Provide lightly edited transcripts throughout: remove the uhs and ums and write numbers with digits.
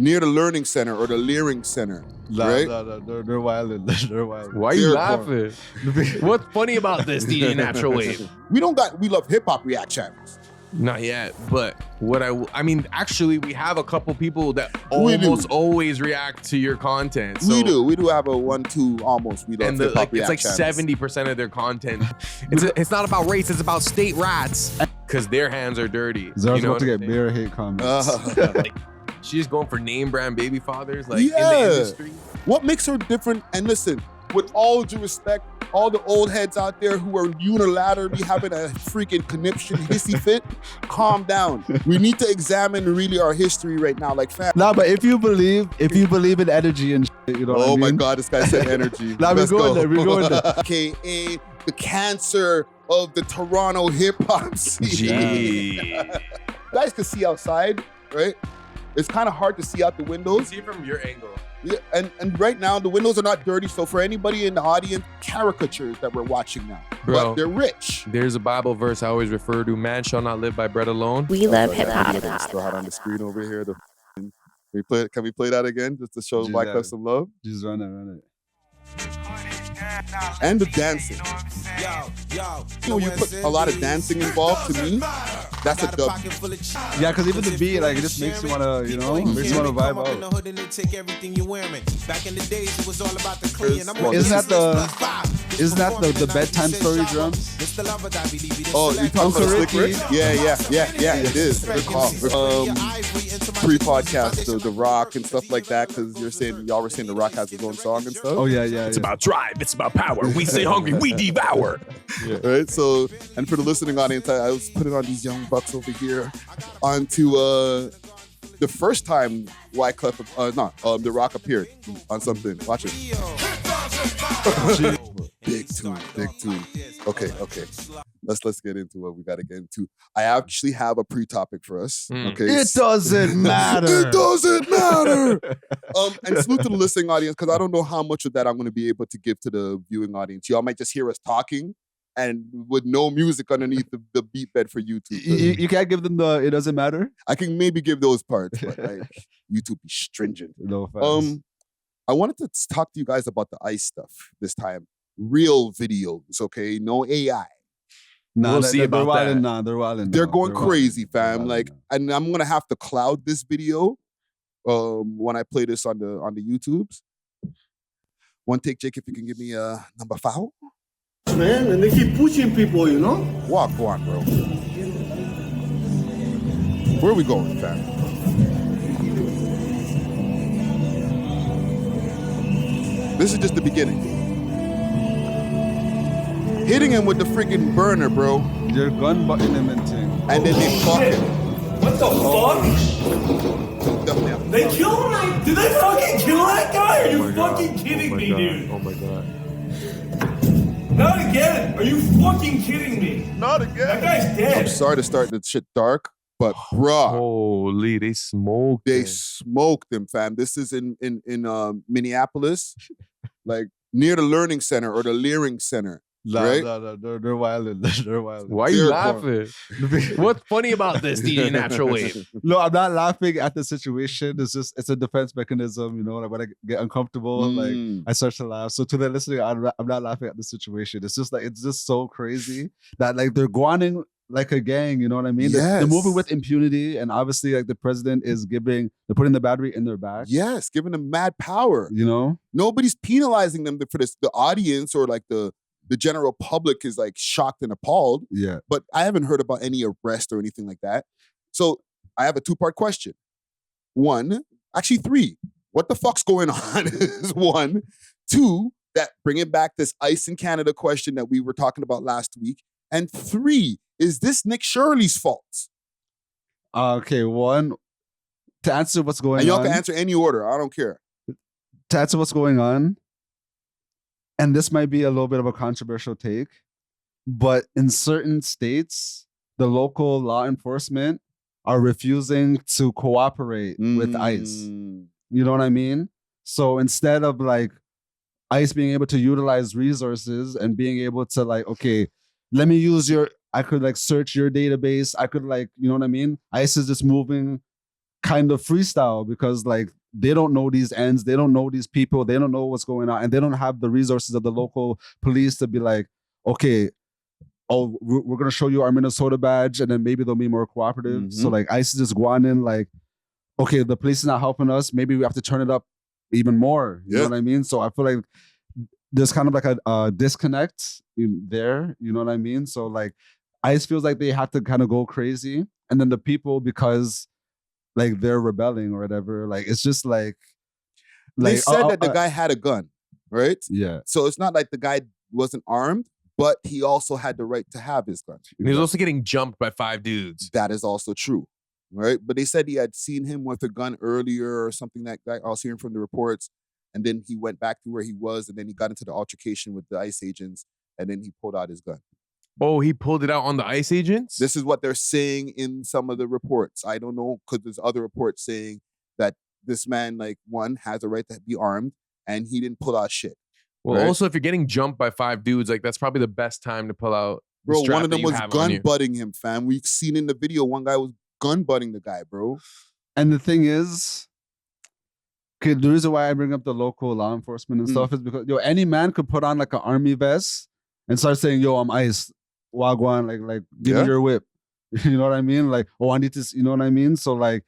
near the Learning Center or the Leering Center, right? They're wild. They're wild. Why are you laughing? What's funny about this, DJ Natural Wave? We love hip hop reactions. Not yet, but I mean, actually, we have a couple people that almost always react to your content. So, we do have a 1-2 almost. We love hip hop reactions. It's like 70% of their content. It's not about race. It's about state rats because their hands are dirty. Zara's about to get bare hate comments. Like, she's going for name brand baby fathers, like in the industry. What makes her different? And listen, with all due respect, all the old heads out there who are unilaterally having a freaking conniption hissy fit, calm down. We need to examine really our history right now, like fam. Nah, but if you believe in energy and shit, you know what I mean? Oh my God, this guy said energy. Nah, we're going there. AKA the cancer of the Toronto hip hop scene. Gee. You guys can see outside, right? It's kind of hard to see out the windows. See from your angle. Yeah, and right now the windows are not dirty, so for anybody in the audience, caricatures that we're watching now, but they're rich. There's a Bible verse I always refer to: "Man shall not live by bread alone." We love hip hop. Throw it on the screen over here. Can we play that again just to show Wyclef some love? Just run it. And the dancing. You put a lot of dancing involved. To me, that's a dub. Yeah, because even the beat, like, it just makes you wanna, makes you wanna vibe out. Isn't that the bedtime story drums? Oh, you talking about Slick Rick? Yeah, it is. Good call. Pre-podcast, the Rock and stuff like that, because y'all were saying the Rock has his own song and stuff. Oh yeah. It's about drive. It's about power. We stay hungry. We devour. Yeah. Right. So, and for the listening audience, I was putting on these young bucks over here onto the first time Wyclef, the Rock appeared on something. Watch it. Big tune. Okay. Let's get into what we got to get into. I actually have a pre-topic for us. Okay. It doesn't matter. It doesn't matter. And salute to the listening audience, because I don't know how much of that I'm going to be able to give to the viewing audience. Y'all might just hear us talking and with no music underneath the beat bed for YouTube. You can't give them the "it doesn't matter"? I can maybe give those parts, but like YouTube be stringent. No offense. I wanted to talk to you guys about the ICE stuff this time. Real videos, okay? No AI. Nah, we'll see about that. They're wilding. They're going crazy, fam. Like, and I'm gonna have to cloud this video when I play this on the YouTubes. One take, Jake, if you can give me number 5. Man, and they keep pushing people, Walk on, bro. Where are we going, fam? This is just the beginning. Hitting him with the freaking burner, bro. You're gun butting him and thing. And then they fuck him. What the fuck? They killed him? Did they fucking kill that guy? Are you fucking kidding me, dude? Oh my God. Not again. Are you fucking kidding me? Not again. That guy's dead. I'm sorry to start the shit dark, but bruh. Holy, they smoked him, fam. This is in Minneapolis, like near the Learning Center or the Leering Center. Right? No, they're wilding. They're wilding. Why are you laughing? What's funny about this, DJ Natural Wave? No, I'm not laughing at the situation. It's a defense mechanism. When I get uncomfortable, like I start to laugh. So to the listening, I'm not laughing at the situation. It's just so crazy that like they're guaning like a gang. You know what I mean? Yes. They're moving with impunity, and obviously like the president is they're putting the battery in their back. Yes, giving them mad power. Nobody's penalizing them for this. The audience or like the general public is like shocked and appalled. Yeah. But I haven't heard about any arrest or anything like that. So I have a 2-part question. 1, actually 3. What the fuck's going on is 1. 2, that bringing back this ICE in Canada question that we were talking about last week. And 3, is this Nick Shirley's fault? Okay, 1, to answer what's going on. And y'all can answer any order. I don't care. To answer what's going on, and this might be a little bit of a controversial take, but in certain states, the local law enforcement are refusing to cooperate with ICE. You know what I mean? So instead of like ICE being able to utilize resources and being able to like, okay, let me use I could like search your database. I could like, you know what I mean? ICE is just moving kind of freestyle because like they don't know these ends, they don't know these people, they don't know what's going on, and they don't have the resources of the local police to be like, okay, oh, we're gonna show you our Minnesota badge, and then maybe they'll be more cooperative. So like ICE is just going in like, okay, the police is not helping us, maybe we have to turn it up even more. You know what I mean? So I feel like there's kind of like a disconnect there. You know what I mean? So like ICE feels like they have to kind of go crazy, and then the people, because like they're rebelling or whatever, like it's just like they said that the guy had a gun, right? Yeah. So it's not like the guy wasn't armed, but he also had the right to have his gun. And he was also getting jumped by 5 dudes. That is also true, right? But they said he had seen him with a gun earlier or something like that. I was hearing from the reports. And then he went back to where he was, and then he got into the altercation with the ICE agents, and then he pulled out his gun. Oh, he pulled it out on the ICE agents? This is what they're saying in some of the reports. I don't know, because there's other reports saying that this man, like, one, has a right to be armed, and he didn't pull out shit. Well, right? also, if you're getting jumped by 5 dudes, like, that's probably the best time to pull out the Bro, strap one of them that you was have on you. gun-butting him, fam. We've seen in the video, one guy was gun-butting the guy, bro. And the thing is, okay, the reason why I bring up the local law enforcement and stuff is because any man could put on like an army vest and start saying, "Yo, I'm ICE, wagwan, like give me your whip." You know what I mean? Like, oh, I need to, you know what I mean? So like,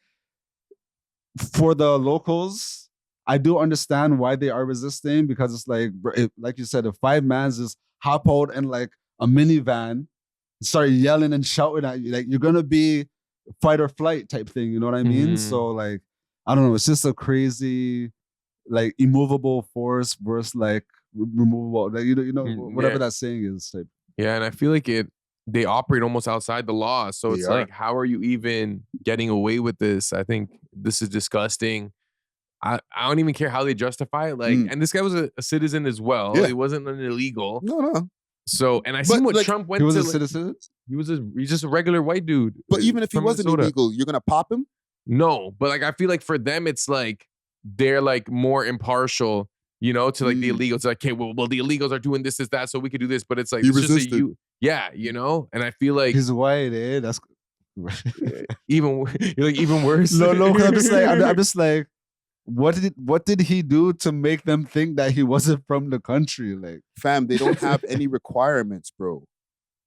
for the locals, I do understand why they are resisting, because it's like, like you said, if 5 mans just hop out in like a minivan, start yelling and shouting at you, like you're gonna be fight or flight type thing. You know what I mean? So like, I don't know. It's just a crazy, like, immovable force versus like removable. Like, you know, whatever that saying is. Type. Yeah, and I feel like they operate almost outside the law. So it's like, how are you even getting away with this? I think this is disgusting. I don't even care how they justify it. Like, and this guy was a citizen as well. He wasn't an illegal. No. So, and I seen what, like, Trump went to. He was a citizen? He's just a regular white dude. But even if he wasn't illegal, you're gonna pop him? No, but like I feel like for them, it's like they're like more impartial, you know, to like the illegals. Like, okay, well, the illegals are doing this, that, so we could do this. But it's like it's just you know. And I feel like he's white, eh? That's even you're like even worse. No, I'm just like, what did he do to make them think that he wasn't from the country? Like, fam, they don't have any requirements, bro.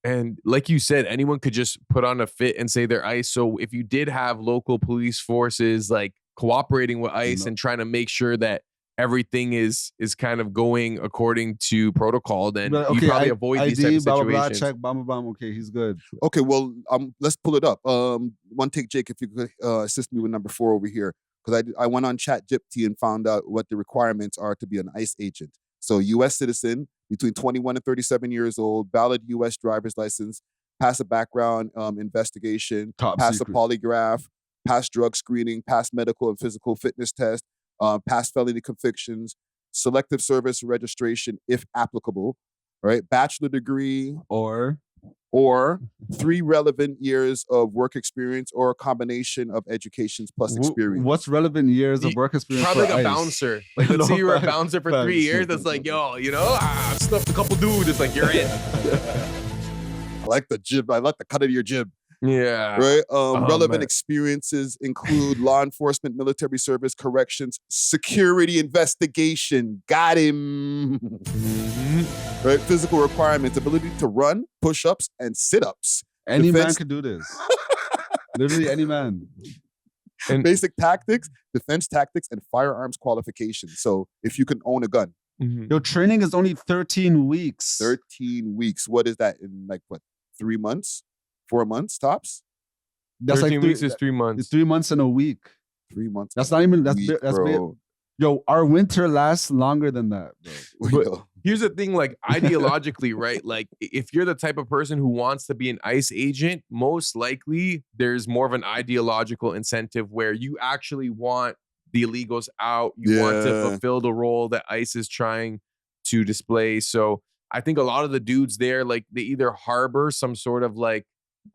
And like you said, anyone could just put on a fit and say they're ICE. So if you did have local police forces like cooperating with ICE and trying to make sure that everything is kind of going according to protocol, then you probably avoid these types of situations. Blah, blah, check, bam, okay, he's good. Okay, well, let's pull it up. One take, Jake, if you could assist me with number 4 over here. Because I went on ChatGPT and found out what the requirements are to be an ICE agent. So U.S. citizen, between 21 and 37 years old, valid U.S. driver's license, pass a background investigation, pass a polygraph, pass drug screening, pass medical and physical fitness test, pass felony convictions, selective service registration if applicable, right? Bachelor degree or 3 relevant years of work experience or a combination of educations plus experience. What's relevant years of work experience? Probably like a bouncer. Like, let's say you were a bouncer for 3 years. That's like, yo, you know, I've stuffed a couple dudes. It's like, you're in. I like the jib. I like the cut of your jib. Yeah. Right. Relevant experiences include law enforcement, military service, corrections, security investigation. Got him. Right. Physical requirements: ability to run, push-ups, and sit-ups. Any man could do this. Literally any man. And basic tactics, defense tactics, and firearms qualifications. So if you can own a gun. Your training is only 13 weeks. 13 weeks. What is that in like what? 3 months? 4 months tops? That's 13 weeks is 3 months. It's 3 months and a week. 3 months. That's not even that's bro. Yo, our winter lasts longer than that, bro. But here's the thing, like ideologically, right? Like if you're the type of person who wants to be an ICE agent, most likely there's more of an ideological incentive where you actually want the illegals out. You want to fulfill the role that ICE is trying to display. So I think a lot of the dudes there, like they either harbor some sort of like,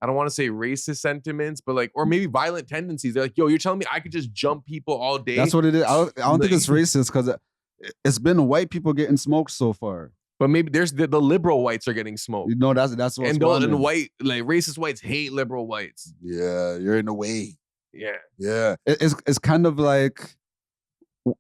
I don't want to say racist sentiments, but like, or maybe violent tendencies. They're like, yo, you're telling me I could just jump people all day? That's what it is. I don't think it's racist because it's been white people getting smoked so far. But maybe there's the liberal whites are getting smoked. You know, that's what's and white, like racist whites hate liberal whites. Yeah, you're in the way. Yeah. Yeah. It's kind of like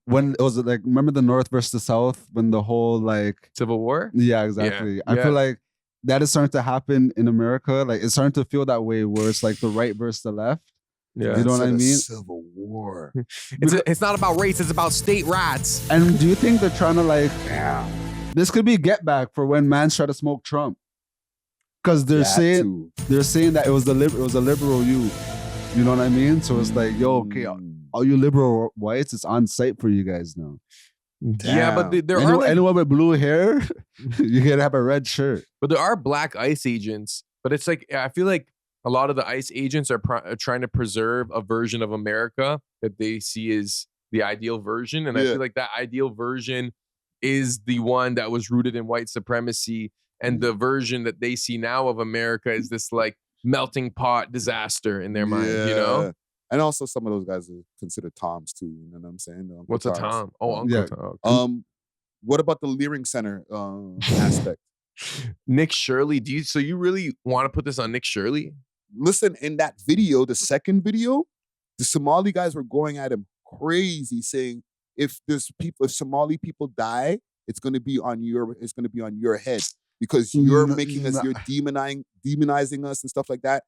when it was like, remember the North versus the South, when the whole like, Civil War? yeah, exactly. Yeah. I Yeah. feel like that is starting to happen in America. Like it's starting to feel that way where it's like the right versus the left. Yeah. You know what I Instead of mean? Civil War. It's not about race, it's about state rights. And do you think they're trying to like, this could be get back for when mans try to smoke Trump? Because they're saying that it was a liberal youth. You know what I mean? So it's like, yo, okay, all you liberal whites, it's on site for you guys now. Yeah, but there are like, anyone with blue hair, you gotta have a red shirt. but there are black ICE agents. But it's like, I feel like a lot of the ICE agents are trying to preserve a version of America that they see as the ideal version. And I feel like that ideal version is the one that was rooted in white supremacy. And the version that they see now of America is this like melting pot disaster in their mind, you know? And also some of those guys are considered Toms too, you know what I'm saying? Uncle What's a Toms. Tom? Oh, Uncle Yeah. Tom. What about the Leering Center aspect? Nick Shirley, so you really want to put this on Nick Shirley? Listen, in that video, the second video, the Somali guys were going at him crazy, saying if Somali people die, it's gonna be on your head because you're making us, you're demonizing us and stuff like that.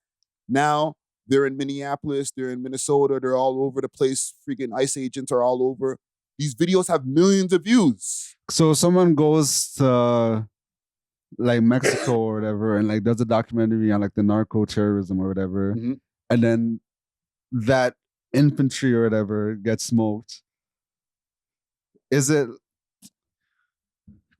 Now they're in Minneapolis, they're in Minnesota, they're all over the place. Freaking ICE agents are all over. These videos have millions of views. So someone goes to like Mexico or whatever and like does a documentary on like the narco terrorism or whatever, and then that infantry or whatever gets smoked. Is it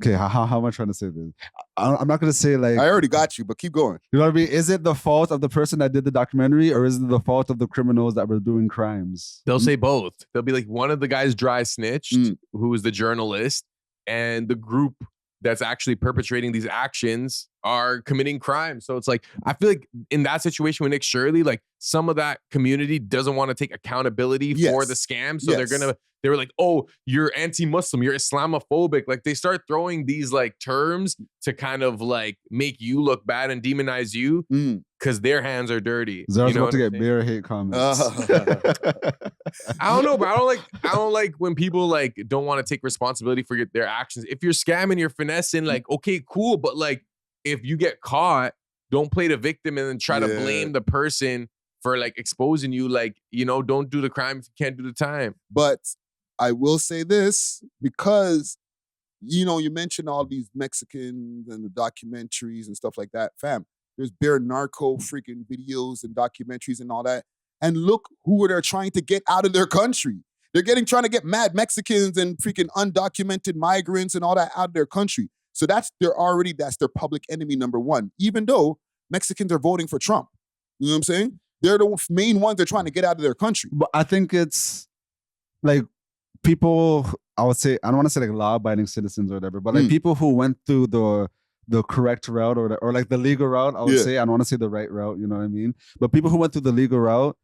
okay? How am I trying to say this? I'm not gonna say like I already got you, but keep going. you know what I mean. Is it the fault of the person that did the documentary, or is it the fault of the criminals that were doing crimes? They'll say both. They'll be like, one of the guys dry snitched, who was the journalist, and the group that's actually perpetrating these actions are committing crime. So it's like, I feel like in that situation with Nick Shirley, like some of that community doesn't want to take accountability for the scam. So they were like, oh, you're anti-Muslim, you're Islamophobic. Like they start throwing these like terms to kind of like make you look bad and demonize you because their hands are dirty. Zara's about to get bear hate comments. I don't know, but I don't like when people like don't want to take responsibility for their actions. If you're scamming, you're finessing, like, okay, cool. But like, if you get caught, don't play the victim and then try to blame the person for like exposing you. Like, you know, don't do the crime if you can't do the time. But I will say this, because, you know, you mentioned all these Mexicans and the documentaries and stuff like that. Fam, there's bare narco freaking videos and documentaries and all that. And look who they're trying to get out of their country. They're trying to get mad Mexicans and freaking undocumented migrants and all that out of their country. So that's their public enemy number one, even though Mexicans are voting for Trump. You know what I'm saying? They're the main ones they're trying to get out of their country. But I think it's like people, I would say, I don't want to say like law-abiding citizens or whatever, but like people who went through the correct route or like the legal route, I would say. I don't want to say the right route, you know what I mean? But people who went through the legal route,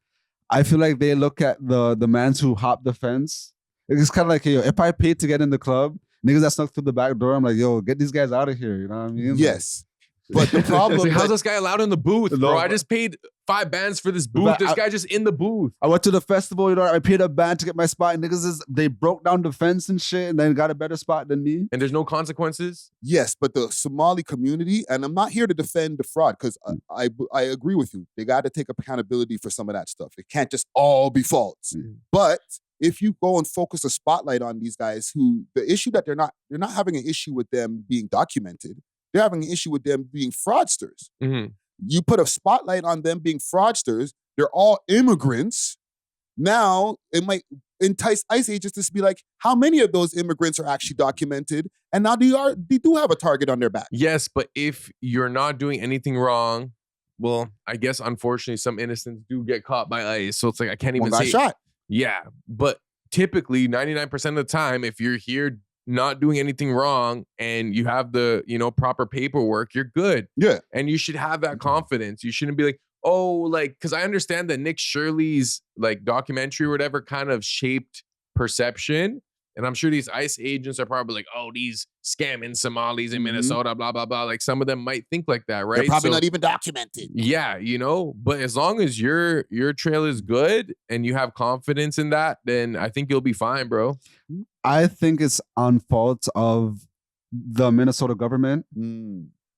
I feel like they look at the mans who hopped the fence. It's kind of like, yo, if I paid to get in the club, niggas that snuck through the back door, I'm like, yo, get these guys out of here, you know what I mean? Yes. But the problem like, how's this guy allowed in the booth, bro? I just paid $5 for this booth. This guy just in the booth. I went to the festival, you know, I paid a band to get my spot, and niggas they broke down the fence and shit, and then got a better spot than me. And there's no consequences? Yes, but the Somali community, and I'm not here to defend the fraud, because I agree with you. They got to take accountability for some of that stuff. It can't just all be faults. But if you go and focus a spotlight on these guys, who the issue that they're not having an issue with them being documented. They're having an issue with them being fraudsters. You put a spotlight on them being fraudsters. They're all immigrants. Now, it might entice ICE agents to be like, how many of those immigrants are actually documented? And now they do have a target on their back. Yes, but if you're not doing anything wrong, well, I guess unfortunately some innocents do get caught by ICE. So it's like, I can't even say. Shot. Yeah, but typically 99% of the time, if you're here not doing anything wrong and you have the, you know, proper paperwork, you're good. Yeah. And you should have that confidence. You shouldn't be like, oh, like, because I understand that Nick Shirley's like documentary or whatever kind of shaped perception. And I'm sure these ICE agents are probably like, oh, these scamming Somalis in Minnesota, blah, blah, blah. Like some of them might think like that, right? They're probably not even documented. Yeah, you know, but as long as your trail is good and you have confidence in that, then I think you'll be fine, bro. I think it's on fault of the Minnesota government.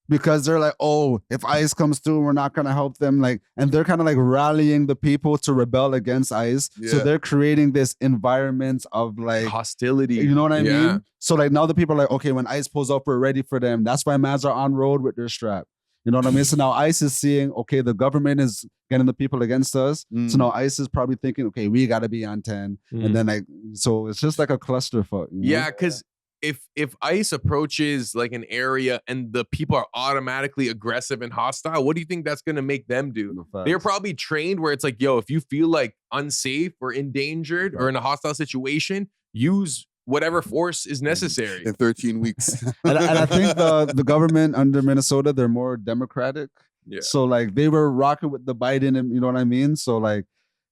Because they're like, oh, if ICE comes through, we're not gonna help them. Like, and they're kind of like rallying the people to rebel against ICE. So they're creating this environment of like hostility. You know what I mean? So like now the people are like, okay, when ICE pulls up, we're ready for them. That's why mans are on road with their strap. You know what I mean? So now ICE is seeing, okay, the government is getting the people against us. So now ICE is probably thinking, okay, we gotta be on 10. And then like, so it's just like a clusterfuck. You know? Yeah, because if ICE approaches like an area and the people are automatically aggressive and hostile, what do you think that's gonna make them do? They're probably trained where it's like, yo, if you feel like unsafe or endangered or in a hostile situation, use whatever force is necessary. In 13 weeks. and I think the government under Minnesota, they're more democratic. Yeah. So like they were rocking with the Biden, and you know what I mean? So like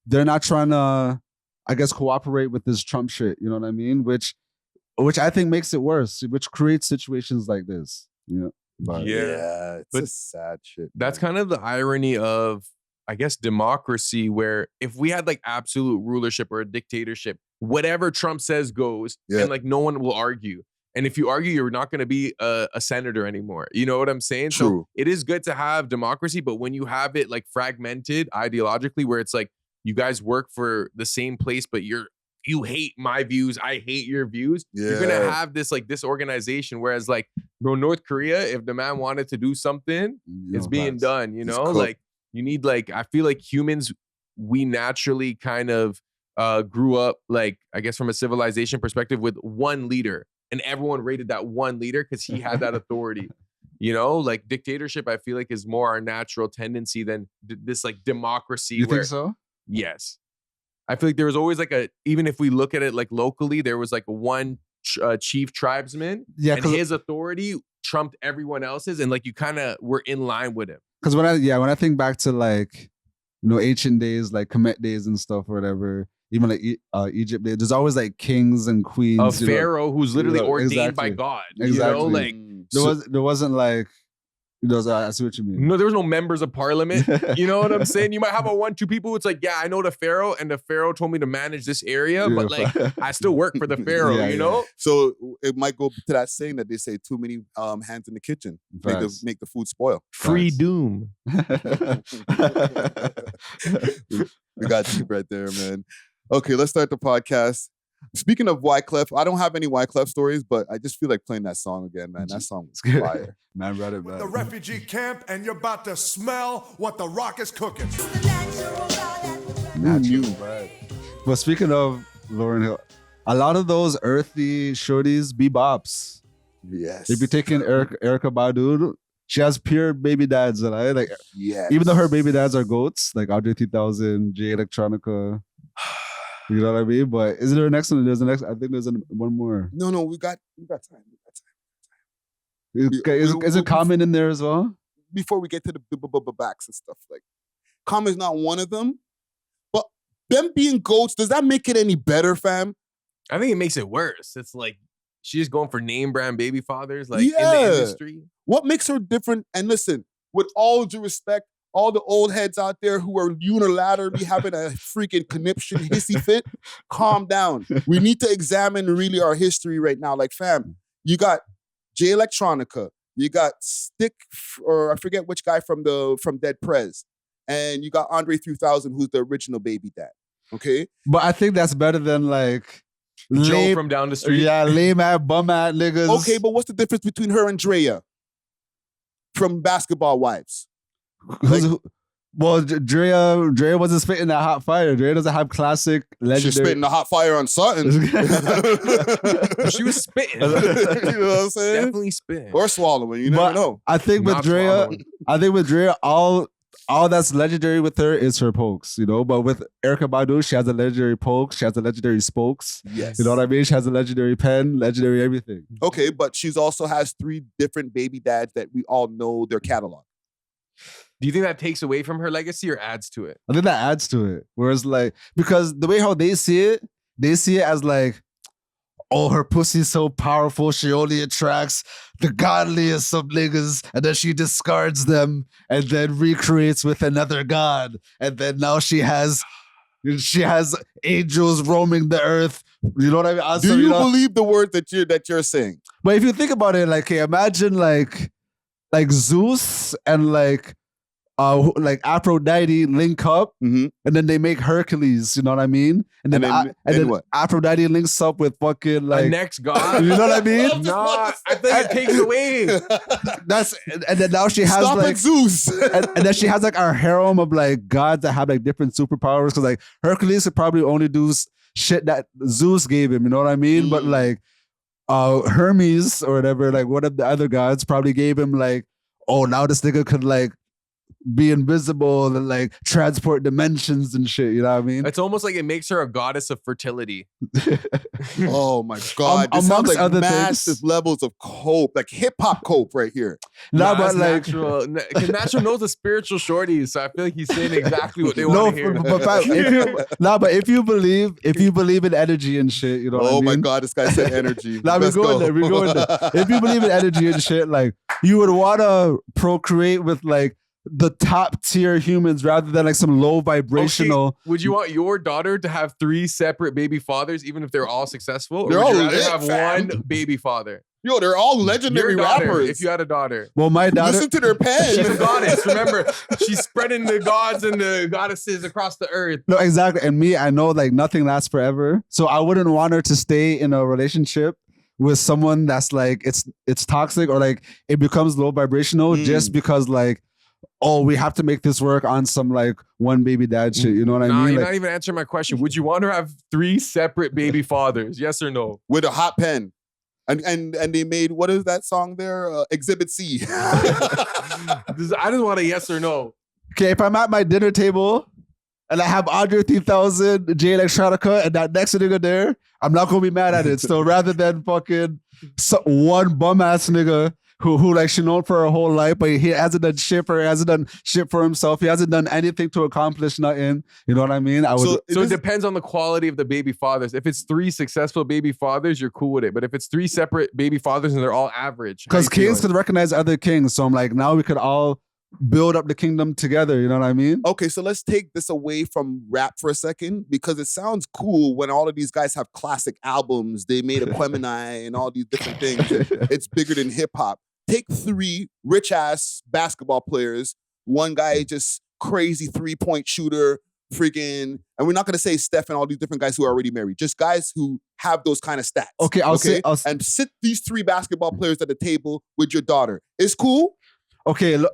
they're not trying to, I guess, cooperate with this Trump shit. You know what I mean? Which I think makes it worse, which creates situations like this. You know? But, it's a sad shit. That's kind of the irony of, I guess, democracy, where if we had like absolute rulership or a dictatorship, whatever Trump says goes, and like no one will argue. And if you argue, you're not going to be a senator anymore. You know what I'm saying? True. So it is good to have democracy, but when you have it like fragmented ideologically, where it's like you guys work for the same place, but you hate my views, I hate your views. You're gonna have this like disorganization. Whereas like, bro, North Korea, if the man wanted to do something, it's being done. You know, like you need like, I feel like humans, we naturally kind of grew up like, I guess from a civilization perspective with one leader, and everyone rated that one leader because he had that authority. You know, like dictatorship, I feel like is more our natural tendency than this like democracy. You think so? Yes. I feel like there was always like even if we look at it like locally, there was like one chief tribesman, and his authority trumped everyone else's, and like you kind of were in line with him. Because when I think back to like, you know, ancient days, like Kemet days and stuff or whatever, even like Egypt days, there's always like kings and queens. A pharaoh who's literally ordained by God. Exactly. You know, like there wasn't like, I see what you mean. No, there was no members of parliament. You know what I'm saying? You might have a 1-2 people. It's like, yeah, I know the pharaoh, and the pharaoh told me to manage this area, but like I still work for the pharaoh. You know. So it might go to that saying that they say too many hands in the kitchen make the food spoil. Free doom. We got deep right there, man. Okay, let's start the podcast. Speaking of Wyclef, I don't have any Wyclef stories, but I just feel like playing that song again, man. That song was fire. Man, brought it back. The refugee camp, and you're about to smell what the rock is cooking. But speaking of Lauryn Hill, a lot of those earthy shorties be bops. Yes. If you're taking Erykah Badu, she has pure baby dads, right? Like, yes. Even though her baby dads are goats, like Andre 3000, J Electronica. You know what I mean? But is there a next one? There's the next. I think there's one more. No, we got time. Is it Common in there as well? Before we get to the backs and stuff, like Common's not one of them. But them being goats, does that make it any better, fam? I think it makes it worse. It's like she's going for name brand baby fathers, like in the industry. What makes her different? And listen, with all due respect, all the old heads out there who are unilaterally having a freaking conniption hissy fit, calm down. We need to examine really our history right now. Like, fam, you got J Electronica, you got Stick, or I forget which guy from Dead Prez, and you got Andre 3000, who's the original baby dad. Okay, but I think that's better than like Joe from down the street. Yeah, lame ass bum ass niggas. Okay, but what's the difference between her and Drea from Basketball Wives? Well, Drea wasn't spitting that hot fire. Drea doesn't have classic legendary. She's spitting the hot fire on Sutton. She was spitting. You know what I'm saying? Definitely spitting. Or swallowing. You never know. I think with Drea, all that's legendary with her is her pokes, you know. But with Erykah Badu, she has a legendary poke. She has a legendary spokes. Yes. You know what I mean? She has a legendary pen, legendary everything. Okay, but she's also has 3 different baby dads that we all know their catalog. Do you think that takes away from her legacy or adds to it? I think that adds to it. Whereas like, because the way how they see it as like, oh, her pussy's so powerful, she only attracts the godliest of niggas, and then she discards them and then recreates with another god. And then now she has angels roaming the earth. You know what I mean? Also, Do you know, believe the word that you're saying? but if you think about it, like, hey, imagine like Zeus and like Aphrodite link up, Mhm. and then they make Hercules. You know what I mean? And then what? Aphrodite links up with fucking like A next god. you know what I mean? Nah, I think it takes away. That's and then now she has Stop like at Zeus. and then she has like our harem of like gods that have like different superpowers. Because like Hercules could probably only do shit that Zeus gave him. You know what I mean? But like Hermes or whatever, like one of the other gods probably gave him like, oh, now this nigga could like be invisible and like transport dimensions and shit. You know what I mean? It's almost like it makes her a goddess of fertility. Oh my God. This sounds Amongst like other massive things. levels of cope, like hip hop cope right here. No, but that's like natural. Because Natural knows the spiritual shorties, so I feel like he's saying exactly what they no, want to hear. but if you believe in energy and shit, you know what I Oh mean? my God, this guy said energy. Nah, Let's go. we're going there. If you believe in energy and shit, like you would want to procreate with like the top tier humans rather than like some low vibrational. Okay, would you want your daughter to have 3 separate baby fathers, even if they're all successful? Or They're would all you rather lit, have fam. one baby father? Yo, they're all legendary Your daughter, rappers. if you had a daughter. Well, my daughter. Listen to their pen. She's a goddess. Remember, she's spreading the gods and the goddesses across the earth. No, exactly. And me, I know like nothing lasts forever, so I wouldn't want her to stay in a relationship with someone that's like it's toxic or like it becomes low vibrational just because like, oh, we have to make this work on some like one baby dad shit. You know what I Nah, mean? you're Like, not even answering my question. Would you want her to have 3 separate baby fathers? Yes or no? With a hot pen. And they made, what is that song there? Exhibit C. I just want a yes or no. okay, if I'm at my dinner table and I have Andre 3000, J Electronica, and that next nigga there, I'm not gonna be mad at it. So rather than fucking one bum ass nigga who like she known for her whole life, but he hasn't done shit for her, hasn't done shit for himself, he hasn't done anything to accomplish nothing. You know what I mean? I would. So it depends on the quality of the baby fathers. If it's 3 successful baby fathers, you're cool with it. But if it's 3 separate baby fathers and they're all average, how Because you kings feeling? could recognize other kings, so I'm like, now we could all build up the kingdom together. You know what I mean? Okay, so let's take this away from rap for a second because it sounds cool when all of these guys have classic albums. They made Aquemini and all these different things. It's bigger than hip hop. Take 3 rich ass basketball players. One guy just crazy 3-point shooter, freaking, and we're not gonna say Steph and all these different guys who are already married. Just guys who have those kind of stats. Okay, and sit these 3 basketball players at the table with your daughter. It's cool. Okay, look,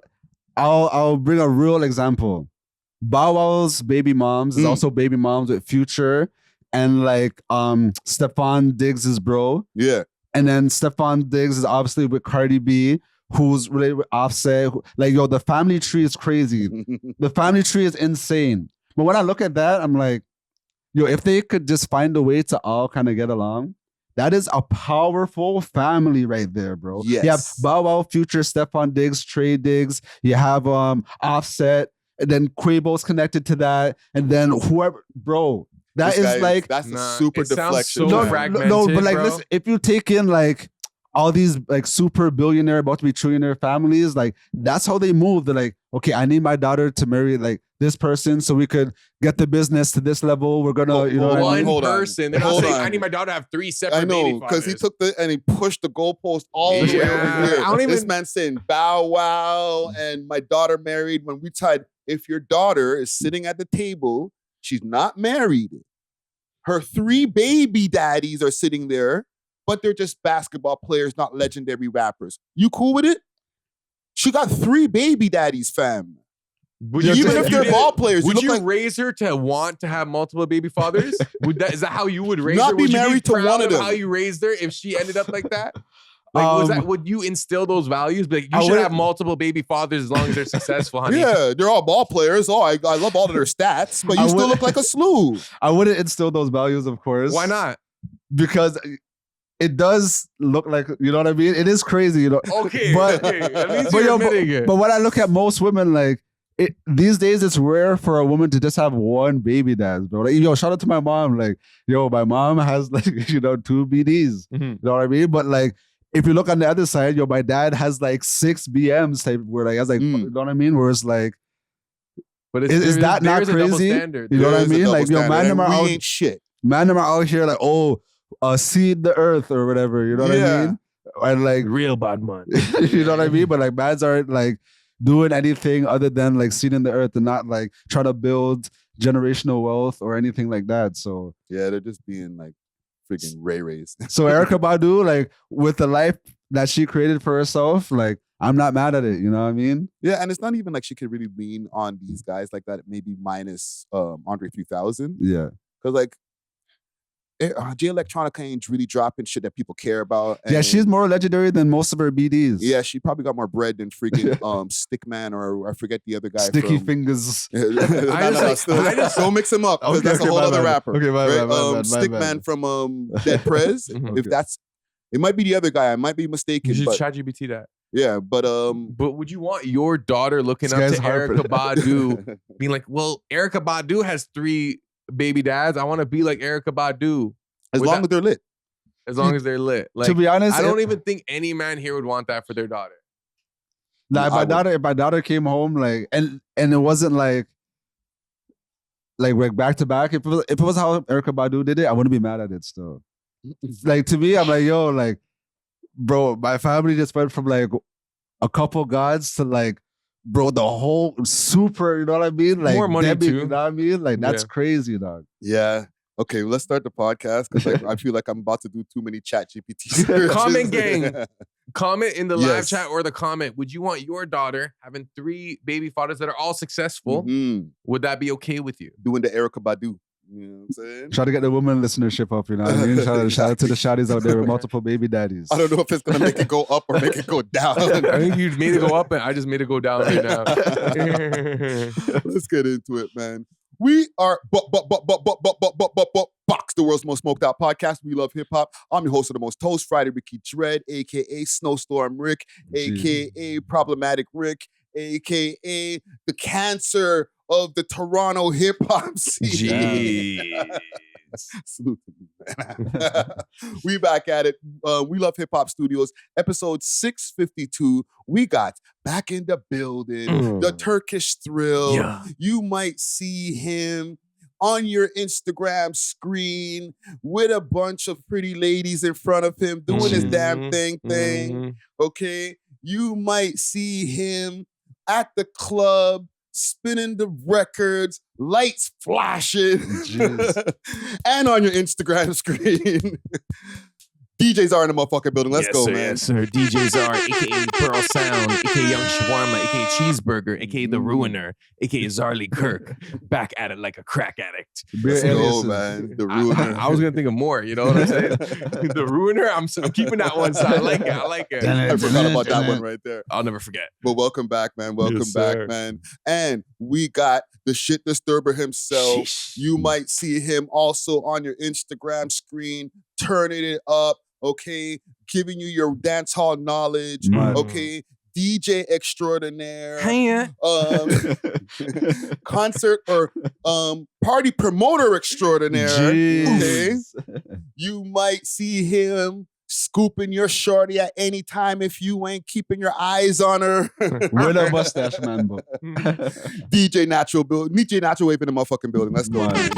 I'll bring a real example. Bow-Wow's baby moms is also baby moms with Future and like Stephon Diggs' bro. Yeah. And then Stephon Diggs is obviously with Cardi B, who's related with Offset. Like, yo, the family tree is crazy. The family tree is insane. But when I look at that, I'm like, yo, if they could just find a way to all kind of get along, that is a powerful family right there, bro. Yes. You have Bow Wow, Future, Stephon Diggs, Trey Diggs. You have Offset, and then Quavo's connected to that, and then whoever, bro. That This is guy- like that's a Nah, super it sounds deflection. so man. fragmented. no, but like bro. listen, if you take in like all these like super billionaire, about to be trillionaire families, like that's how they move. They're like, okay, I need my daughter to marry like this person so we could get the business to this level. We're gonna, you know, what I one mean? hold on. person. They're not Hold saying on. I need my daughter to have 3 separate I know, baby because he fathers. took and he pushed the goalpost all the way over Yeah, here. I don't This even- man saying Bow Wow and my daughter married. When we tried, if your daughter is sitting at the table, she's not married. Her 3 baby daddies are sitting there, but they're just basketball players, not legendary rappers. You cool with it? She got 3 baby daddies, fam. Would Even you- if you they're did- ball players, you would look you like raise her to want to have multiple baby fathers? Is that how you would raise Not her? be Would you married to proud one of them. How you raised her if she ended up like that? Like, would you instill those values? Like, I you should wouldn't- have multiple baby fathers as long as they're successful, honey. yeah, they're all ball players. Oh, I love all of their stats, but you I still would- look like a slew. I wouldn't instill those values, of course. Why not? Because it does look like, you know what I mean? It is crazy, you know. Okay, But- okay. At least but you're yo, admitting it. But when I look at most women, like these days it's rare for a woman to just have one baby dad, bro. Like, yo, shout out to my mom. Like, yo, my mom has like, you know, 2 BDs. Mhm. You know what I mean? But like, if you look on the other side, yo, my dad has like 6 BMs type where like, has like, you know what I mean? Where it's like, But is that not there's a double crazy? standard. You know what I There is a mean? double Like, yo, standard, man, and them are we out, ain't shit. man, them are out here like, oh, seed the earth or whatever. You know what I Yeah. mean? And like, Real bad man. you know what I mean? But like, mans aren't like doing anything other than like seeding the earth and not like trying to build generational wealth or anything like that. So, Yeah, they're just being like freaking Ray-Rays. so Erykah Badu, like with the life that she created for herself, like I'm not mad at it. You know what I mean? Yeah, and it's not even like she could really lean on these guys like that, maybe minus Andre 3000. Yeah. Because like, J Electronica ain't really dropping shit that people care about. Yeah, and she's more legendary than most of her BDs. Yeah, she probably got more bread than freaking Stickman or I forget the other guy. Sticky from, fingers. Don't mix him up because Okay, that's a whole my other bad. rapper. Okay, my right? bad, my bad, my Stickman bad. from Dead Prez. Mhm. If that's, it might be the other guy. I might be mistaken. You should But, chat GPT that. yeah, but But would you want your daughter looking This up to guy's Harper. Erykah Badu, being like, well, Erykah Badu has 3 baby dads. I want to be like Erykah Badu. as Would long that- as they're lit. As long as they're lit. Like, to be honest, I don't even think any man here would want that for their daughter. Like I if my daughter came home like and it wasn't like back to back. If it was how Erykah Badu did it, I wouldn't be mad at it still. Like to me, I'm like, yo, like, bro, my family just went from like a couple gods to like, bro, the whole super, you know what I mean? Like More money Debbie, too. you know what I mean? Like that's Yeah. crazy, dog. Yeah. Okay, let's start the podcast because like, I feel like I'm about to do too many chat GPT searches. Comment gang. Comment in the live Yes. chat or the comment. Would you want your daughter having 3 baby fathers that are all successful? Mhm. Would that be okay with you? Doing the Erykah Badu. You know what I'm saying? Try to get the woman listenership up, you know what I mean? Shout out to the shawties out there with multiple baby daddies. I don't know if it's gonna make it go up or make it go down. I think you made it go up and I just made it go down right now. Let's get into it, man. We are Box, the world's most smoked out podcast. We love hip hop. I'm your host of the most toast Friday, Ricky Dread, aka Snowstorm Rick, aka Problematic Rick, aka the cancer of the Toronto hip hop scene. Jeez. Salute to me, man. We back at it. We Love Hip Hop Studios, episode 652. We got back in the building, the Turkish Thrill. Yeah. You might see him on your Instagram screen with a bunch of pretty ladies in front of him doing his damn thing. Mhm. Okay, you might see him at the club spinning the records, lights flashing, and on your Instagram screen. DJs are in the motherfucking building. Let's go, sir, man. Yes, sir. DJs are, aka Pearl Sound, aka Young Shawarma, aka Cheeseburger, aka The Ruiner, aka Zarly Kirk, back at it like a crack addict. Let's go, aliases. man. The Ruiner. I was gonna think of more. You know what I'm saying? The Ruiner. I'm keeping that one. So I like it. I like it. I forgot about that one right there. I'll never forget. But welcome back, man. Welcome Yes, back, sir. man. And we got the shit disturber himself. Sheesh. You might see him also on your Instagram screen, turning it up, okay? Giving you your dance hall knowledge, Mad. okay? DJ extraordinaire. Hiya. Concert or party promoter extraordinaire. Okay? Jeez. You might see him scooping your shorty at any time if you ain't keeping your eyes on her. With a mustache, man. But DJ Natural Wave in the motherfucking building. Let's go. Man.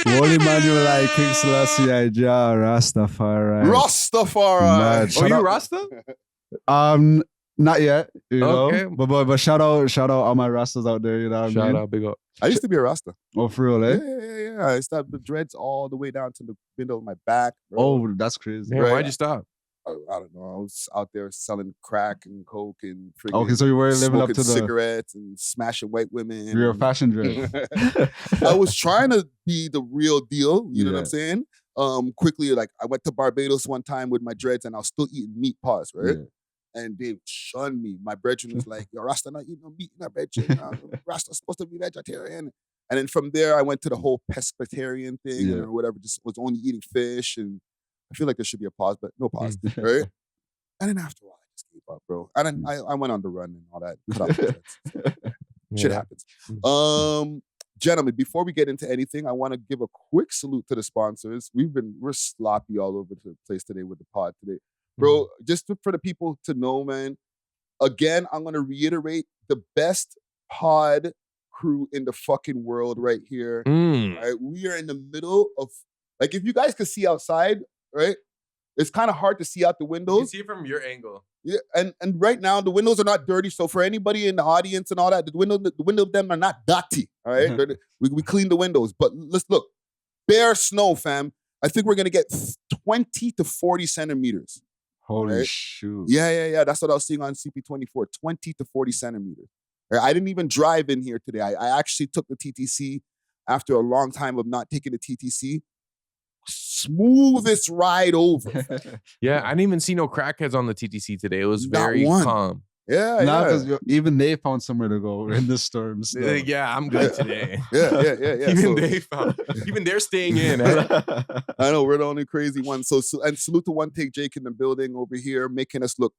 Holy Manuel, I King Selassie, I Ja, Rastafari. Rastafari. Mad. Oh, Shout you out- Rasta? Not yet, you know. Okay. But shout out all my Rastas out there, you know what I Shout mean? out, big up. I used to be a Rasta. Oh, for real, eh? Yeah. I started the dreads all the way down to the middle of my back. Bro. Oh, that's crazy. Man, Right. why'd you stop? I don't know. I was out there selling crack and coke and freaking Okay, so you were living up smoking to the cigarettes and smashing white women. your and- fashion dress. I was trying to be the real deal. You know what I'm Yeah. saying? Quickly, like I went to Barbados one time with my dreads and I was still eating meat paws, right? Yeah. And they shunned me. My brethren was like, yo, Rasta not eating no meat in our brethren. Rasta's supposed to be vegetarian. And then from there, I went to the whole pescatarian thing Yeah. or whatever, just was only eating fish. And I feel like there should be a pause, but no pause, right? And then after a while, I just gave up, bro. And then I went on the run and all that. Cut off the dreads. Shit Yeah. happens. Gentlemen, before we get into anything, I want to give a quick salute to the sponsors. We're sloppy all over the place today with the pod today. Bro, just for the people to know, man, again, I'm going to reiterate the best pod crew in the fucking world right here. Right? We are in the middle of, like, if you guys could see outside, right? It's kind of hard to see out the You windows. can see it from your angle. Yeah, and right now the windows are not dirty. So for anybody in the audience and all that, the window of them are not dirty. All right, we clean the windows. But let's look, bare snow, fam. I think we're gonna get 20 to 40 centimeters. Holy right? shoot. Yeah. That's what I was seeing on CP24. 20 to 40 centimeters. Right? I didn't even drive in here today. I actually took the TTC after a long time of not taking the TTC. Smoothest ride over. Yeah, I didn't even see no crackheads on the TTC today. It was Not very one. calm. Yeah, Now, yeah. because even they found somewhere to go in the storms. Yeah, I'm good today. Yeah. Even they're staying in. I know we're the only crazy ones. So and salute to One Take Jake in the building over here, making us look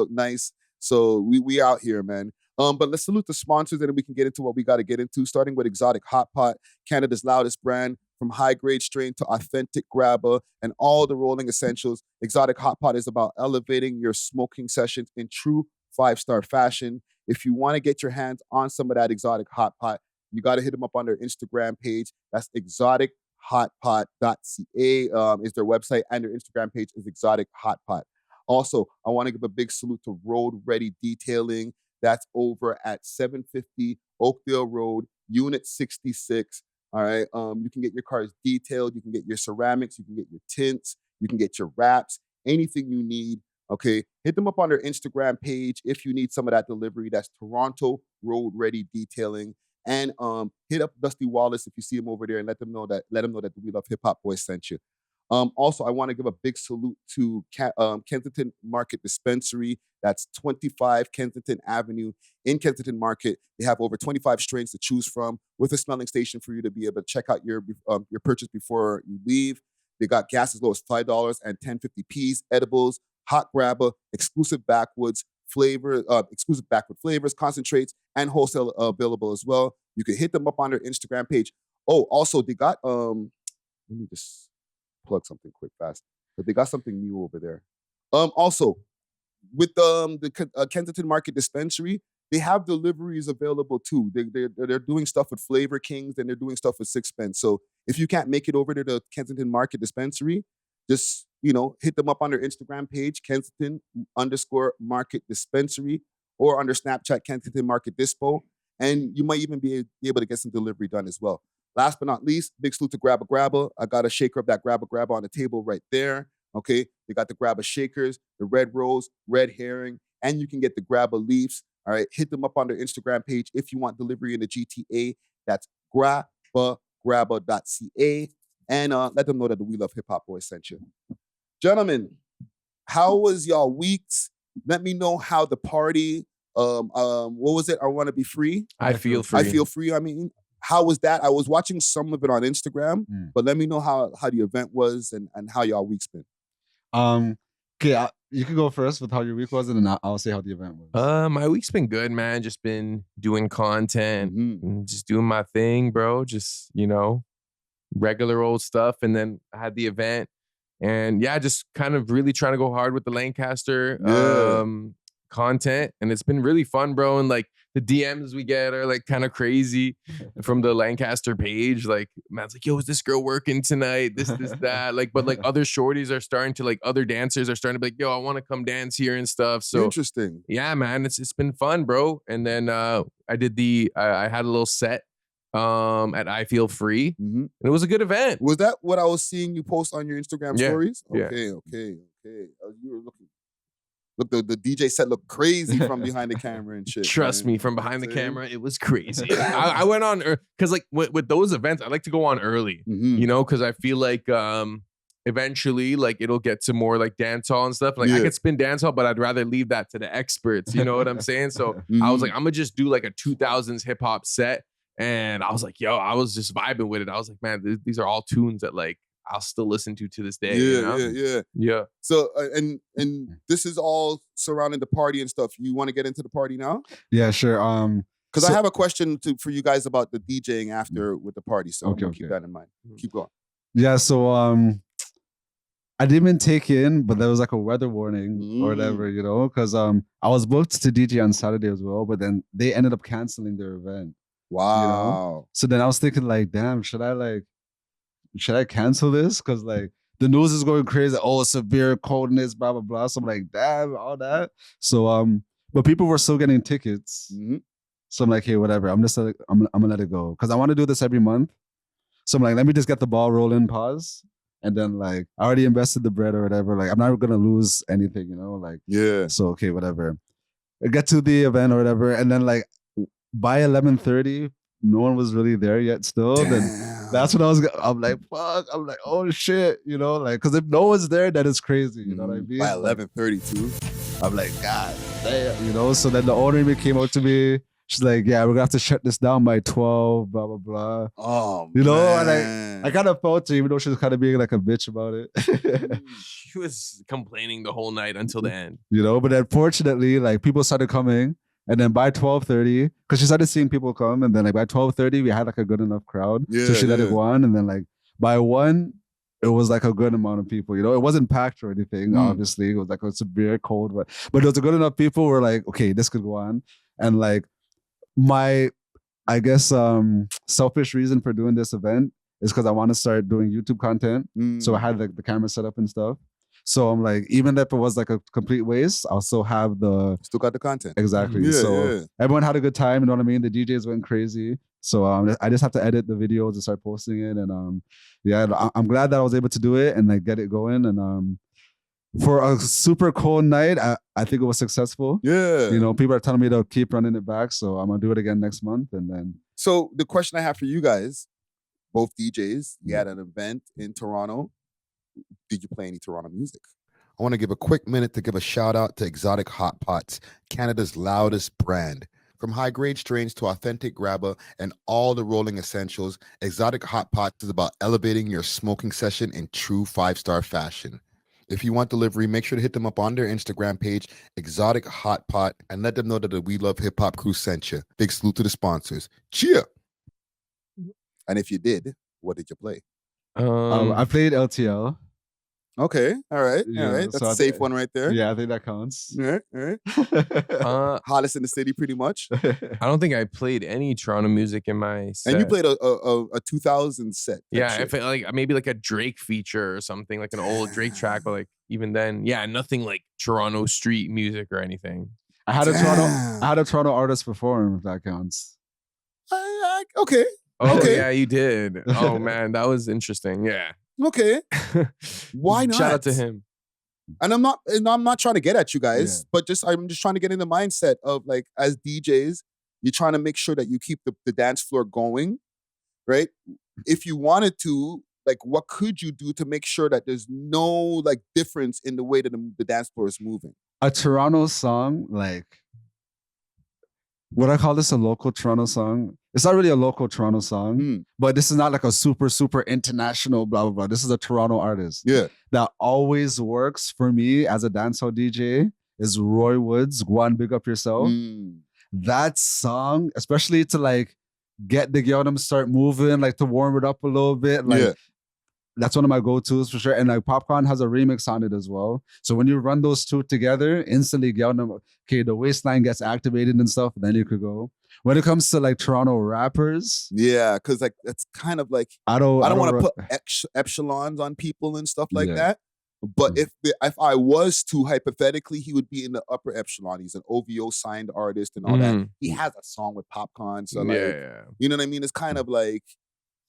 nice. So we out here, man. But let's salute the sponsors, and then we can get into what we got to get into. Starting with Exotic Hot Pot, Canada's loudest brand, from high grade strain to authentic grabber and all the rolling essentials. Exotic Hot Pot is about elevating your smoking sessions in true 5-star fashion. If you want to get your hands on some of that Exotic Hot Pot, you got to hit them up on their Instagram page. That's exotichotpot.ca is their website, and their Instagram page is Exotic Hot Pot. Also, I want to give a big salute to Road Ready Detailing. That's over at 750 Oakdale Road, Unit 66. All right. You can get your cars detailed. You can get your ceramics. You can get your tints. You can get your wraps. Anything you need. Okay. Hit them up on their Instagram page if you need some of that delivery. That's Toronto Road Ready Detailing. And hit up Dusty Wallace if you see him over there, and let him know that the We Love Hip Hop boys sent you. Also, I want to give a big salute to Kensington Market Dispensary. That's 25 Kensington Avenue in Kensington Market. They have over 25 strains to choose from, with a smelling station for you to be able to check out your purchase before you leave. They got gas as low as $5 and 10.50 edibles, hot grabber, exclusive backwoods flavors, concentrates, and wholesale available as well. You can hit them up on their Instagram page. Oh, also they got let me just plug something quick fast. But they got something new over there. Also, with the Kensington Market Dispensary, they have deliveries available too. They're doing stuff with Flavor Kings, and they're doing stuff with Sixpence. So if you can't make it over to the Kensington Market Dispensary, just hit them up on their Instagram page, Kensington_Market Dispensary, or under Snapchat, Kensington Market Dispo, and you might even be able to get some delivery done as well. Last but not least, big salute to Grabba Grabba. I got a shaker of that Grabba Grabba on the table right there. Okay, they got the Grabba shakers, the red rose, red herring, and you can get the Grabba leaves. All right, hit them up on their Instagram page if you want delivery in the GTA. That's grabbagrabba.ca, and let them know that the We Love Hip Hop boys sent you. Gentlemen, how was y'all weeks? Let me know how the party. What was it? I want to be free. I feel free. I feel free. I mean, how was that? I was watching some of it on Instagram, but let me know how the event was and how y'all week's been. Okay, you can go first with how your week was, and then I'll say how the event was. My week's been good, man. Just been doing content, and just doing my thing, bro. Just regular old stuff. And then I had the event, and yeah, just kind of really trying to go hard with the Lancaster content, and it's been really fun, bro. And like the DMs we get are like kind of crazy from the Lancaster page. Like, man's like, yo, is this girl working tonight? This, that. Like, but like other shorties are starting to, like, other dancers are starting to be like, yo, I want to come dance here and stuff. So interesting. Yeah, man, it's been fun, bro. And then I did I had a little set at I Feel Free. And it was a good event. Was that what I was seeing you post on your Instagram stories? Yeah. Okay. You were looking. Look, the DJ set looked crazy from behind the camera and shit. Trust me, from behind the camera, it was crazy. I went on because like with those events, I like to go on early, because I feel like eventually like it'll get to more like dance hall and stuff. Like I could spin dance hall, but I'd rather leave that to the experts. You know what I'm saying? So I was like, I'm gonna just do like a 2000s hip hop set, and I was like, yo, I was just vibing with it. I was like, man, these are all tunes that like I'll still listen to this day. Yeah. So and this is all surrounding the party and stuff. You want to get into the party now? Yeah, sure. Because I have a question for you guys about the DJing after with the party. So Okay, keep okay. that in mind. Keep going. Yeah, so I didn't even take in, but there was like a weather warning or whatever, you know, because I was booked to DJ on Saturday as well, but then they ended up canceling their event. Wow. You know? So then I was thinking like, damn, should I cancel this? Because like the news is going crazy. Oh, severe coldness, blah blah blah. So I'm like, damn, all that. So but people were still getting tickets. Mm-hmm. So I'm like, hey, whatever. I'm gonna let it go because I want to do this every month. So I'm like, let me just get the ball rolling, pause. And then like I already invested the bread or whatever. Like I'm not gonna lose anything, you know? Like Yeah. so okay, whatever. I get to the event or whatever, and then like by 11:30, no one was really there yet still. Damn. Then that's when I'm like, fuck. I'm like, oh shit, you know, like because if no one's there, then it's crazy. You know what I mean? By 11:32. I'm like, God damn, you know. So then the owner even came up to me. She's like, yeah, we're gonna have to shut this down by 12, blah blah blah. Oh, you know, man. and I kind of felt her, even though she was kind of being like a bitch about it. She was complaining the whole night until the end. You know, but unfortunately, like people started coming, and then by 12:30, because she started seeing people come, and then like by 12:30, we had like a good enough crowd. Yeah, so she let it yeah. go on, and then like by 1, it was like a good amount of people. You know, it wasn't packed or anything. Obviously, it was like a severe cold, but it was a good enough people. Were like, okay, this could go on, and like my, I guess, selfish reason for doing this event is because I want to start doing YouTube content. So I had like the camera set up and stuff. So I'm like, even if it was like a complete waste, I'll still have Still got the content. exactly. Yeah, So yeah. everyone had a good time. You know what I mean? The DJs went crazy. So I just have to edit the videos and start posting it. And yeah, I'm glad that I was able to do it and like get it going. And for a super cold night, I think it was successful. Yeah. You know, people are telling me to keep running it back. So I'm gonna do it again next month. And then So the question I have for you guys, both DJs, you had an event in Toronto. Did you play any Toronto music? I want to give a quick minute to give a shout out to Exotic Hot Pots, Canada's loudest brand. From high-grade strains to authentic grabber and all the rolling essentials, Exotic Hot Pots is about elevating your smoking session in true 5-star fashion. If you want delivery, make sure to hit them up on their Instagram page, Exotic Hot Pot, and let them know that the We Love Hip Hop crew sent you. Big salute to the sponsors. Cheer! And if you did, what did you play? I played LTL. Okay, all right, Yeah, all right. That's so a I safe think- one right there. Yeah, I think that counts. All right, all right. Hottest in the city, pretty much. I don't think I played any Toronto music in my set. And you played a 2000 set. type Yeah, I shit. felt like maybe like a Drake feature or something, like an old Drake track, but like even then, yeah, nothing like Toronto street music or anything. I had a Damn. Toronto artist perform, if that counts. Okay, Oh Okay. yeah, you did. Oh man, that was interesting. Yeah. okay. Why not? Shout out to him. And I'm not trying to get at you guys, Yeah. but I'm just trying to get in the mindset of like, as DJs, you're trying to make sure that you keep the dance floor going, right? If you wanted to, like, what could you do to make sure that there's no like difference in the way that the dance floor is moving? A Toronto song, like, would I call this a local Toronto song? It's not really a local Toronto song, but this is not like a super, super international blah, blah, blah. This is a Toronto artist. Yeah. That always works for me as a dancehall DJ is Roy Woods, Go on, Big Up Yourself. That song, especially to like get the girl them start moving, like to warm it up a little bit. Like, Yeah. that's one of my go-tos for sure. And like Popcorn has a remix on it as well. So when you run those two together, instantly get them, okay, the waistline gets activated and stuff, and then you could go. When it comes to like Toronto rappers, Yeah, because like that's kind of like I don't want to ru- put echelons on people and stuff like Yeah. that. But if I was to, hypothetically, he would be in the upper echelon. He's an OVO signed artist and all that. He has a song with Popcorn, so like, yeah. you know what I mean? It's kind of like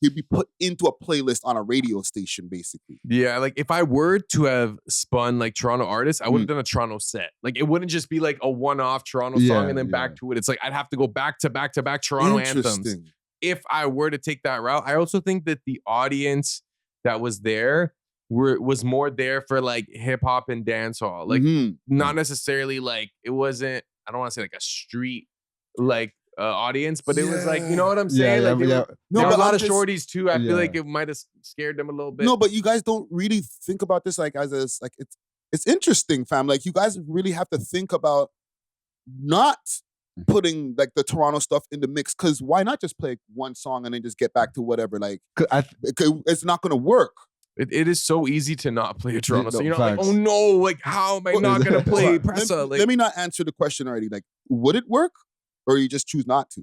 he'd be put into a playlist on a radio station, basically. Yeah, like if I were to have spun like Toronto artists, I would have done a Toronto set. Like it wouldn't just be like a one-off Toronto song and then back to it. It's like I'd have to go back to back to back Toronto anthems. Interesting. If I were to take that route, I also think that the audience that was there was more there for like hip hop and dancehall. Like not necessarily like it wasn't, I don't want to say like a street like audience, but it was like, you know what I'm saying? Yeah, like yeah, there yeah. were No, a but lot I'm of just- shorties too. I Yeah. feel like it might have scared them a little bit. No, but you guys don't really think about this like as a like it's interesting, fam. Like you guys really have to think about not putting like the Toronto stuff in the mix, because why not just play one song and then just get back to whatever? Like, it's not going to work. It is so easy to not play a Toronto song. You're not like, facts. oh no, like how am I not going to play Pressa? Let me not answer the question already. Like, would it work, or you just choose not to?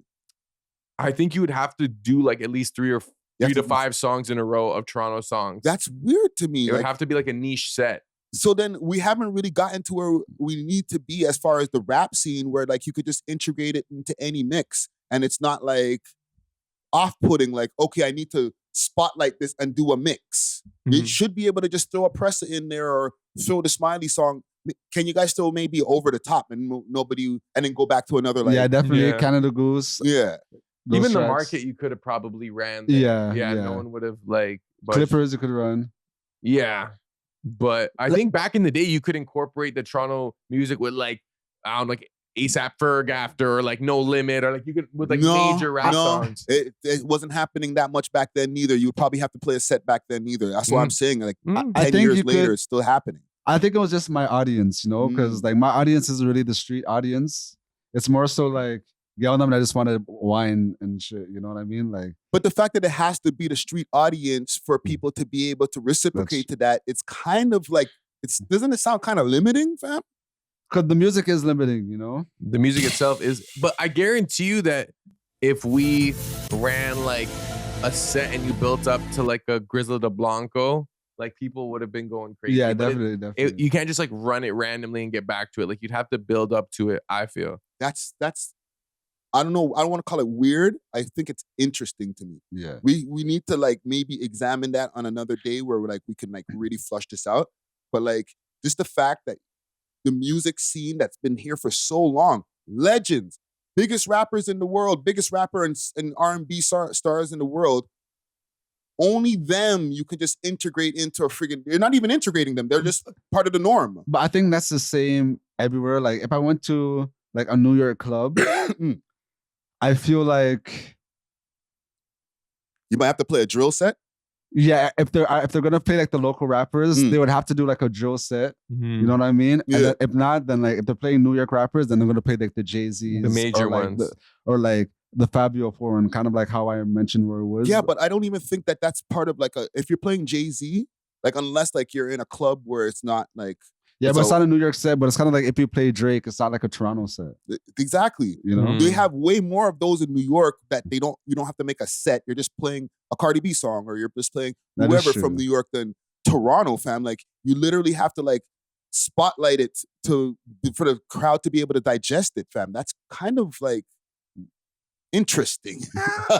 I think you would have to do like at least three to five songs in a row of Toronto songs. That's weird to me. It would have to be like a niche set. So then we haven't really gotten to where we need to be as far as the rap scene, where like you could just integrate it into any mix and it's not like off-putting, like, okay, I need to spotlight this and do a mix. You should be able to just throw a Pressa in there or throw the Smiley song. Can you guys still maybe over the top and nobody, and then go back to another, like, yeah, definitely Canada Goose. Yeah. Even tracks. the market you could have probably ran there. Yeah. No one would have like Clippers you could run. Yeah. But I think back in the day, you could incorporate the Toronto music with like, I don't know, like ASAP Ferg after, or like No Limit, or like you could with like major rap songs. It wasn't happening that much back then neither. You would probably have to play a set back then neither. That's what I'm saying. Like 10 I think years later, it's still happening. I think it was just my audience, you know, because like my audience is really the street audience. It's more so like, yeah, them, I just want to whine and shit. You know what I mean? Like, but the fact that it has to be the street audience for people to be able to reciprocate to that, it's kind of like, doesn't it sound kind of limiting, fam? Because the music is limiting, you know? The music itself is, but I guarantee you that if we ran like a set and you built up to like a Grizzly de Blanco, like people would have been going crazy. Yeah, definitely. You can't just like run it randomly and get back to it. Like you'd have to build up to it, I feel. That's I don't know. I don't want to call it weird. I think it's interesting to me. Yeah. We need to like maybe examine that on another day where like we can like really flush this out. But like just the fact that the music scene that's been here for so long, legends, biggest rappers in the world, biggest rapper and R&B stars in the world, only them you can just integrate into a friggin', you're not even integrating them. They're just part of the norm. But I think that's the same everywhere. Like if I went to like a New York club, I feel like you might have to play a drill set. Yeah, if they're gonna play like the local rappers, they would have to do like a drill set. You know what I mean? Yeah. And then, if not, then like if they're playing New York rappers, then they're gonna play like the Jay-Z's, the major or, like, ones, or like the Fabio 4 one, kind of like how I mentioned where it was. Yeah, but I don't even think that that's part of like if you're playing Jay-Z, like unless like you're in a club where it's not like. Yeah, but it's not a New York set, but it's kind of like if you play Drake, it's not like a Toronto set. Exactly. You know? They have way more of those in New York that you don't have to make a set. You're just playing a Cardi B song, or you're just playing whoever from New York. Than Toronto, fam. Like you literally have to like spotlight it for the crowd to be able to digest it, fam. That's kind of like interesting.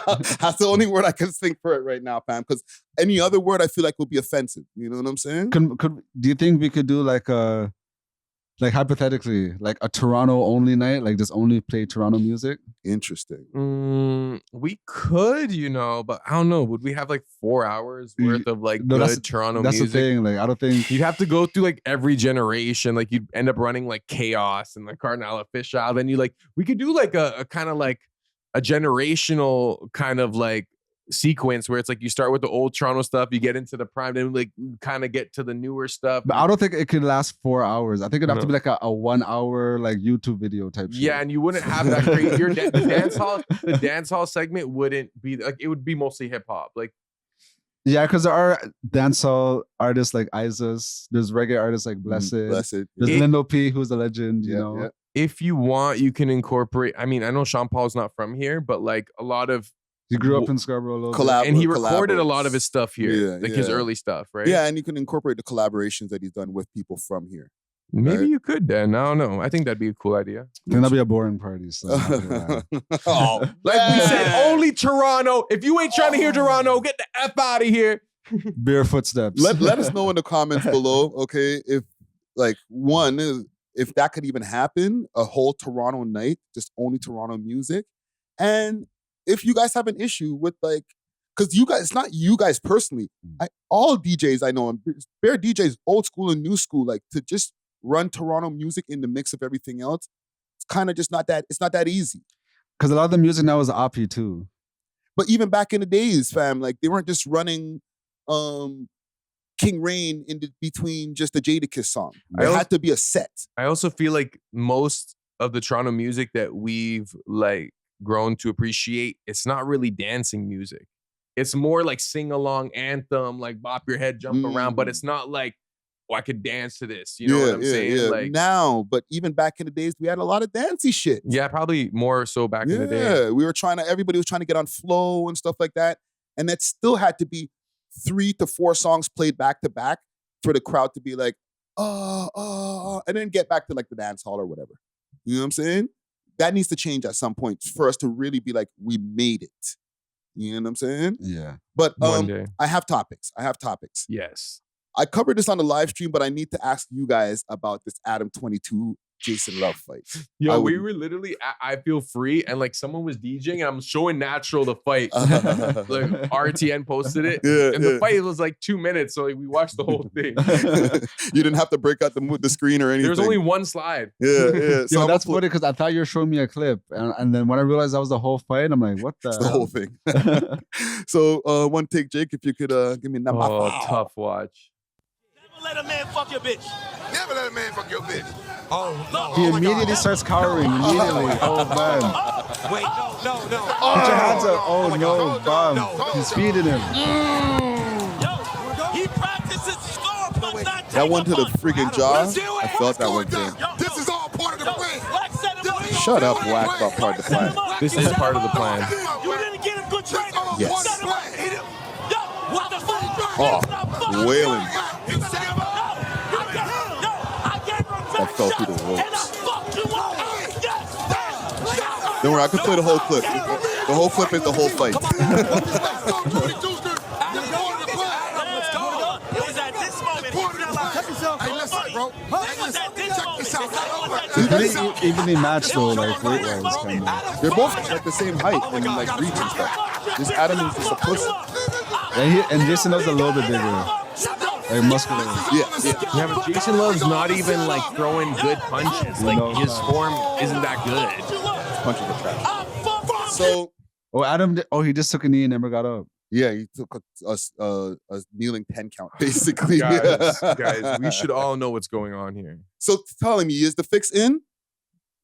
That's the only word I can think for it right now, fam. Because any other word I feel like would be offensive. You know what I'm saying? Do you think we could do like hypothetically, like a Toronto only night, like just only play Toronto music? Interesting. We could, but I don't know. Would we have like 4 hours worth of like good Toronto music? That's the thing. Like I don't think you'd have to go through like every generation. Like you'd end up running like Chaos and like Cardinal Official. Then we could do like a kind of like a generational kind of like sequence where it's like you start with the old Toronto stuff, you get into the prime, then like kind of get to the newer stuff. But I don't think it could last 4 hours. I think it'd have to be like a 1 hour like YouTube video type shit. Yeah, and you wouldn't have that crazy. The dance hall segment wouldn't be like, it would be mostly hip hop. Like, yeah, because there are dancehall artists like Isis. There's reggae artists like Blessed. There's Lindo P, who's a legend. You know. Yeah. If you want, you can incorporate. I mean, I know Sean Paul's not from here, but like a lot of. He grew up in Scarborough a little bit. And he recorded a lot of his stuff here, his early stuff, right? Yeah, and you can incorporate the collaborations that he's done with people from here. Maybe you could then. I don't know. I think that'd be a cool idea. Then that'd be a boring party. So like we said, only Toronto. If you ain't trying to hear Toronto, get the F out of here. Bare footsteps. Let us know in the comments below, okay? If like if that could even happen, a whole Toronto night, just only Toronto music. And if you guys have an issue with like, because you guys, it's not you guys personally, all DJs I know, and bare DJs, old school and new school, like to just run Toronto music in the mix of everything else, it's kind of just not that easy. Because a lot of the music now is API too. But even back in the days, fam, like they weren't just running King Rain in between just a Jadakiss song. It had to be a set. I also feel like most of the Toronto music that we've like grown to appreciate, it's not really dancing music. It's more like sing along anthem, like bop your head, jump around, but it's not like, oh, I could dance to this. You know what I'm saying? Yeah. Like Now, but even back in the days, we had a lot of dancey shit. yeah, probably more so back in the day. Yeah, we were everybody was trying to get on flow and stuff like that. And that still had to be 3 to 4 songs played back to back for the crowd to be like, and then get back to like the dance hall or whatever. You know what I'm saying? That needs to change at some point for us to really be like, we made it. You know what I'm saying? Yeah. But One day. I have topics. Yes. I covered this on the live stream, but I need to ask you guys about this Adam 22 Jason Love fight. Yo, we were literally I Feel Free, and like someone was DJing, and I'm showing Natural the fight. Like RTN posted it, and the fight was like 2 minutes, so like, we watched the whole thing. You didn't have to break out the screen or anything. There was only one slide. Yeah. Yo, that's funny because I thought you were showing me a clip, and then when I realized that was the whole fight, I'm like, what the? It's the whole thing. So one take, Jake, if you could give me a number. Oh, tough watch. Never let a man fuck your bitch. Never let a man fuck your bitch. Oh, no. He immediately starts cowering. Immediately. Oh man. Wait, no. Put your hands up. Oh no, bomb. He's feeding him. Yo, he practices score, but not That one to the freaking jaw. I felt that one going too. down. This is all part of the plan. Shut up, Wack, about part of the plan. This is part of the plan. You didn't get a good training. Yes. Yo, what the fuck? Oh, wailing. That fell through the ropes. Don't worry, I can play the whole clip. The whole clip is the whole fight. It was at this moment. Hey, listen, bro. Hey, listen. Check this out. He didn't evenly match though, like weight wise. Kind of. They're both like the same height and like reach and stuff. This Adam is just a pussy. And Jason Love's a little bit bigger. Like muscular. Yeah, but Jason Love's not even like throwing good punches. Like his form isn't that good. Punches are trash. So, Adam. He just took a knee and never got up. yeah, he took a kneeling 10 count, basically. Guys, we should all know what's going on here. So telling me, is the fix in?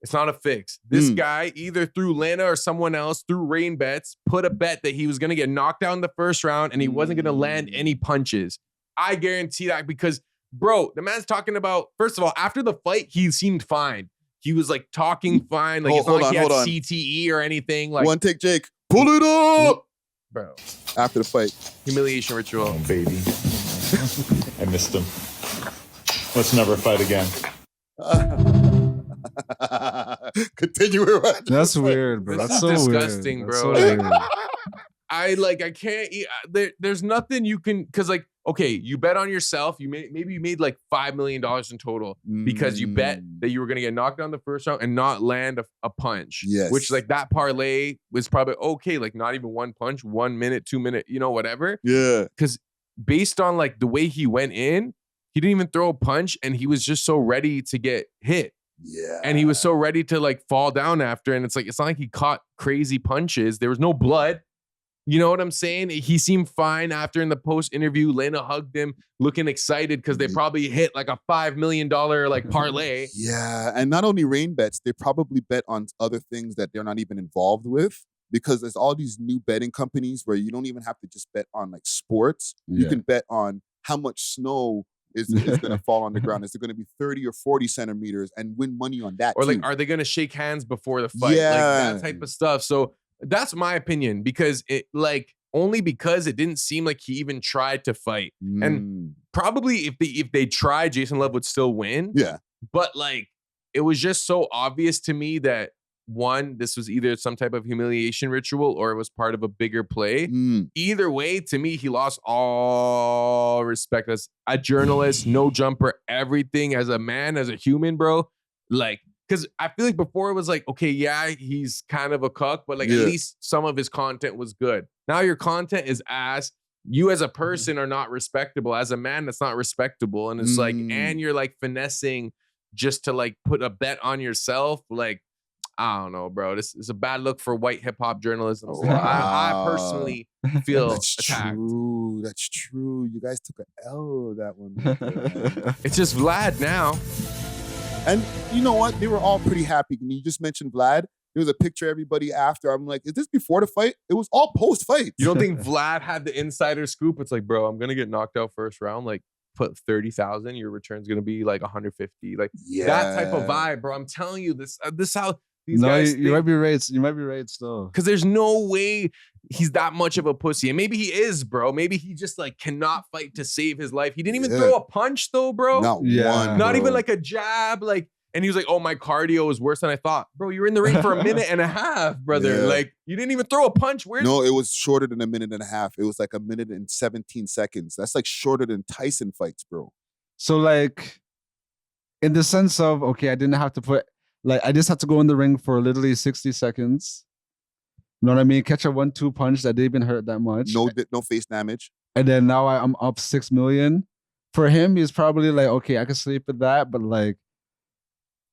It's not a fix. This guy either through Lana or someone else through rain bets put a bet that he was going to get knocked out in the first round and he wasn't going to land any punches. I guarantee that because, bro, the man's talking about, first of all, after the fight, he seemed fine. He was like talking fine. Like it's not like he had CTE or anything. Like one take, Jake. Pull it up, bro. After the fight. Humiliation ritual. Oh, baby. I missed him. Let's never fight again. Continue. That's weird, bro. This That's is so disgusting, weird. bro. That's so weird. I can't eat. There's nothing you can, because like, okay, you bet on yourself. Maybe you made like $5 million in total because you bet that you were gonna get knocked down the first round and not land a punch. Yes. Which like that parlay was probably okay. Like not even one punch, 1 minute, 2 minute, whatever. Yeah. Because based on like the way he went in, he didn't even throw a punch and he was just so ready to get hit. Yeah. And he was so ready to like fall down after. And it's like, it's not like he caught crazy punches. There was no blood. You know what I'm saying? He seemed fine after in the post interview. Lena hugged him, looking excited because they probably hit like a $5 million like parlay. Yeah. And not only rain bets, they probably bet on other things that they're not even involved with. Because there's all these new betting companies where you don't even have to just bet on like sports. You can bet on how much snow is going to fall on the ground. Is it going to be 30 or 40 centimeters and win money on that? Or too. like, are they going to shake hands before the fight? Yeah. Like that type of stuff. So that's my opinion because only because it didn't seem like he even tried to fight. And probably if they tried, Jason Love would still win. Yeah. But like, it was just so obvious to me that one, this was either some type of humiliation ritual or it was part of a bigger play. Either way, to me, he lost all respect as a journalist, no jumper, everything as a man, as a human, bro. Like, because I feel like before it was like, okay, yeah, he's kind of a cuck, but like at least some of his content was good. Now your content is ass. You as a person are not respectable. As a man, that's not respectable. And it's like, and you're like finessing just to like put a bet on yourself. Like, I don't know, bro. This is a bad look for white hip hop journalism. So I personally feel attacked. True. That's true. You guys took an L with that one. It's just Vlad now. And you know what? They were all pretty happy. And you just mentioned Vlad. There was a picture of everybody after. I'm like, is this before the fight? It was all post-fight. You don't think Vlad had the insider scoop? It's like, bro, I'm gonna get knocked out first round. Like, put 30,000. Your return's gonna be like 150. Like that type of vibe, bro. I'm telling you, this how these guys. You might be right. You might be right still. Because there's no way he's that much of a pussy, and maybe he is, bro. Maybe he just like cannot fight to save his life. He didn't even throw a punch though, bro. Not one. Not bro. even like a jab. Like. And he was like, oh, my cardio is worse than I thought. Bro, you're in the ring for a minute and a half, brother. Yeah. Like, you didn't even throw a punch. No, it was shorter than a minute and a half. It was like a minute and 17 seconds. That's like shorter than Tyson fights, bro. So like, in the sense of, okay, I didn't have to put, like, I just had to go in the ring for literally 60 seconds. You know what I mean? Catch a 1-2 punch that didn't even hurt that much. No face damage. And then now I'm up 6 million. For him, he's probably like, okay, I can sleep with that, but like,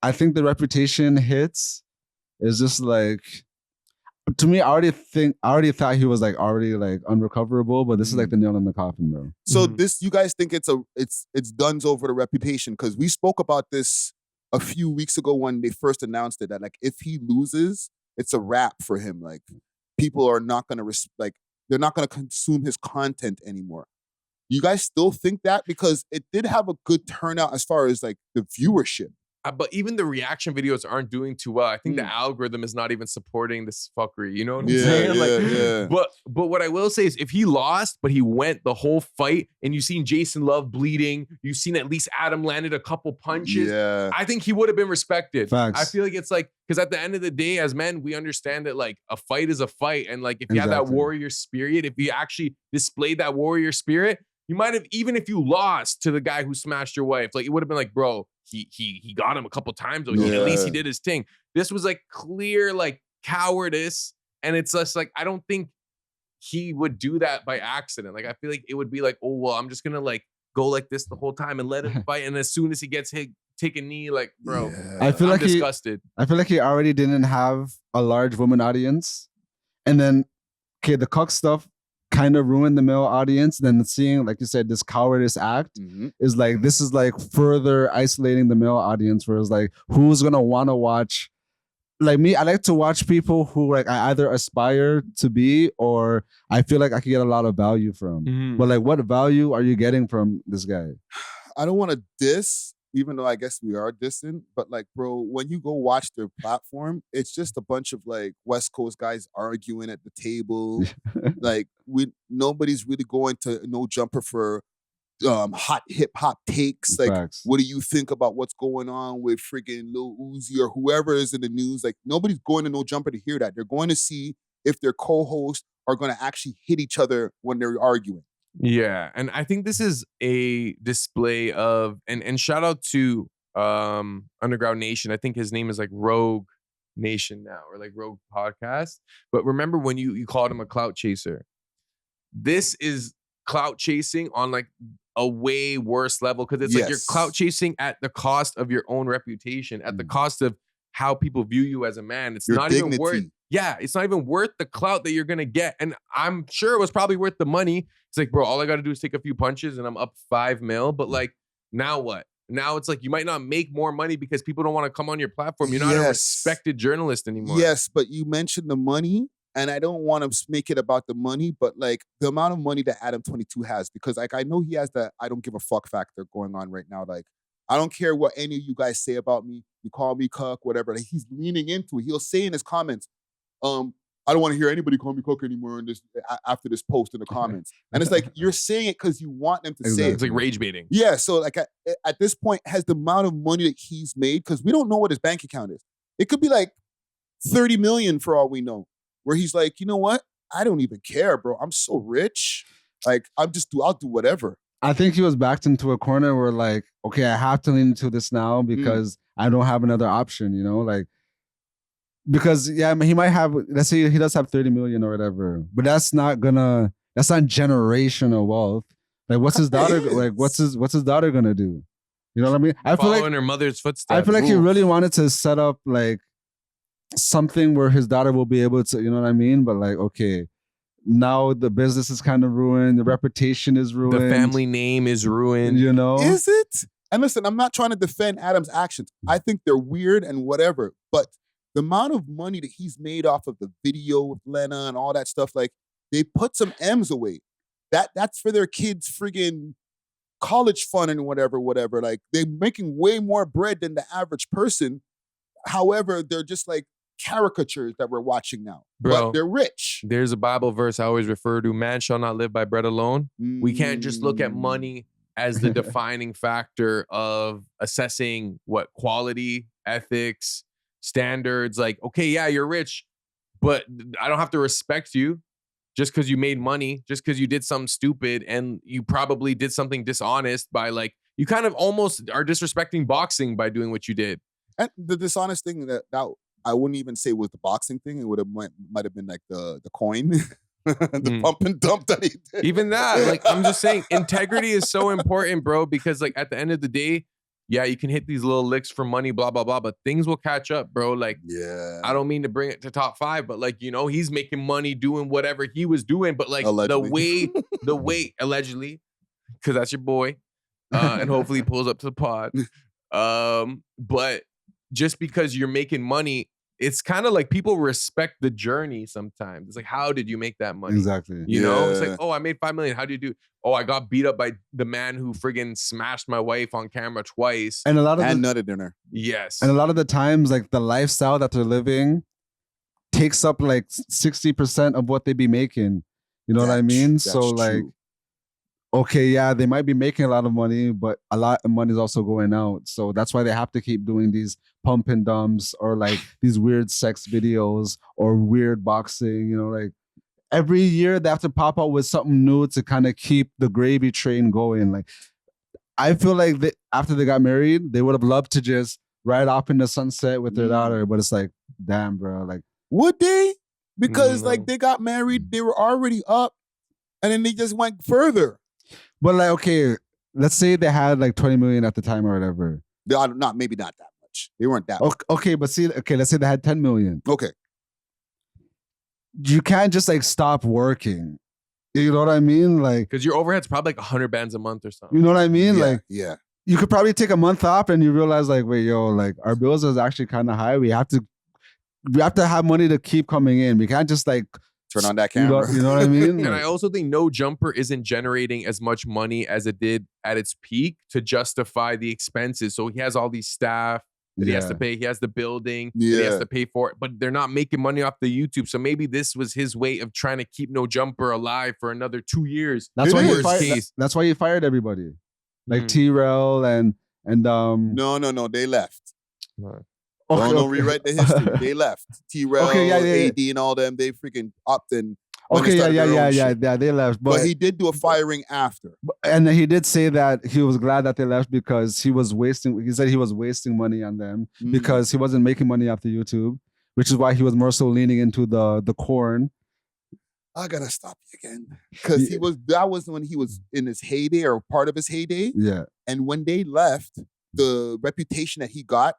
I think the reputation hits is just like, to me, I already thought he was like already like unrecoverable, but this is like the nail in the coffin, bro. So this, you guys think it's done's over the reputation? Because we spoke about this a few weeks ago when they first announced it, that like if he loses, it's a wrap for him. Like people are not gonna they're not gonna consume his content anymore. You guys still think that? Because it did have a good turnout as far as like the viewership. But even the reaction videos aren't doing too well. I think the algorithm is not even supporting this fuckery. You know what I'm saying? But what I will say is if he lost, but he went the whole fight and you've seen Jason Love bleeding, you've seen at least Adam landed a couple punches. Yeah. I think he would have been respected. Facts. I feel like it's like, because at the end of the day, as men, we understand that like a fight is a fight. And like if you have that warrior spirit, if you actually displayed that warrior spirit, you might have, even if you lost to the guy who smashed your wife, like it would have been like, bro, he got him a couple times. Though. At least he did his thing. This was like clear like cowardice. And it's just like, I don't think he would do that by accident. Like, I feel like it would be like, oh, well, I'm just going to like go like this the whole time and let him fight. And as soon as he gets hit, take a knee, like, bro, I'm disgusted. I feel like he already didn't have a large woman audience. And then, okay, the cuck stuff kind of ruined the male audience. Then seeing, like you said, this cowardice act is like, this is like further isolating the male audience, where it's like, who's gonna want to watch? Like me, I like to watch people who like I either aspire to be or I feel like I could get a lot of value from. But like, what value are you getting from this guy? I don't want to diss, even though I guess we are dissing, but like, bro, when you go watch their platform, it's just a bunch of like West Coast guys arguing at the table. Like nobody's really going to No Jumper for hot hip hop takes. Like, Facts. what do you think about what's going on with friggin' Lil Uzi or whoever is in the news? Like, nobody's going to No Jumper to hear that. They're going to see if their co-hosts are going to actually hit each other when they're arguing. Yeah, and I think this is a display of, and shout out to Underground Nation. I think his name is like Rogue Nation now, or like Rogue Podcast. But remember when you called him a clout chaser? This is clout chasing on like a way worse level, because it's like you're clout chasing at the cost of your own reputation, at the cost of how people view you as a man. It's Your not dignity. even worth. Yeah, it's not even worth the clout that you're gonna get. And I'm sure it was probably worth the money. It's like, bro, all I gotta do is take a few punches and I'm up 5 mil. But like, now what? Now it's like you might not make more money because people don't want to come on your platform. You're not a respected journalist anymore. Yes, but you mentioned the money, and I don't want to make it about the money, but like the amount of money that Adam 22 has, because like I know he has that I don't give a fuck factor going on right now. Like, I don't care what any of you guys say about me. You call me cuck, whatever. Like, he's leaning into it. He'll say in his comments, I don't want to hear anybody call me cuck anymore in this after this post in the comments. And it's like, you're saying it because you want them to say it. It's like rage baiting. Yeah, so like at this point, has the amount of money that he's made, because we don't know what his bank account is. It could be like 30 million for all we know, where he's like, you know what? I don't even care, bro. I'm so rich. Like, I'll do whatever. I think he was backed into a corner where like, okay, I have to lean into this now because I don't have another option, you know? Like, because he might have, let's say he does have 30 million or whatever, but that's not generational wealth. Like, what's his daughter, like, what's his daughter gonna do? You know what I mean? I feel like in her mother's footsteps. I feel like he really wanted to set up like something where his daughter will be able to, you know what I mean? But like, okay, now the business is kind of ruined. The reputation is ruined. The family name is ruined. You know? Is it? And listen, I'm not trying to defend Adam's actions. I think they're weird and whatever, but the amount of money that he's made off of the video with Lena and all that stuff, like they put some M's away. That's for their kids' friggin' college fund and whatever. Like they're making way more bread than the average person. However, they're just like caricatures that we're watching now. Bro, but they're rich. There's a Bible verse I always refer to: man shall not live by bread alone. We can't just look at money as the defining factor of assessing what quality, ethics, standards. Like, okay, yeah, you're rich, but I don't have to respect you just because you made money, just because you did something stupid, and you probably did something dishonest by, like, you kind of almost are disrespecting boxing by doing what you did. And the dishonest thing that I wouldn't even say was the boxing thing. It might have been like the coin, the pump and dump that he did. Even that, like, I'm just saying, integrity is so important, bro, because, like, at the end of the day, yeah, you can hit these little licks for money, blah, blah, blah, but things will catch up, bro. Like, yeah, I don't mean to bring it to top 5, but, like, you know, he's making money doing whatever he was doing, but, like, allegedly. the way, allegedly, because that's your boy, and hopefully he pulls up to the pod. But just because you're making money, it's kind of like people respect the journey sometimes. It's like, how did you make that money? Exactly. You know, it's like, oh, I made 5 million. How do you do it? Oh, I got beat up by the man who friggin' smashed my wife on camera twice. And a lot of nutted in her. Yes. And a lot of the times, like the lifestyle that they're living takes up like 60% of what they be making. You know what I mean? So like, okay, yeah, they might be making a lot of money, but a lot of money is also going out. So that's why they have to keep doing these pump and dumps or like these weird sex videos or weird boxing, you know, like every year they have to pop out with something new to kind of keep the gravy train going. Like, I feel like after they got married, they would have loved to just ride off in the sunset with their daughter, but it's like, damn, bro, like, would they? Because like they got married, they were already up, and then they just went further. But like, okay, let's say they had like 20 million at the time or whatever. Maybe not that much. They weren't that much. Okay, but see, okay, let's say they had 10 million. Okay. You can't just like stop working. You know what I mean? Like, because your overhead's probably like 100 bands a month or something. You know what I mean? Yeah, like, yeah. You could probably take a month off and you realize like, wait, yo, like our bills is actually kind of high. We have to have money to keep coming in. We can't just like turn on that camera. You know what I mean? And I also think No Jumper isn't generating as much money as it did at its peak to justify the expenses. So he has all these staff that he has to pay. He has the building that he has to pay for it, but they're not making money off the YouTube. So maybe this was his way of trying to keep No Jumper alive for another 2 years. That's why he fired everybody. Like T-Rel and No, they left. Okay, don't rewrite the history. They left. T-Rel, AD, and all them. They freaking upped and they left. But he did do a firing after, and he did say that he was glad that they left because he said he was wasting money on them because he wasn't making money off the YouTube, which is why he was more so leaning into the corn. I gotta stop you again because that was when he was in his heyday or part of his heyday. Yeah, and when they left, the reputation that he got,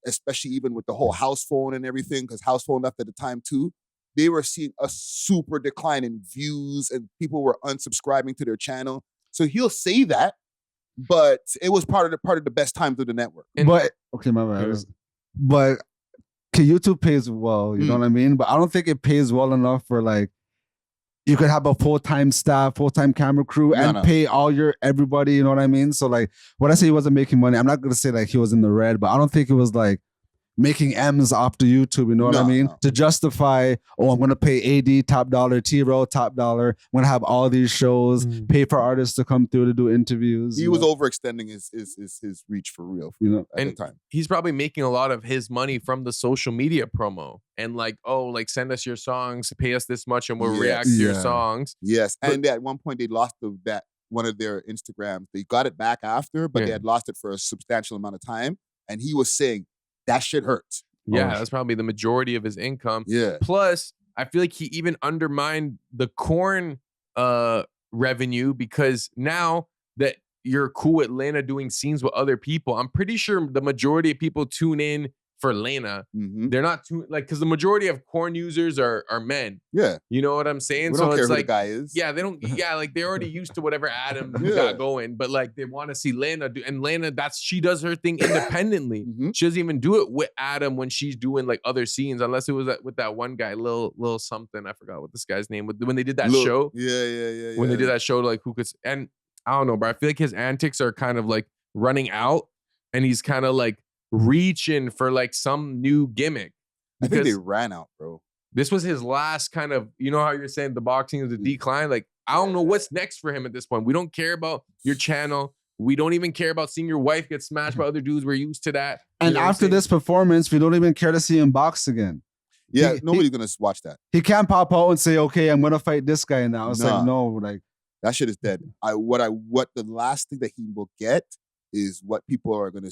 especially even with the whole house phone and everything, because house phone left at the time too, they were seeing a super decline in views and people were unsubscribing to their channel. So he'll say that, but it was part of the best times of the network. But okay, my bad. But YouTube pays well, you know what I mean? But I don't think it pays well enough for like you could have a full-time staff, full-time camera crew, and pay everybody, you know what I mean? So like when I say he wasn't making money, I'm not gonna say like he was in the red, but I don't think it was like making M's off the YouTube, you know what I mean? To justify, I'm gonna pay AD top dollar, T-Row top dollar, I'm gonna have all these shows, pay for artists to come through to do interviews. He was overextending his reach for real, at the time. He's probably making a lot of his money from the social media promo and like, send us your songs, pay us this much, and we'll react to your songs. Yes, and at one point they lost that one of their Instagrams. They got it back after, but they had lost it for a substantial amount of time. And he was saying, that shit hurts. Yeah, that's probably the majority of his income. Yeah. Plus, I feel like he even undermined the corn revenue because now that you're cool with Lana doing scenes with other people, I'm pretty sure the majority of people tune in for Lena. Mhm. They're not too like because the majority of corn users are men. Yeah. You know what I'm saying? We So don't care it's who like the guy is. yeah, they don't. Yeah, like they're already used to whatever Adam Yeah. got going, but like they want to see Lena do. And Lena, she does her thing independently. Mhm. She doesn't even do it with Adam when she's doing like other scenes, unless it was with that one guy, Lil something. I forgot what this guy's name was when they did that Look, show. Yeah. When they did that show, like who could and I don't know, but I feel like his antics are kind of like running out, and he's kind of like reaching for like some new gimmick. I think they Because ran out, bro. this was his last kind of, you know how you're saying the boxing is a decline? Like, I don't know what's next for him at this point. We don't care about your channel. We don't even care about seeing your wife get smashed by other dudes. We're used to that. You And know what I'm after saying? this performance, we don't even care to see him box again. Yeah, nobody's gonna watch that. He can't pop out and say, "Okay, I'm gonna fight this guy now." It's Nah. like, no, like That shit is dead. What the last thing that he will get is what people are gonna.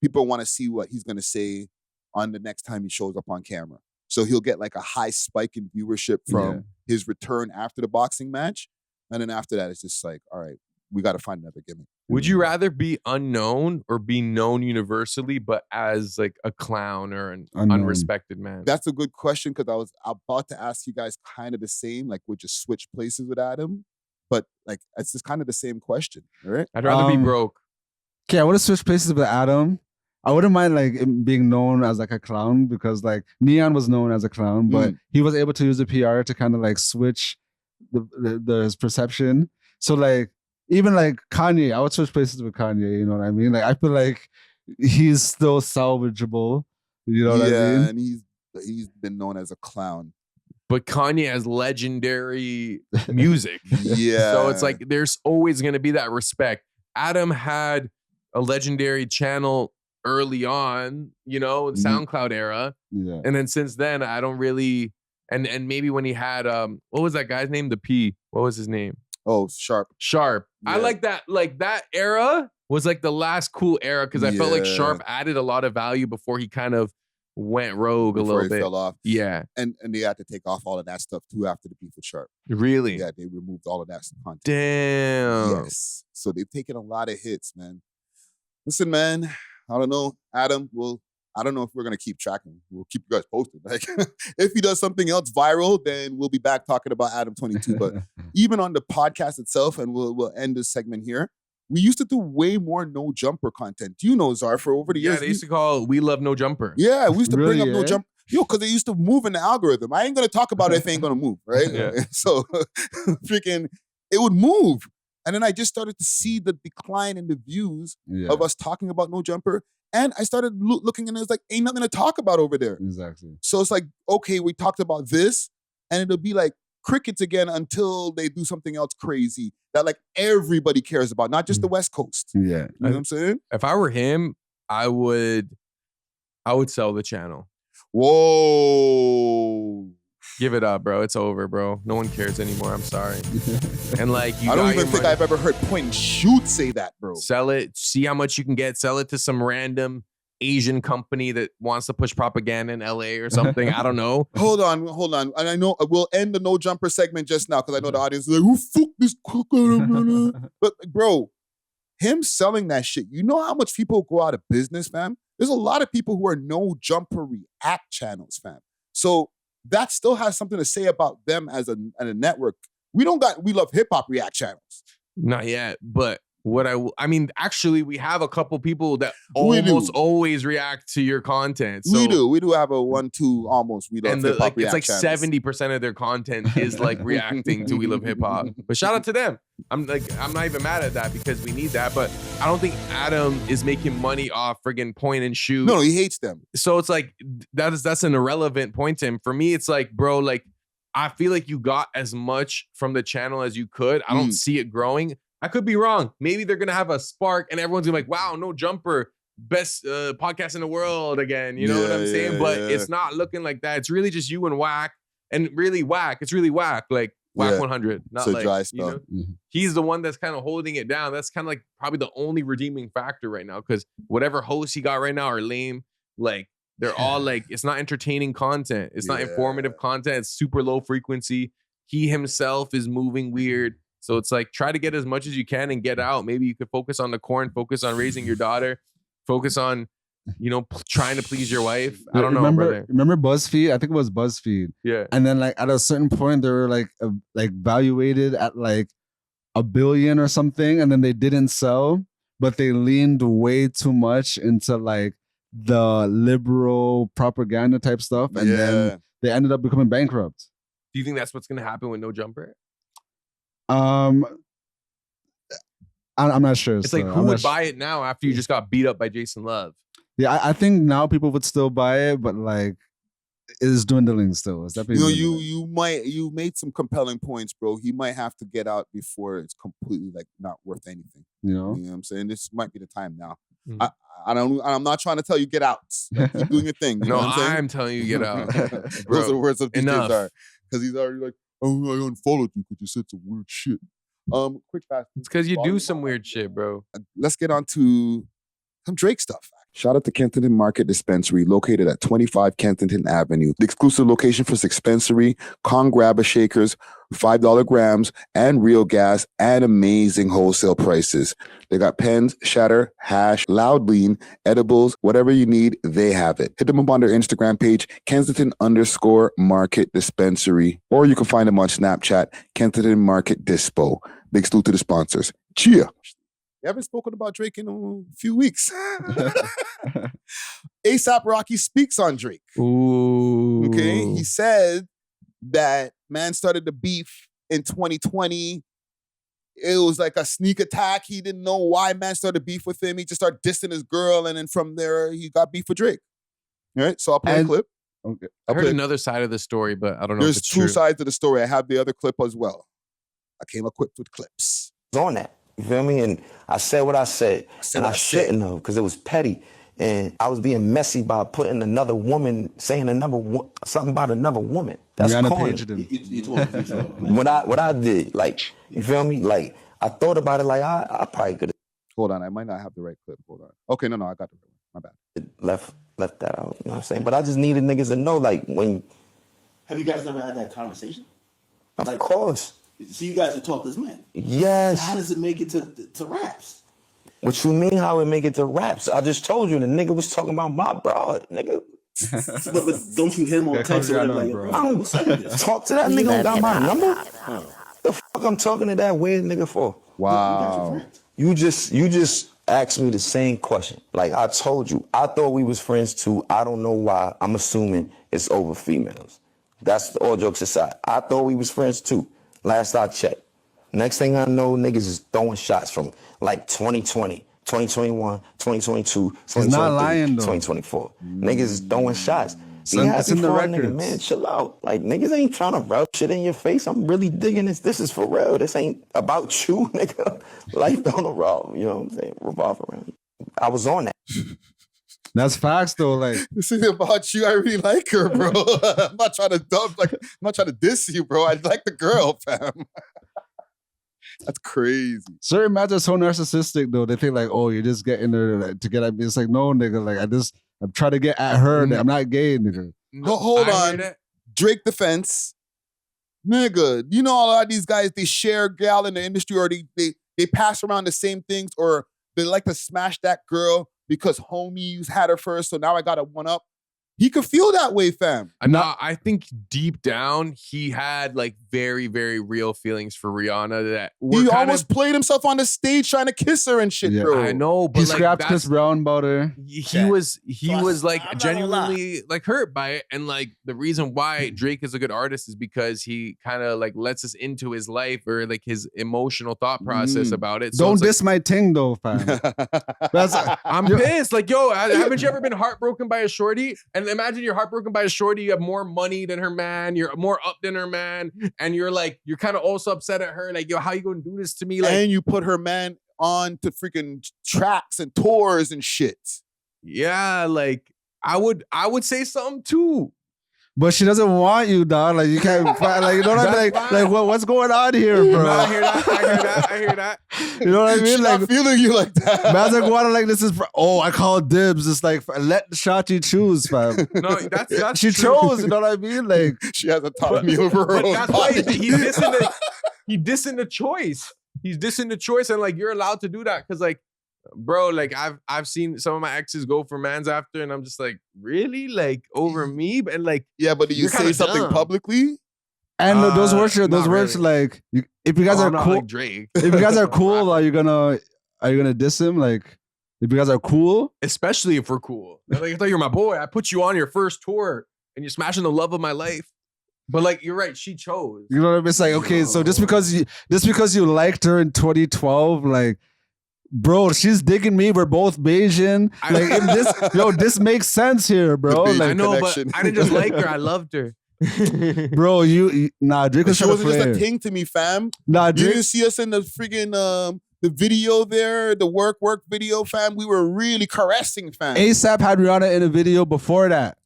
People want to see what he's gonna say on the next time he shows up on camera. So he'll get like a high spike in viewership from his return after the boxing match, and then after that, it's just like, all right, we got to find another gimmick. Would you rather be unknown or be known universally, but as like a clown or an Unknown. unrespected man? That's a good question because I was about to ask you guys kind of the same, like would you switch places with Adam? But like it's just kind of the same question, right? I'd rather be broke. okay, I would have switched places with Adam. I wouldn't mind like him being known as like a clown because like Neon was known as a clown, but he was able to use the PR to kind of like switch his perception. So like even like Kanye, I would switch places with Kanye. You know what I mean? Like I feel like he's still salvageable. You know what I mean? And he's been known as a clown. But Kanye has legendary music. Yeah. So it's like there's always going to be that respect. Adam had a legendary channel early on, you know, SoundCloud era. Yeah. And then since then, I don't really and maybe when he had what was that guy's name? The P. What was his name? Oh, Sharp. Sharp. Yeah. I like that. Like that era was like the last cool era because I felt like Yeah. Sharp added a lot of value before he kind of went rogue Before a little he bit. fell off. Yeah. And they had to take off all of that stuff too after the beef with Sharp. Really? Yeah, they removed all of that content. Damn. Yes. So they've taken a lot of hits, man. Listen, man, I don't know. Adam, I don't know if we're gonna keep tracking. We'll keep you guys posted. Like if he does something else viral, then we'll be back talking about Adam 22. But even on the podcast itself, and we'll end this segment here. We used to do way more no jumper content. Do you know, Czar, for over the Yeah, years? they used to call We Love No Jumper. Yeah, we used to bring Really, up no eh? jump. Yo, because they used to move in the algorithm. I ain't gonna talk about it if it ain't gonna move, right? Yeah. So freaking it would move. And then I just started to see the decline in the views Yeah. of us talking about no jumper. And I started looking and it's like, ain't nothing to talk about over there. Exactly. So it's like, okay, we talked about this, and it'll be like crickets again until they do something else crazy that like everybody cares about, not just the West Coast. You Yeah. know what I'm saying? If I were him, I would sell the channel. Whoa. Give it up, bro. It's over, bro. No one cares anymore. I'm sorry. And like you I don't got even your think money. I've ever heard Point and Shoot say that, bro. Sell it. See how much you can get. Sell it to some random Asian company that wants to push propaganda in LA or something. I don't know. Hold on. And I know we'll end the no jumper segment just now because I know the audience is like, who fuck this cooker? But bro, him selling that shit, you know how much people go out of business, fam? There's a lot of people who are no jumper react channels, fam. So that still has something to say about them as a network. We love hip hop react channels. Not yet, but what I mean, actually, we have a couple people that We do. almost always react to your content. So, We do have a 1-2 almost. We love and hip hop like it's react like channels. 70% of their content is like reacting to We Love Hip Hop. But shout out to them. I'm not even mad at that because we need that. But I don't think Adam is making money off friggin' Point and Shoot. No, he hates them. So it's like that's an irrelevant point to him. For me, it's like, bro, like I feel like you got as much from the channel as you could. I don't see it growing. I could be wrong. Maybe they're gonna have a spark and everyone's gonna be like, wow, no jumper, best podcast in the world again. You know what I'm saying? Yeah, But yeah. it's not looking like that. It's really just you and Whack, and really Whack. It's really Whack, like Whack Yeah. 100. Not It's a like dry you spell. know? He's the one that's kind of holding it down. That's kind of like probably the only redeeming factor right now because whatever hosts he got right now are lame. Like they're all like, it's not entertaining content. It's not Yeah. informative content. It's super low frequency. He himself is moving weird. So it's like, try to get as much as you can and get out. Maybe you could focus on the corn, focus on raising your daughter, focus on trying to please your wife. I don't know, remember, brother. Remember BuzzFeed? I think it was BuzzFeed. Yeah. And then like at a certain point, they were like valuated at like $1 billion or something, and then they didn't sell, but they leaned way too much into like the liberal propaganda type stuff, and then they ended up becoming bankrupt. Do you think that's what's gonna happen with No Jumper? I'm not sure. It's like, who would buy it now after you just got beat up by Jason Love? Yeah, I think now people would still buy it, but like it is dwindling still. It's definitely you made some compelling points, bro. He might have to get out before it's completely like not worth anything. You know what I'm saying? This might be the time now. I'm not trying to tell you get out. Like, keep doing your thing. You know what I'm saying? I'm telling you get out. Those are the words of enough. DJs because he's already like, oh, I unfollowed you because you said some weird shit. Quick fast. It's because you do some weird shit, bro. Let's get on to some Drake stuff. Shout out to Kensington Market Dispensary, located at 25 Kensington Avenue. The exclusive location for dispensary, Kong Grabber Shakers, $5 grams, and real gas, and amazing wholesale prices. They got pens, shatter, hash, loud lean, edibles, whatever you need, they have it. Hit them up on their Instagram page, Kensington_Market Dispensary, or you can find them on Snapchat, Kensington Market Dispo. Big salute to the sponsors. Cheer. We haven't spoken about Drake in a few weeks. A$AP Rocky speaks on Drake. Ooh. Okay, he said that man started the beef in 2020. It was like a sneak attack. He didn't know why man started beef with him. He just started dissing his girl, and then from there he got beef with Drake. All right, so I'll play a clip. Okay, I heard another side of the story, but I don't know. There's if it's two true. sides of the story. I have the other clip as well. I came equipped with clips. On that. You feel me? And I said what I said. And I shouldn't have, because it was petty. And I was being messy by putting another woman, saying something about another woman. That's corny. What I did, like, you feel me? Like, I thought about it like I probably could have. Hold on, I might not have the right clip. Hold on. Okay, no, I got the right one. My bad. Left that out, you know what I'm saying? But I just needed niggas to know, like, when... Have you guys ever had that conversation? Of course. So you guys are talkers, man. Yes. So how does it make it to raps? What you mean how it make it to raps? I just told you the nigga was talking about my broad, nigga. but don't you hit him on text or whatever? Like, bro, I don't talk to that nigga who got my number. The fuck I'm talking to that weird nigga for? Wow. You just asked me the same question. Like I told you, I thought we was friends too. I don't know why. I'm assuming it's over females. That's all jokes aside. I thought we was friends too. Last I checked. Next thing I know, niggas is throwing shots from like 2020, 2021, 2022, 2023, 2024. Niggas is throwing shots. Be happy in the for a records. nigga, man. Chill out. Like, niggas ain't trying to rub shit in your face. I'm really digging this. This is for real. This ain't about you, nigga. Life don't revolve, you know what I'm saying? Revolve around. I was on that. That's facts though. Like, this is about you. I really like her, bro. I'm not trying to I'm not trying to diss you, bro. I like the girl, fam. That's crazy. Certain men are so narcissistic though. They think like, oh, you're just getting her to get at me. It's like, no, nigga. Like, I'm trying to get at her. I'm not gay, nigga. Hold on. Drake defense. Nigga, you know a lot of these guys, they share gal in the industry, or they pass around the same things, or they like to smash that girl because homies had her first, so now I got to one up. He could feel that way, fam. I think deep down, he had like very, very real feelings for Rihanna that were he almost played himself on the stage trying to kiss her and shit, bro. I know, but he like, scrapped Chris Brown about her. He was like genuinely like hurt by it, and like the reason why Drake is a good artist is because he kind of like lets us into his life or like his emotional thought process about it. So don't diss my ting though, fam. I'm pissed. Like, yo, haven't you ever been heartbroken by a shorty? And imagine you're heartbroken by a shorty, you have more money than her man, you're more up than her man, and you're kind of also upset at her, like, yo, how you gonna do this to me? Like, and you put her man on to freaking tracks and tours and shit. Yeah, like I would say something too. But she doesn't want you, dog. Like, you can't, like, you know what I mean? Like what's going on here, bro? No, I hear that. You know what I mean? She's like, not feeling you like that. Man's like, what? Like, this is, I call dibs. It's like, let Shotty choose, fam. No, that's she true. chose, you know what I mean? Like, she has autonomy over her own that's why body. he's dissing the choice. He's dissing the choice, and like, you're allowed to do that because like, Bro, like I've seen some of my exes go for mans after, and I'm just like, really? Like over me? And like, Yeah, but do you you're say kinda something dumb. publicly? And those words, Not words really. like, if you guys Oh, are I'm not cool, like Drake. if you guys are I'm a cool, rapper. are you gonna diss him? Like, if you guys are cool, Especially if we're cool. Like, I thought you're my boy. I put you on your first tour, and you're smashing the love of my life. But like, you're right. She chose. you know what I mean? It's like, okay, so just because you liked her in 2012, like, bro, she's digging me. We're both Bayesian. Like, this makes sense here, bro. Bayesian Like, I know, connection. but I didn't just like her. I loved her. bro, nah, Drake was She trying to wasn't just play a her. thing to me, fam. Nah, You Drake. didn't see us in the freaking the video there, the work video, fam. We were really caressing, fam. ASAP had Rihanna in a video before that.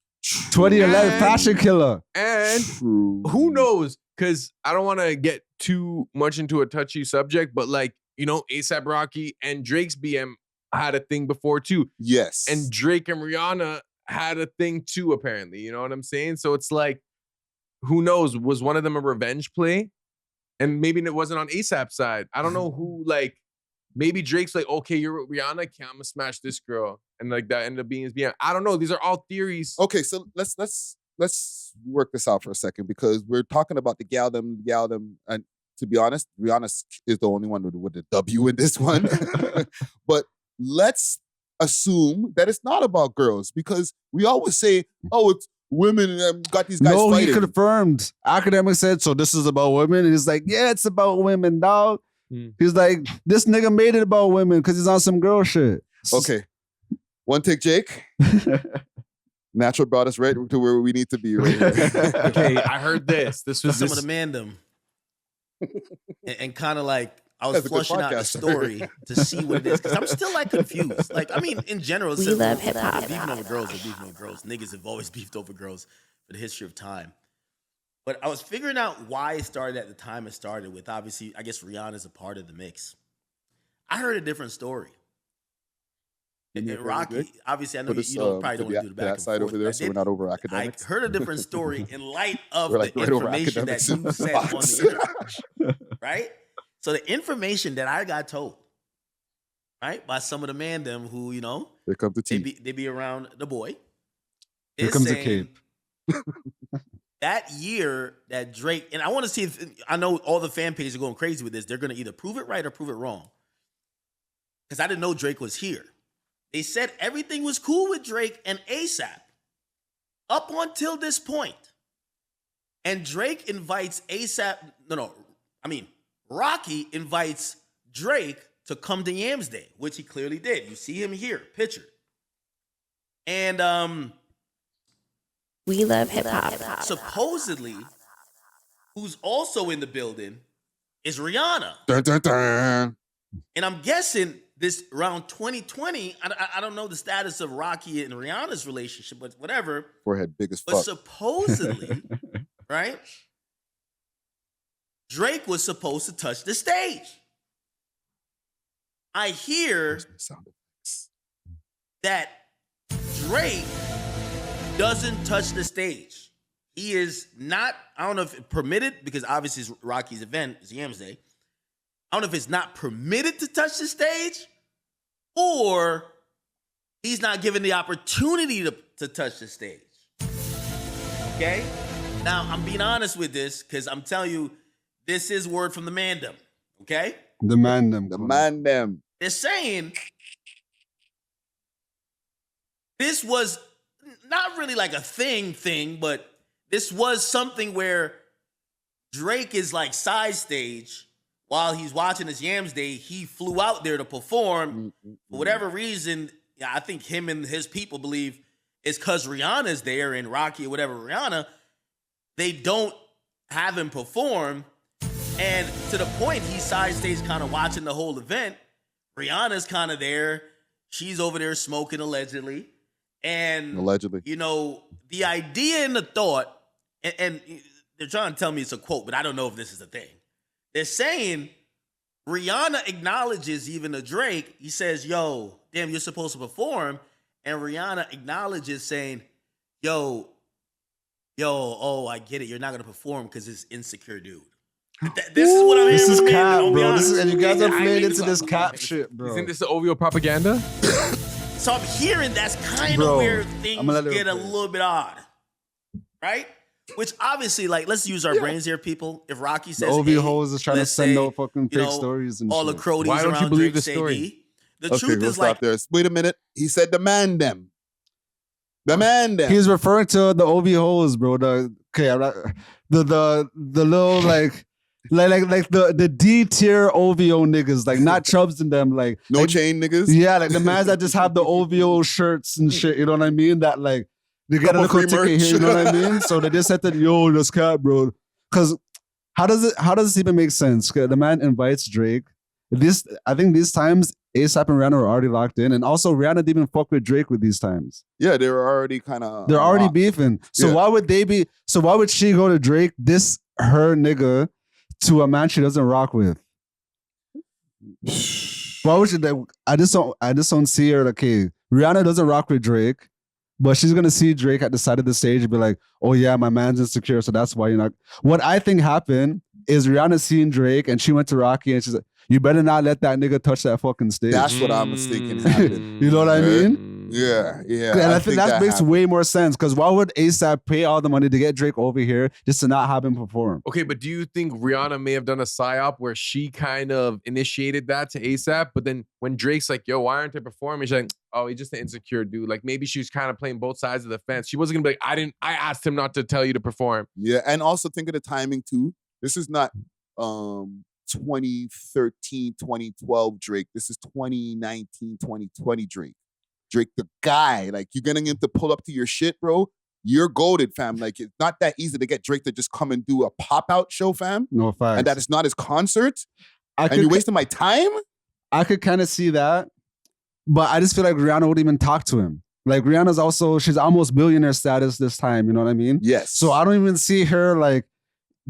2011 And- Fashion Killer. And True. who knows? Because I don't want to get too much into a touchy subject, but like, you know, A$AP Rocky and Drake's BM had a thing before too. Yes. And Drake and Rihanna had a thing too, apparently. You know what I'm saying? So it's like, who knows? Was one of them a revenge play? And maybe it wasn't on A$AP's side. I don't know who, like, maybe Drake's like, okay, you're with Rihanna, okay, I'm gonna smash this girl. And like that ended up being his BM. I don't know. These are all theories. Okay, so let's work this out for a second because we're talking about the gal them, and to be honest, Rihanna is the only one with the W in this one. But let's assume that it's not about girls because we always say, oh, it's women got these guys No, fighting. he confirmed. Academic said, so this is about women. And he's like, yeah, it's about women, dog. He's like, this nigga made it about women because he's on some girl shit. Okay. One take, Jake. Natural brought us right to where we need to be right here. Okay, I heard this. This was some this. of the mandem. and kind of like, I was That's a good flushing out the podcast. story to see what it is. Because I'm still like confused. Like, I mean, in general, We love hip-hop. beefing over girls or beefing over girls. Niggas have always beefed over girls for the history of time. But I was figuring out why it started at the time it started with, obviously, I guess Rihanna's a part of the mix. I heard a different story. And Rocky, obviously, I know you probably don't want to do the back and side forth. over there, so we're not over academics. I heard a different story in light of We're like the right over information that academics. you said on the internet, right? So the information that I got told, right, by some of the mandem who, you know, Here comes the tea. they be around the boy. Here is comes the saying cape. that year that Drake, and I want to see if, I know all the fan pages are going crazy with this. They're going to either prove it right or prove it wrong. Because I didn't know Drake was here. They said everything was cool with Drake and A$AP up until this point. And Drake invites Rocky invites Drake to come to Yams Day, which he clearly did. You see him here, picture. And We love hip-hop. supposedly, who's also in the building is Rihanna. Dun, dun, dun. And I'm guessing this around 2020, I don't know the status of Rocky and Rihanna's relationship, but whatever. Forehead big as But fuck. supposedly, right? Drake was supposed to touch the stage. I hear Sound effects. that Drake doesn't touch the stage. He is not, I don't know if it's permitted, because obviously it's Rocky's event, it's Yams Day. I don't know if it's not permitted to touch the stage or he's not given the opportunity to touch the stage. Okay? Now, I'm being honest with this because I'm telling you, this is word from the mandem. Okay? The mandem. The man them. They're saying this was not really like a thing, but this was something where Drake is like side stage while he's watching his Yams Day. He flew out there to perform. For whatever reason, I think him and his people believe it's because Rihanna's there and Rocky or whatever Rihanna, they don't have him perform. And to the point, he's side stage kind of watching the whole event. Rihanna's kind of there. She's over there smoking allegedly. And, Allegedly. you know, the idea and the thought, and they're trying to tell me it's a quote, but I don't know if this is a thing. They're saying Rihanna acknowledges even to Drake. He says, yo, damn, you're supposed to perform. And Rihanna acknowledges saying, yo, oh, I get it. You're not going to perform because it's insecure dude. This is what I'm hearing. This is from the man, cap, don't be bro. honest. And you guys are I playing think into so. this cap shit, bro. You think this is OVO propaganda? So I'm hearing that's kind Bro, of where I'ma things let it get a play. little bit odd, right? Which obviously, like, let's use our brains here, people. If Rocky says The OV A, hoes is trying to let's send say, no fucking you fake know, stories and all shit. the cronies Why don't you around believe Drake the say story? D. The Okay, truth we'll is stop like, there. Wait a minute. He said the man them. The man them. He's referring to the OV hoes, bro. I'm not, the little like the D tier OVO niggas, like not Chubbs and them, like no chain niggas. Yeah, like the mans that just have the OVO shirts and shit. You know what I mean? That like they get a Couple little free ticket here. You know what I mean? So they just said that, yo, that's cap, bro. Because how does this even make sense? 'Cause the man invites Drake. I think these times A$AP and Rihanna were already locked in, and also Rihanna didn't even fuck with Drake with these times. Yeah, they were already kind of. They're already beefing. So Yeah. why would they be? So why would she go to Drake, this her nigga, to a man she doesn't rock with? Why would she? Like, I just don't see her. Okay, Rihanna doesn't rock with Drake, but she's gonna see Drake at the side of the stage and be like, "Oh yeah, my man's insecure, so that's why you're not." What I think happened is Rihanna seeing Drake and she went to Rocky and she's like, "You better not let that nigga touch that fucking stage." That's what I was thinking happened. You know what I Right? mean? Yeah. And I think that makes happened. way more sense, because why would A$AP pay all the money to get Drake over here just to not have him perform? Okay, but do you think Rihanna may have done a psyop where she kind of initiated that to A$AP, but then when Drake's like, yo, why aren't they performing? She's like, oh, he's just an insecure dude. Like maybe she was kind of playing both sides of the fence. She wasn't gonna be like, I asked him not to tell you to perform. Yeah, and also think of the timing too. This is not 2013, 2012 Drake. This is 2019, 2020 Drake. Drake, the guy. Like, you're getting him to pull up to your shit, bro. You're goated, fam. Like, it's not that easy to get Drake to just come and do a pop-out show, fam. No facts. And that it's not his concert. I And you're wasting my time? I could kind of see that, but I just feel like Rihanna wouldn't even talk to him. Like Rihanna's also, she's almost billionaire status this time, you know what I mean? Yes. So I don't even see her like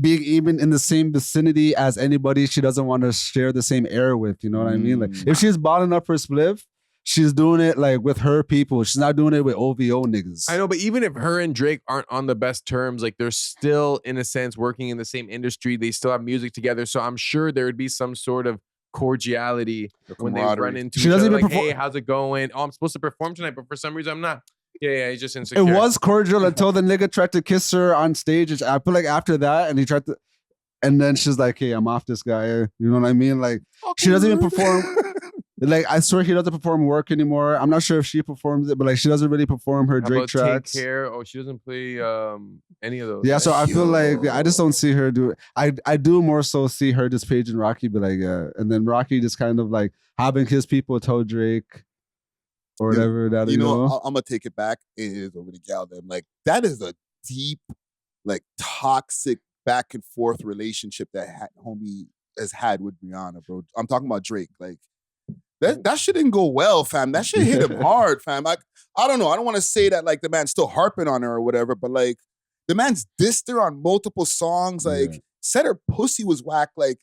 being even in the same vicinity as anybody she doesn't want to share the same air with, you know what I mean? Like if she's balling up her spliff, she's doing it like with her people. She's not doing it with OVO niggas. I know, but even if her and Drake aren't on the best terms, like they're still, in a sense, working in the same industry. They still have music together. So I'm sure there would be some sort of cordiality when they run into She each doesn't other. even Like, perform- hey, how's it going? Oh, I'm supposed to perform tonight, but for some reason I'm not. Yeah, he's just insecure. It was cordial until the nigga tried to kiss her on stage. I feel like after that, and he tried to, and then she's like, "Hey, I'm off this guy." You know what I mean? Like she doesn't even perform. Like I swear he doesn't perform work anymore. I'm not sure if she performs it, but like she doesn't really perform her How Drake about tracks. Take Care? Oh, she doesn't play any of those. Yeah, so I feel like Yo. I just don't see her do it. I do more so see her just paging Rocky, be like, yeah, and then Rocky just kind of like having his people tell Drake or whatever that You know, I'm gonna take it back. It is over the gal them. Like, that is a deep, like, toxic back and forth relationship that homie has had with Rihanna, bro. I'm talking about Drake. Like, that shit didn't go well, fam. That shit hit him hard, fam. I don't know. I don't want to say that like the man's still harping on her or whatever, but like the man's dissed her on multiple songs. Like, said her pussy was whack. Like,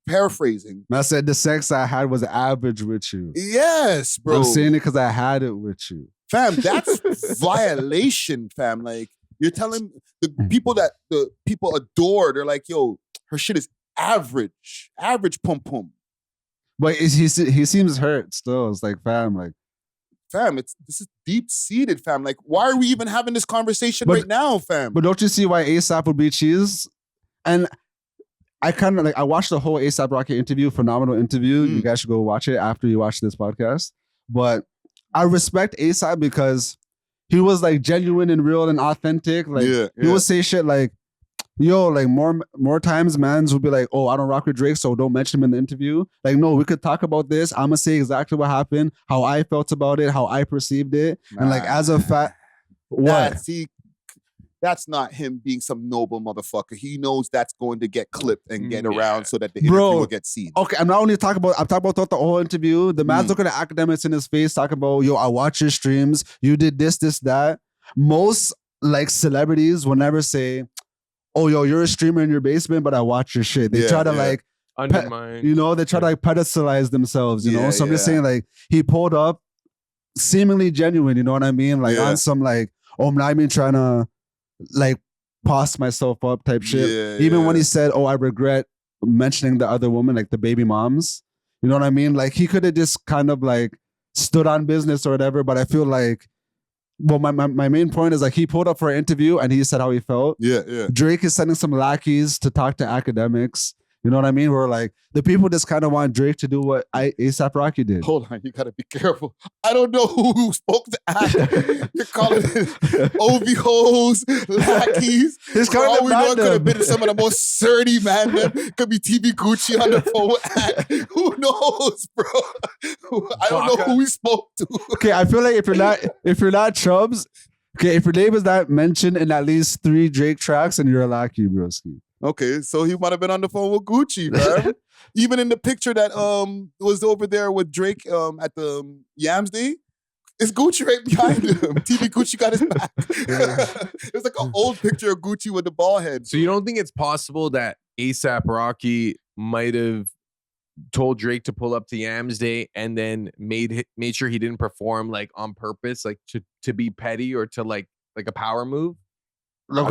paraphrasing. I said the sex I had was average with you. Yes, bro. I'm saying it because I had it with you. Fam, that's violation, fam. Like, you're telling the people that the people adore, they're like, yo, her shit is average pum pum. But he seems hurt still. It's like, fam, This is deep seated, fam. Like, why are we even having this conversation right now, fam? But don't you see why A$AP would be cheese? And I kind of like, I watched the whole A$AP Rocky interview, phenomenal interview. You guys should go watch it after you watch this podcast. But I respect A$AP because he was like genuine and real and authentic. Like he would say shit like, yo, like more times mans would be like, oh, I don't rock with Drake, so don't mention him in the interview. Like, no, we could talk about this. I'm gonna say exactly what happened, how I felt about it, how I perceived it. And like as a fact, what? That's not him being some noble motherfucker. He knows that's going to get clipped and get around so that the interview will get seen. Okay, I'm talking about throughout the whole interview. The man's looking at academics in his face, talking about, yo, I watch your streams. You did this, that. Most like celebrities will never say, oh, yo, you're a streamer in your basement, but I watch your shit. They try to like undermine. They try to like pedestalize themselves, you know? So I'm just saying, like, he pulled up seemingly genuine, you know what I mean? Like on some like, oh, I'm not even trying to like pass myself up type shit. Even when he said, oh, I regret mentioning the other woman, like the baby moms. You know what I mean? Like he could have just kind of like stood on business or whatever, but I feel like, well, my main point is like he pulled up for an interview and he said how he felt. Yeah. Drake is sending some lackeys to talk to academics. You know what I mean? Where like the people just kind of want Drake to do what A$AP Rocky did. Hold on, you gotta be careful. I don't know who spoke to act. You're calling it OVOs, lackeys. For all we know, it could have been some of the most surdy man. Could be TV Gucci on the phone with act. Who knows, bro? I don't know who he spoke to. Okay, I feel like if you're not Chubbs, okay, if your name is not mentioned in at least 3 Drake tracks, and you're a lackey, broski. Okay, so he might have been on the phone with Gucci, man. Even in the picture that was over there with Drake at the Yams Day, it's Gucci right behind him. TV Gucci got his back. It's like an old picture of Gucci with the bald head. So you don't think it's possible that A$AP Rocky might have told Drake to pull up to Yams Day and then made sure he didn't perform like on purpose, like to be petty or to like a power move? Look,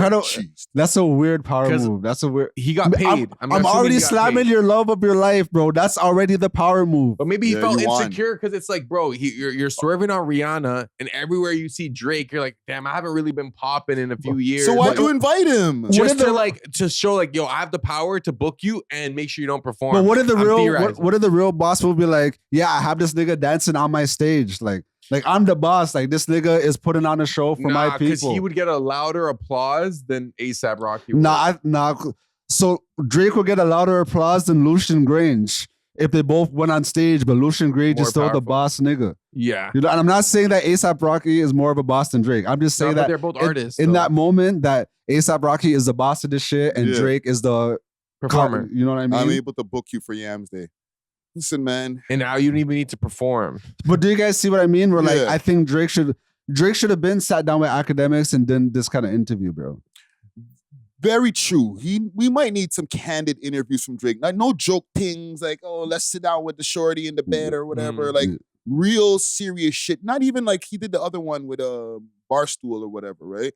that's a weird power move. That's a weird. He got paid. I'm already slamming your love of your life, bro. That's already the power move. But maybe he felt insecure because it's like, bro, you're swerving on Rihanna, and everywhere you see Drake, you're like, damn, I haven't really been popping in a few years. So why'd you invite him? Just to show like, yo, I have the power to book you and make sure you don't perform. But what did the real boss will be like? Yeah, I have this nigga dancing on my stage, like I'm the boss. Like this nigga is putting on a show for my people. Because he would get a louder applause than A$AP Rocky would. Nah. So Drake would get a louder applause than Lucian Grange if they both went on stage, but Lucian Grange is still the boss nigga. Yeah. You know, and I'm not saying that A$AP Rocky is more of a boss than Drake. I'm just saying that they're both artists. In that moment, that A$AP Rocky is the boss of this shit and Drake is the performer. You know what I mean? I'm able to book you for Yams Day. Listen, man. And now you don't even need to perform. But do you guys see what I mean? Where like I think Drake should have been sat down with academics and done this kind of interview, bro. Very true. We might need some candid interviews from Drake. Like no joke things like, oh, let's sit down with the shorty in the bed or whatever. Like real serious shit. Not even like he did the other one with Barstool or whatever, right?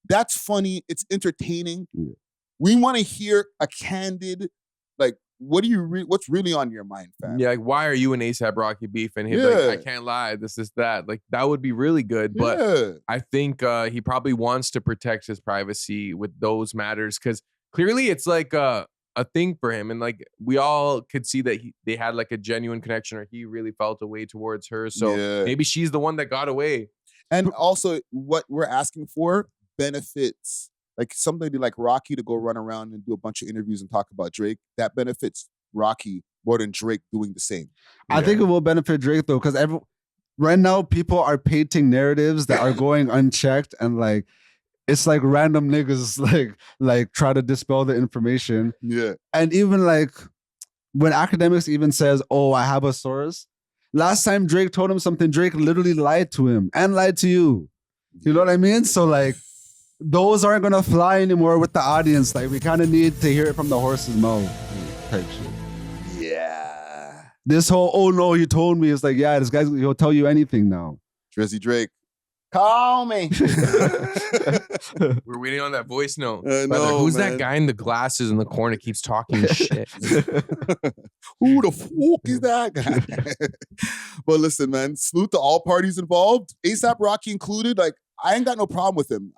That's funny. It's entertaining. Yeah. We want to hear a candid, like, what's really on your mind, fam? Yeah, like why are you and A$AP Rocky beefing? He's like, I can't lie, this is that. Like that would be really good, but I think he probably wants to protect his privacy with those matters because clearly it's like a thing for him, and like we all could see that they had like a genuine connection, or he really felt a way towards her. So maybe she's the one that got away. And also, what we're asking for benefits. Like somebody like Rocky to go run around and do a bunch of interviews and talk about Drake, that benefits Rocky more than Drake doing the same. I think it will benefit Drake though, because right now people are painting narratives that are going unchecked, and like it's like random niggas like try to dispel the information. Yeah. And even like when academics even says, "Oh, I have a source." Last time Drake told him something, Drake literally lied to him and lied to you. You know what I mean? So like. Those aren't gonna fly anymore with the audience. Like we kind of need to hear it from the horse's mouth type shit. Yeah. This whole "oh no, he told me" is like, yeah, this guy's he'll tell you anything now. Drizzy Drake, call me. We're waiting on that voice note. No, who's man. that guy in the glasses in the corner keeps talking shit? Who the fuck is that guy? But listen, man, salute to all parties involved, A$AP Rocky included. Like I ain't got no problem with him.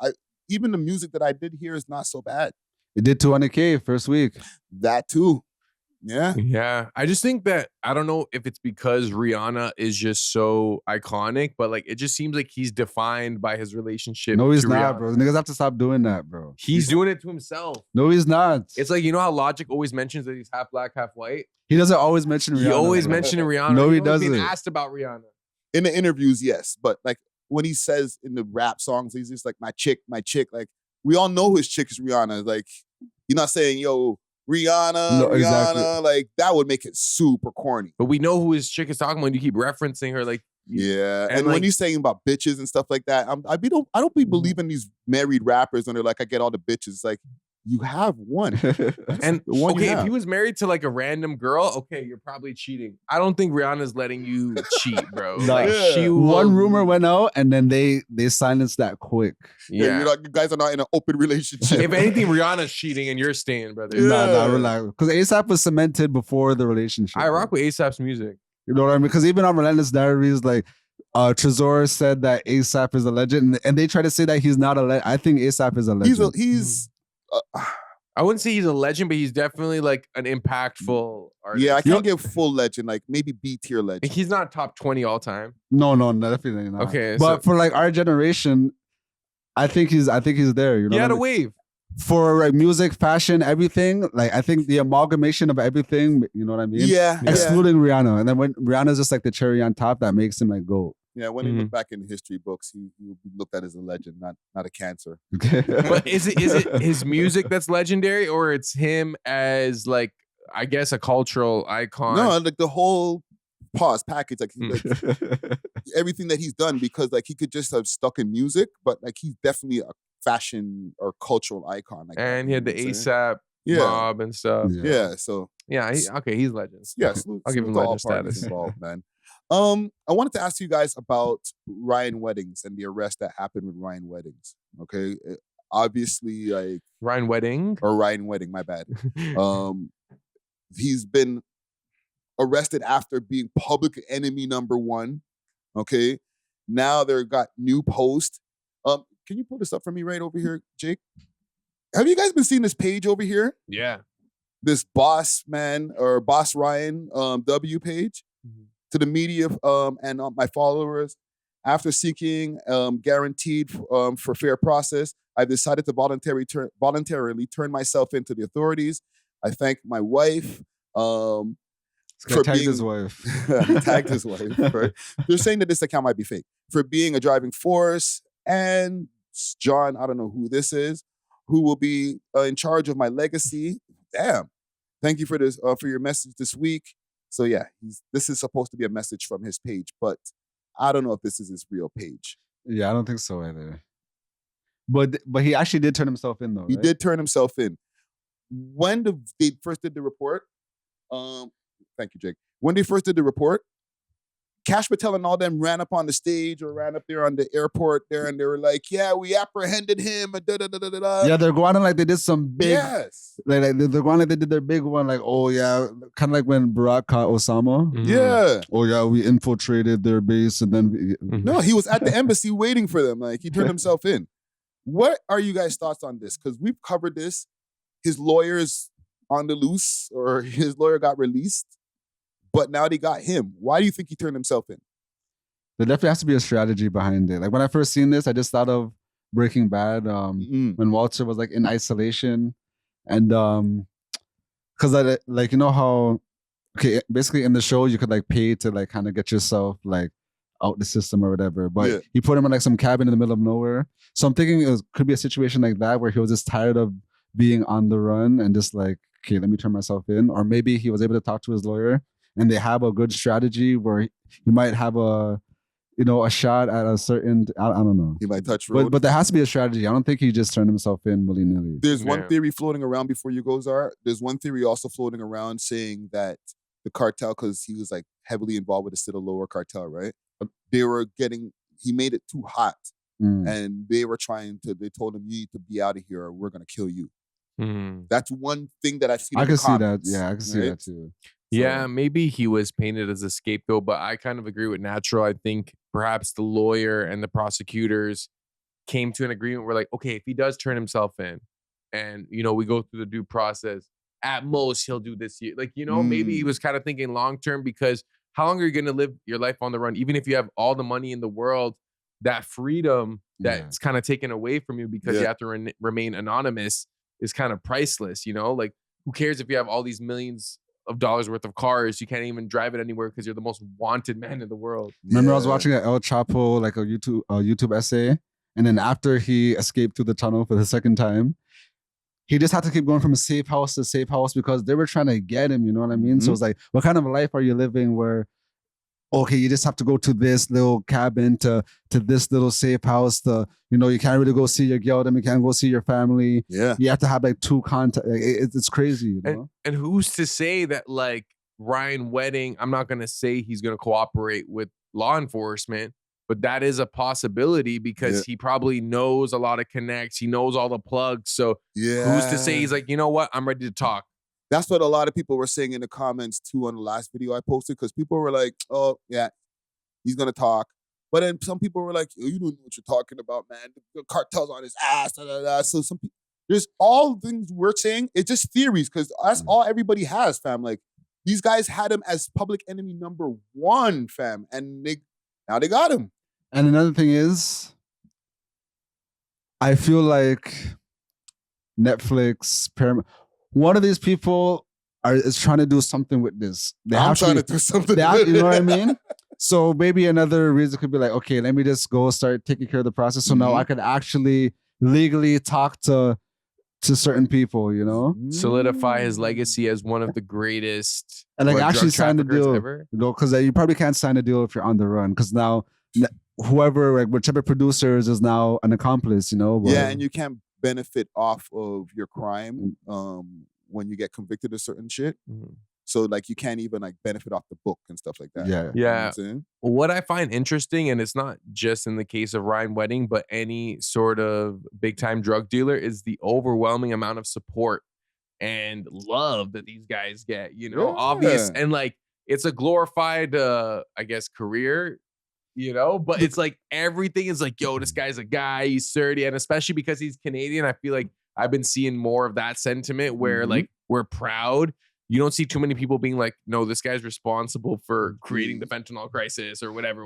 Even the music that I did hear is not so bad. It did 200K first week. That too. Yeah. Yeah. I just think that, I don't know if it's because Rihanna is just so iconic, but like, it just seems like he's defined by his relationship. No, he's to not, Rihanna. bro. Niggas have to stop doing that, bro. He's doing it to himself. No, he's not. It's like, you know how Logic always mentions that he's half black, half white? He doesn't always mention Rihanna. He always bro. mentions Rihanna. No, he He's always doesn't. being asked about Rihanna. In the interviews, yes. But like when he says in the rap songs, he's just like, my chick. Like, we all know his chick is Rihanna. Like, you're not saying, yo, Rihanna, No, Rihanna. exactly. Like, that would make it super corny. But we know who his chick is talking about. You keep referencing her. Like, Yeah. And And like- when you're saying about bitches and stuff like that, I don't be believing these married rappers when they're like, I get all the bitches. It's like, You have one. And the one you okay, if have. he was married to like a random girl, okay, you're probably cheating. I don't think Rihanna's letting you cheat, bro. No. Like she will, One rumor went out, and then they silenced that quick. Yeah. You guys are not in an open relationship. If anything, Rihanna's cheating and you're staying, brother. Nah, relax. Because ASAP was cemented before the relationship. I rock with ASAP's music. You know what I mean? Because even on Relentless Diaries, like Trezor said that ASAP is a legend, and they try to say that he's not a legend. I think ASAP is a legend. I wouldn't say he's a legend, but he's definitely like an impactful artist. Yeah, I can't give full legend, like maybe B tier legend. He's not top 20 all time. No, definitely not. Okay, but for like our generation, I think he's there. You know, he had a wave. For like music, fashion, everything. Like I think the amalgamation of everything. You know what I mean? Yeah. Excluding Rihanna, and then when Rihanna's just like the cherry on top, that makes him like GOAT. Yeah, when you look back in history books, he will be looked at as a legend, not a cancer. But is it his music that's legendary, or it's him as like, I guess, a cultural icon? No, like the whole package, like everything that he's done, because like he could just have stuck in music, but like he's definitely a fashion or cultural icon. Like and he had the ASAP Yeah. mob and stuff. Yeah, so yeah, he's legends. yeah, I'll give him all legend parties status. involved, man. I wanted to ask you guys about Ryan Weddings and the arrest that happened with Ryan Weddings. Okay, obviously, like Ryan Wedding, my bad. He's been arrested after being public enemy number one. Okay, now they got new post. Can you pull this up for me right over here, Jake? Have you guys been seeing this page over here? Yeah, this boss man or boss Ryan W page. To the media and my followers, after seeking guaranteed for fair process, I've decided to voluntarily turn myself into the authorities. I thank my wife for tagged his wife. He tagged his wife. Right? They're saying that this account might be fake for being a driving force. And John, I don't know who this is, who will be in charge of my legacy. Damn. Thank you for this for your message this week. So yeah, this is supposed to be a message from his page, but I don't know if this is his real page. Yeah, I don't think so either. But he actually did turn himself in though. He right? did turn himself in. When they first did the report, thank you, Jake. When they first did the report, Cash Patel and all them ran up on the stage or ran up there on the airport there, and they were like, "Yeah, we apprehended him." And Yeah, they're going on like they did some big. Yes. Like they're going like they did their big one. Like, oh yeah, kind of like when Barack caught Osama. Yeah. Oh yeah, we infiltrated their base and then. No, he was at the embassy waiting for them. Like he turned himself in. What are you guys' thoughts on this? Because we've covered this. His lawyer's on the loose, or his lawyer got released. But now they got him. Why do you think he turned himself in? There definitely has to be a strategy behind it. Like when I first seen this, I just thought of Breaking Bad when Walter was like in isolation, and because I like, you know how basically in the show you could like pay to like kind of get yourself like out the system or whatever, but he put him in like some cabin in the middle of nowhere. So I'm thinking it could be a situation like that where he was just tired of being on the run and just like, okay, let me turn myself in. Or maybe he was able to talk to his lawyer and they have a good strategy where he might have a shot at a certain, I don't know. He might touch road. But there has to be a strategy. I don't think he just turned himself in willy-nilly. There's one theory floating around before you go, Zara. There's one theory also floating around saying that the cartel, because he was like heavily involved with the Sinaloa cartel, right? He made it too hot. And they told him, you need to be out of here or we're going to kill you. That's one thing that I've seen. I can see that. Yeah, I can see that too. Yeah, maybe he was painted as a scapegoat, but I kind of agree with Natural. I think perhaps the lawyer and the prosecutors came to an agreement where like, okay, if he does turn himself in and, we go through the due process, at most he'll do this year. Like, maybe he was kind of thinking long-term, because how long are you going to live your life on the run? Even if you have all the money in the world, that freedom that's kind of taken away from you because you have to remain anonymous is kind of priceless, Like, who cares if you have all these millions of dollars worth of cars, you can't even drive it anywhere because you're the most wanted man in the world. Remember I was watching an El Chapo, like a YouTube essay, and then after he escaped through the tunnel for the second time, he just had to keep going from safe house to safe house because they were trying to get him, you know what I mean? So it's like, what kind of a life are you living where okay, you just have to go to this little cabin to this little safe house. You can't really go see your girl, then you can't go see your family. Yeah. You have to have like 2 contact. It's crazy, you know? And who's to say that like Ryan Wedding, I'm not going to say he's going to cooperate with law enforcement, but that is a possibility because he probably knows a lot of connects. He knows all the plugs. So who's to say he's like, you know what? I'm ready to talk. That's what a lot of people were saying in the comments too on the last video I posted, because people were like, oh, yeah, he's going to talk. But then some people were like, you don't know what you're talking about, man. The cartel's on his ass. Da, da, da. So some people, there's all things we're saying. It's just theories, because that's all everybody has, fam. Like, these guys had him as public enemy number 1, fam. And now they got him. And another thing is, I feel like Netflix, Paramount, one of these people is trying to do something with this. I'm trying to do something. You know what I mean? So maybe another reason could be like, okay, let me just go start taking care of the process. So now I can actually legally talk to certain people, you know? Solidify his legacy as one of the greatest. And like actually drug sign a traffickers deal. ever. You know, because you probably can't sign a deal if you're on the run. Because now whoever, like whichever producers is now an accomplice, you know? But, yeah, and you can't benefit off of your crime when you get convicted of certain shit. So like you can't even like benefit off the book and stuff like that. Yeah. You know Yeah. what I'm saying? What I find interesting, and it's not just in the case of Ryan Wedding, but any sort of big time drug dealer, is the overwhelming amount of support and love that these guys get, you know, obvious. And like, it's a glorified, I guess, career, you know, but it's like, everything is like, yo, this guy's a guy, he's 30. And especially because he's Canadian, I feel like I've been seeing more of that sentiment where like, we're proud. You don't see too many people being like, no, this guy's responsible for creating the fentanyl crisis or whatever.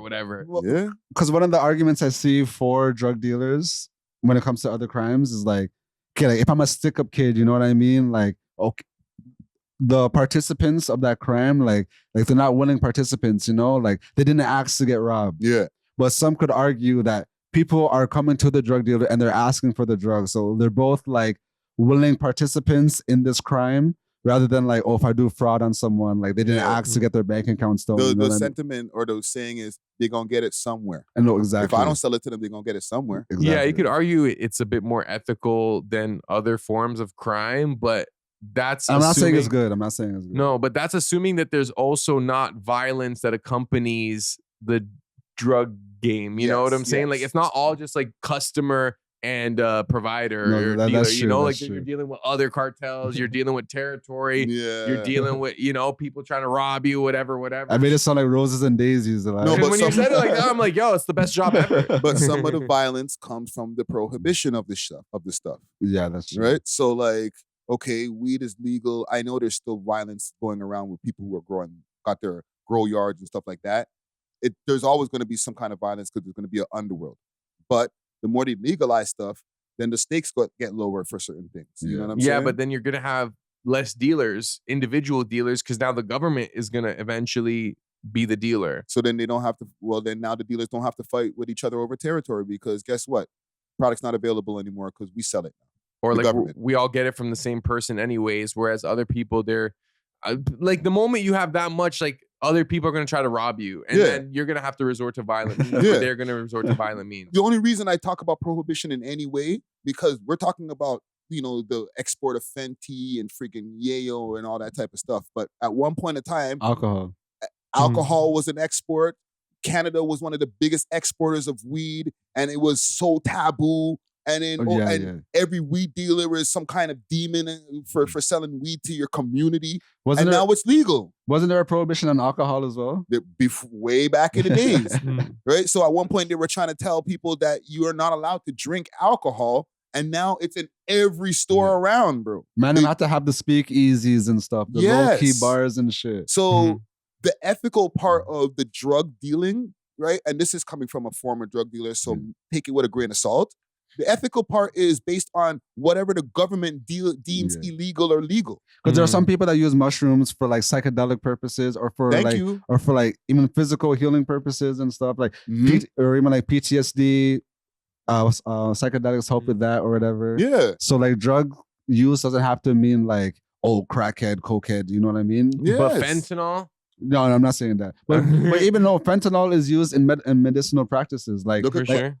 Yeah. Because one of the arguments I see for drug dealers when it comes to other crimes is like, okay, like if I'm a stick-up kid, you know what I mean? Like, okay, the participants of that crime, like they're not willing participants, you know? Like they didn't ask to get robbed. Yeah. But some could argue that people are coming to the drug dealer and they're asking for the drug. So they're both like willing participants in this crime, rather than like, oh, if I do fraud on someone, like they didn't ask to get their bank account stolen. The sentiment or the saying is they're going to get it somewhere. I know, exactly. If I don't sell it to them, they're going to get it somewhere. Exactly. Yeah, you could argue it's a bit more ethical than other forms of crime, but that's I'm not saying it's good. I'm not saying it's good. No, but that's assuming that there's also not violence that accompanies the drug game. You know what I'm saying? Like, it's not all just like customer and provider or dealer, that's you true, know, like that's you're true. dealing with other cartels, you're dealing with territory, Yeah. you're dealing with, you know, people trying to rob you, whatever. I made it sound like roses and daisies. Like, No, but when you said it like that, I'm like, yo, it's the best job ever. But some of the violence comes from the prohibition of the stuff. Yeah, that's true. Right? So like, okay, weed is legal. I know there's still violence going around with people who are got their grow yards and stuff like that. There's always going to be some kind of violence because there's going to be an underworld. But the more they legalize stuff, then the stakes get lower for certain things. You know what I'm saying? Yeah, but then you're going to have less dealers, individual dealers, because now the government is going to eventually be the dealer. So then they don't have to, then now the dealers don't have to fight with each other over territory, because guess what? Product's not available anymore because we sell it now. Or The like government. we all get it from the same person anyways, whereas other people, they're like, the moment you have that much, like other people are going to try to rob you, and then you're going to have to resort to violent means. Or they're going to resort to violent means. The only reason I talk about prohibition in any way, because we're talking about, you know, the export of Fenty and freaking Yayo and all that type of stuff. But at one point in time, alcohol was an export. Canada was one of the biggest exporters of weed, and it was so taboo. And then every weed dealer is some kind of demon for selling weed to your community. Now it's legal. Wasn't there a prohibition on alcohol as well? Way back in the days, right? So at one point they were trying to tell people that you are not allowed to drink alcohol, and now it's in every store around, bro. Man, you have to have the speakeasies and stuff, the low-key bars and shit. So the ethical part of the drug dealing, right? And this is coming from a former drug dealer, so take it with a grain of salt. The ethical part is based on whatever the government deems illegal or legal. Because there are some people that use mushrooms for like psychedelic purposes, or for even physical healing purposes and stuff, like or even like PTSD. Psychedelics help with that or whatever. Yeah. So like drug use doesn't have to mean like, oh, crackhead, cokehead. You know what I mean? But fentanyl. No, I'm not saying that. But even though fentanyl is used in medicinal practices, like Look at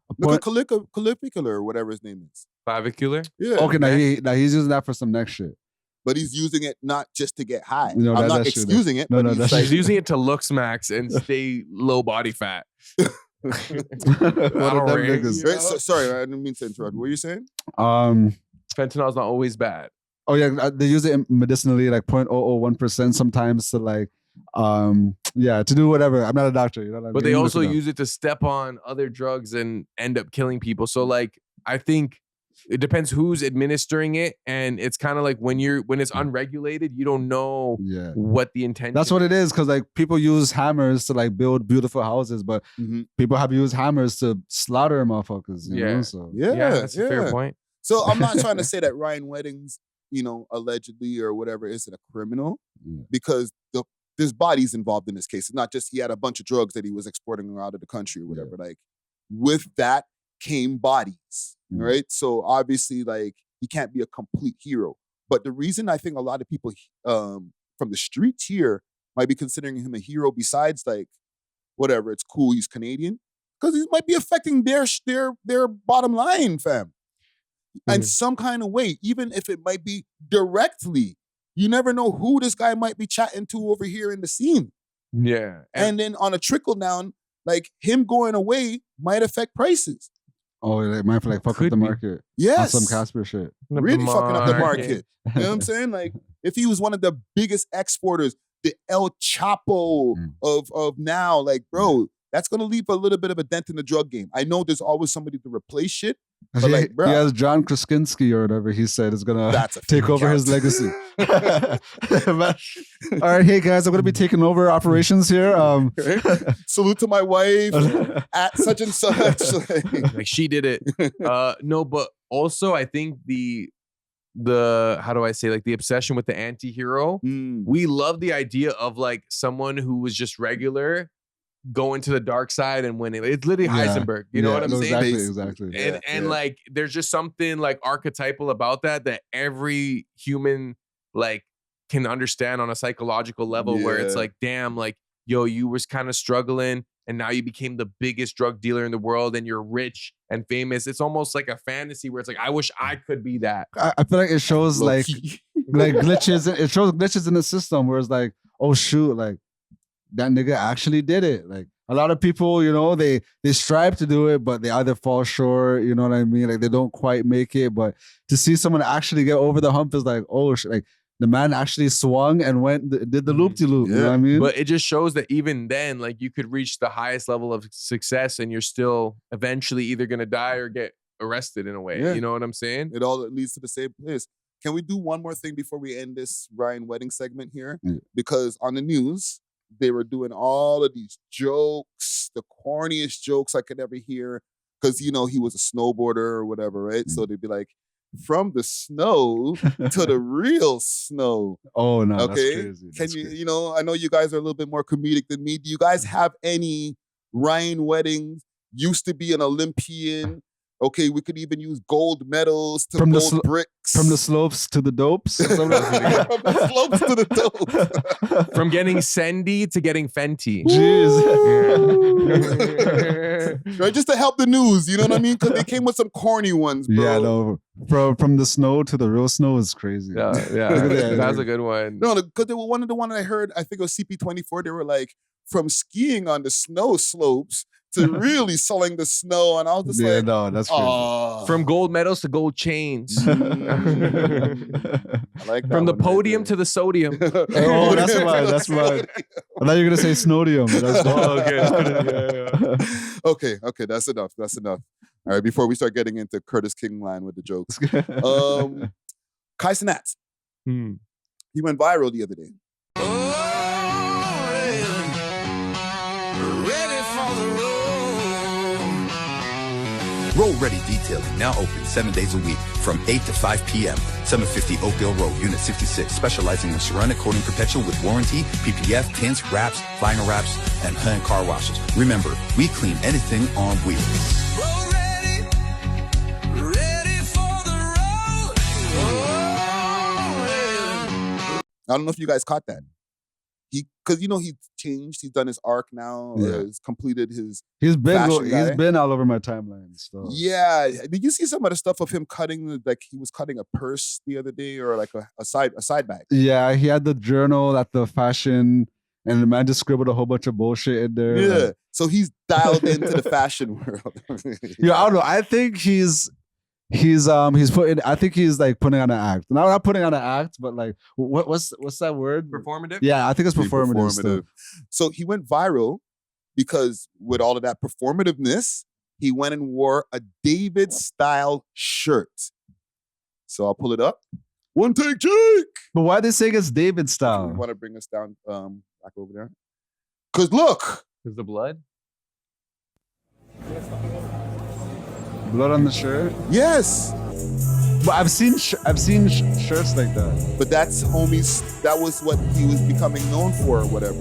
Calipicular or whatever his name is. Clavicular? Yeah. Okay, now he's using that for some next shit. But he's using it not just to get high. No, I'm not that's true. excusing it. No, but that's He's using it to look smacks and stay low body fat. What are them niggas? Right, sorry, I didn't mean to interrupt. What were you saying? Fentanyl's not always bad. Oh yeah, they use it medicinally, like 0.001% sometimes to like, to do whatever. I'm not a doctor, you know what I mean? But they also use it to step on other drugs and end up killing people. So like, I think it depends who's administering it, and it's kind of like when it's unregulated, you don't know what the intention. That's what it is, because like people use hammers to like build beautiful houses, but people have used hammers to slaughter motherfuckers. You know? So that's a fair point. So I'm not trying to say that Ryan Weddings, allegedly or whatever, isn't a criminal, because there's bodies involved in this case. It's not just he had a bunch of drugs that he was exporting out of the country or whatever. Like with that came bodies, right? So obviously, like, he can't be a complete hero. But the reason I think a lot of people from the streets here might be considering him a hero, besides like whatever, it's cool he's Canadian, because he might be affecting their bottom line, fam. In some kind of way, even if it might be directly. You never know who this guy might be chatting to over here in the scene. Yeah. And then on a trickle down, like him going away might affect prices. Oh, it might fuck up the market. Yes. On some Casper shit. Really fucking up the market. You know what I'm saying? Like, if he was one of the biggest exporters, the El Chapo of now, like, bro, that's going to leave a little bit of a dent in the drug game. I know there's always somebody to replace shit, but like, bro. He has John Krasinski or whatever he said is going to take over his legacy. All right, hey guys, I'm going to be taking over operations here. Salute to my wife at such and such. Like she did it. No, but also I think the how do I say, like, the obsession with the anti-hero. We love the idea of like someone who was just regular going to the dark side and winning. It's literally Heisenberg. You know what I'm saying? Exactly. And like, there's just something like archetypal about that every human like can understand on a psychological level, where it's like, damn, like, yo, you was kind of struggling and now you became the biggest drug dealer in the world and you're rich and famous. It's almost like a fantasy where it's like, I wish I could be that. I feel like it shows like glitches. It shows glitches in the system where it's like, oh shoot, like that nigga actually did it. Like a lot of people, they strive to do it, but they either fall short, you know what I mean? Like they don't quite make it. But to see someone actually get over the hump is like, oh shit, like the man actually swung and did the loop-de-loop, you know what I mean? But it just shows that even then, like, you could reach the highest level of success and you're still eventually either going to die or get arrested in a way. You know what I'm saying? It all leads to the same place. Can we do one more thing before we end this Ryan Wedding segment here? Because on the news, they were doing all of these jokes, the corniest jokes I could ever hear, because, he was a snowboarder or whatever, right? So they'd be like, from the snow to the real snow. Oh, no, okay? that's crazy. Can you, I know you guys are a little bit more comedic than me. Do you guys have any Ryan Weddings, used to be an Olympian? Okay, we could even use gold medals to gold bricks. From the slopes to the dopes. From the slopes to the dopes. From getting Sendy to getting Fenty. Jeez. Right, just to help the news, you know what I mean? Because they came with some corny ones, bro. Yeah, no. From the snow to the real snow is crazy. Yeah, that's a good one. No, because they were one of the one that I heard, I think it was CP24, they were like, from skiing on the snow slopes to really selling the snow. And I was just like, no, that's crazy. From gold medals to gold chains. I like that. From the podium to the sodium. Oh, that's mine. That's mine. I thought you were going to say snodium. Okay, that's enough. That's enough. All right, before we start getting into Curtis King line with the jokes. Cenat. He went viral the other day. Roll Ready Detailing, now open 7 days a week from 8 to 5 p.m. 750 Oakdale Road, Unit 66, specializing in ceramic coating perpetual with warranty, PPF, tints, wraps, vinyl wraps, and hand car washes. Remember, we clean anything on wheels. Roll ready, ready for the road. I don't know if you guys caught that. because he's changed. He's done his arc now. Yeah. He's completed his. He's been fashion guy. all over my timeline. So Yeah, did you see some of the stuff of him cutting? Like he was cutting a purse the other day, or like a side bag. yeah, he had the journal at the fashion, and the man just scribbled a whole bunch of bullshit in there. Yeah, like- so he's dialed into the fashion world. yeah, I don't know. I think he's putting. I think he's like putting on an act. Not putting on an act, but like what's that word? Performative? Yeah, I think it's performative. Still. So he went viral because with all of that performativeness, he went and wore a David style shirt. So I'll pull it up. One take, Jake. But why are they saying it's David style? You want to bring us down back over there? Because look. Is the blood? Blood on the shirt? Yes. But I've seen shirts like that. But that's homies. That was what he was becoming known for, or whatever.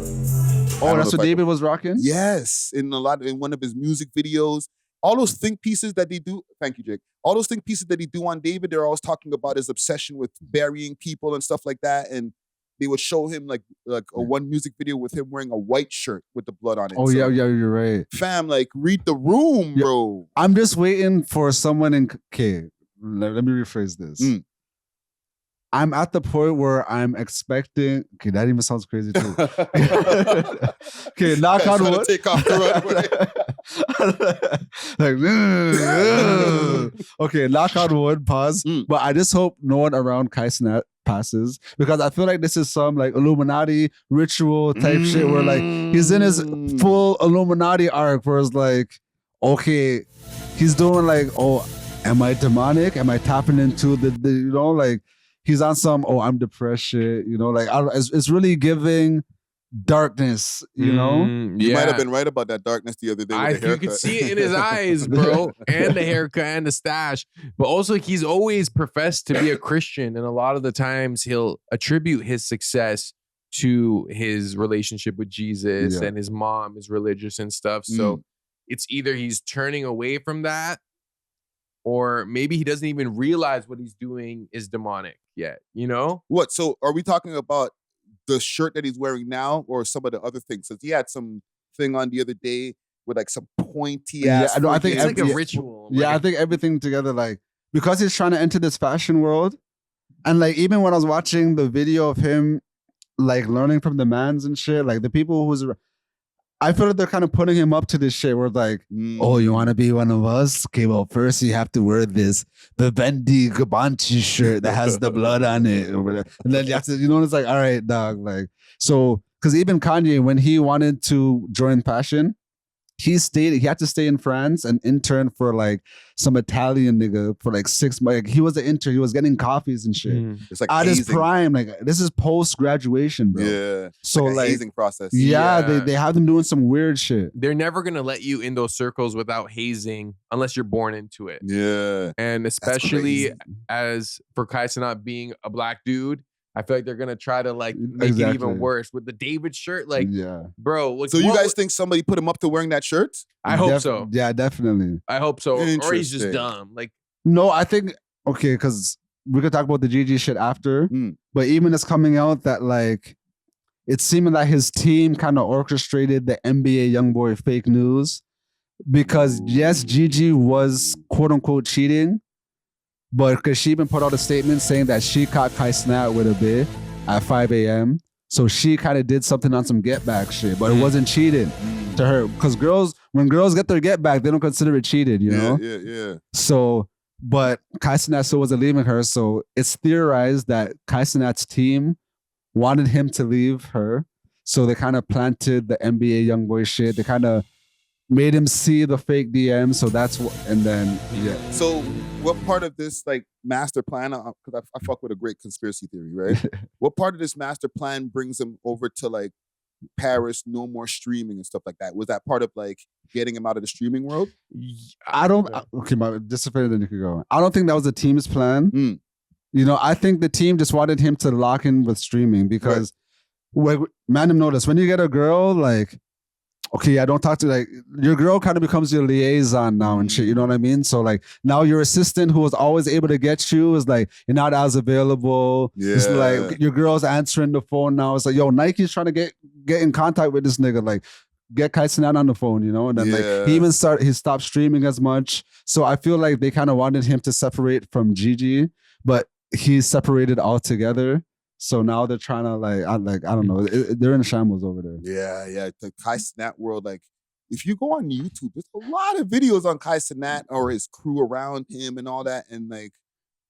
Oh, that's what David was rocking? Yes, in one of his music videos. All those think pieces that they do. Thank you, Jake. All those think pieces that he do on David, they're always talking about his obsession with burying people and stuff like that. And they would show him like one music video with him wearing a white shirt with the blood on it. Oh, So, yeah, you're right. fam, like read the room, bro. I'm just waiting for someone in. Okay, let me rephrase this. I'm at the point where I'm expecting. Okay, that even sounds crazy too. Okay, knock on wood. Take off the runway. Like, okay, knock on wood. Pause. But I just hope no one around Kai Cenat passes, because I feel like this is some like Illuminati ritual type shit where like he's in his full Illuminati arc where it's like, okay, he's doing like, oh, am I demonic? Am I tapping into the like. He's on some, oh, I'm depressed shit, like it's really giving darkness, You might have been right about that darkness the other day with the haircut. You could see it in his eyes, bro, and the haircut and the stash. But also, he's always professed to be a Christian, and a lot of the times he'll attribute his success to his relationship with Jesus, and his mom is religious and stuff. So it's either he's turning away from that, or maybe he doesn't even realize what he's doing is demonic yet, What? So are we talking about the shirt that he's wearing now, or some of the other things? Because he had some thing on the other day with like some pointy ass. Yeah, no, I think it's like a ritual. Yeah, I think everything together, like, because he's trying to enter this fashion world, and like even when I was watching the video of him like learning from the mans and shit, like the people who's, I feel like they're kind of putting him up to this shit where like, oh, you want to be one of us? Okay, well, first you have to wear this Vivendi Gabanchi shirt that has the blood on it. And then you have to, it's like, all right, dog. Like, so, because even Kanye, when he wanted to join fashion, he had to stay in France and intern for like some Italian nigga for like 6 months. Like, he was an intern. He was getting coffees and shit. It's like at his hazing. prime. Like, this is post graduation, bro. Yeah. So like a like hazing process. Yeah, they have them doing some weird shit. They're never gonna let you in those circles without hazing unless you're born into it. Yeah. And especially as for Kai Cenat being a black dude, I feel like they're gonna try to like make it even worse with the David shirt. Like, bro. Like, so you guys think somebody put him up to wearing that shirt? I hope so. Yeah, definitely. I hope so. Or he's just dumb. Like, no, I think because we could talk about the GG shit after. But even it's coming out that like it's seeming that his team kind of orchestrated the NBA YoungBoy fake news, because yes, GG was quote unquote cheating. But because she even put out a statement saying that she caught Kai Cenat with a bit at 5 a.m. So she kind of did something on some get back shit, but it wasn't cheating to her. Because when girls get their get back, they don't consider it cheated, you know? Yeah. So, but Kai Cenat still wasn't leaving her. So it's theorized that Kai Cenat's team wanted him to leave her. So they kind of planted the NBA YoungBoy shit. They kind of made him see the fake DM, so that's what, and then So, what part of this like master plan? Because I fuck with a great conspiracy theory, right? What part of this master plan brings him over to like Paris, no more streaming and stuff like that? Was that part of like getting him out of the streaming world? I don't. Okay, just then you could go. I don't think that was the team's plan. I think the team just wanted him to lock in with streaming because, man, notice when you get a girl like. okay, I don't talk to like your girl kind of becomes your liaison now and shit. You know what I mean? So like now your assistant who was always able to get you is like you're not as available. Yeah. It's like your girl's answering the phone now. It's like, yo, Nike's trying to get in contact with this nigga. Like get Kai Cenat on the phone, you know? And then like he stopped streaming as much. So I feel like they kind of wanted him to separate from Gigi, but he's separated altogether. So now they're trying to like I don't know. They're in shambles over there. Yeah. The Kai Cenat world, like if you go on YouTube, there's a lot of videos on Kai Cenat or his crew around him and all that. And like,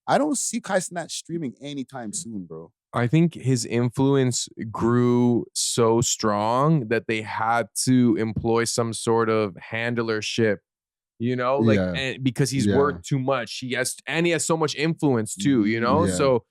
I don't see Kai Cenat streaming anytime soon, bro. I think his influence grew so strong that they had to employ some sort of handlership, you know, like and because he's worked too much. He has so much influence too, you know. So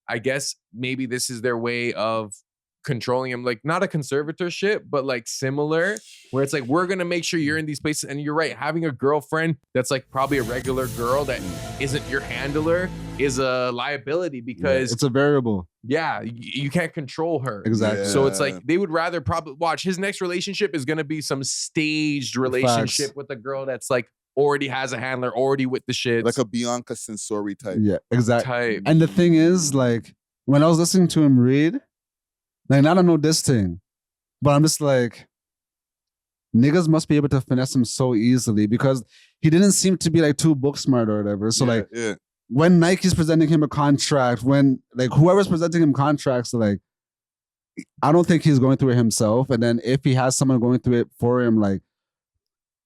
I guess maybe this is their way of controlling him, like not a conservatorship, but like similar, where it's like, we're going to make sure you're in these places. And you're right, having a girlfriend that's like probably a regular girl that isn't your handler is a liability because it's a variable. Yeah, you can't control her. Exactly. So it's like they would rather probably watch his next relationship is going to be some staged relationship with a girl that's like already has a handler, already with the shit. Like a Bianca Sensori type. Yeah, exactly. And the thing is, like, when I was listening to him read, like, I don't know this thing, but I'm just like, niggas must be able to finesse him so easily because he didn't seem to be like too book smart or whatever. So when Nike's presenting him a contract, when like whoever's presenting him contracts, like, I don't think he's going through it himself. And then if he has someone going through it for him, like,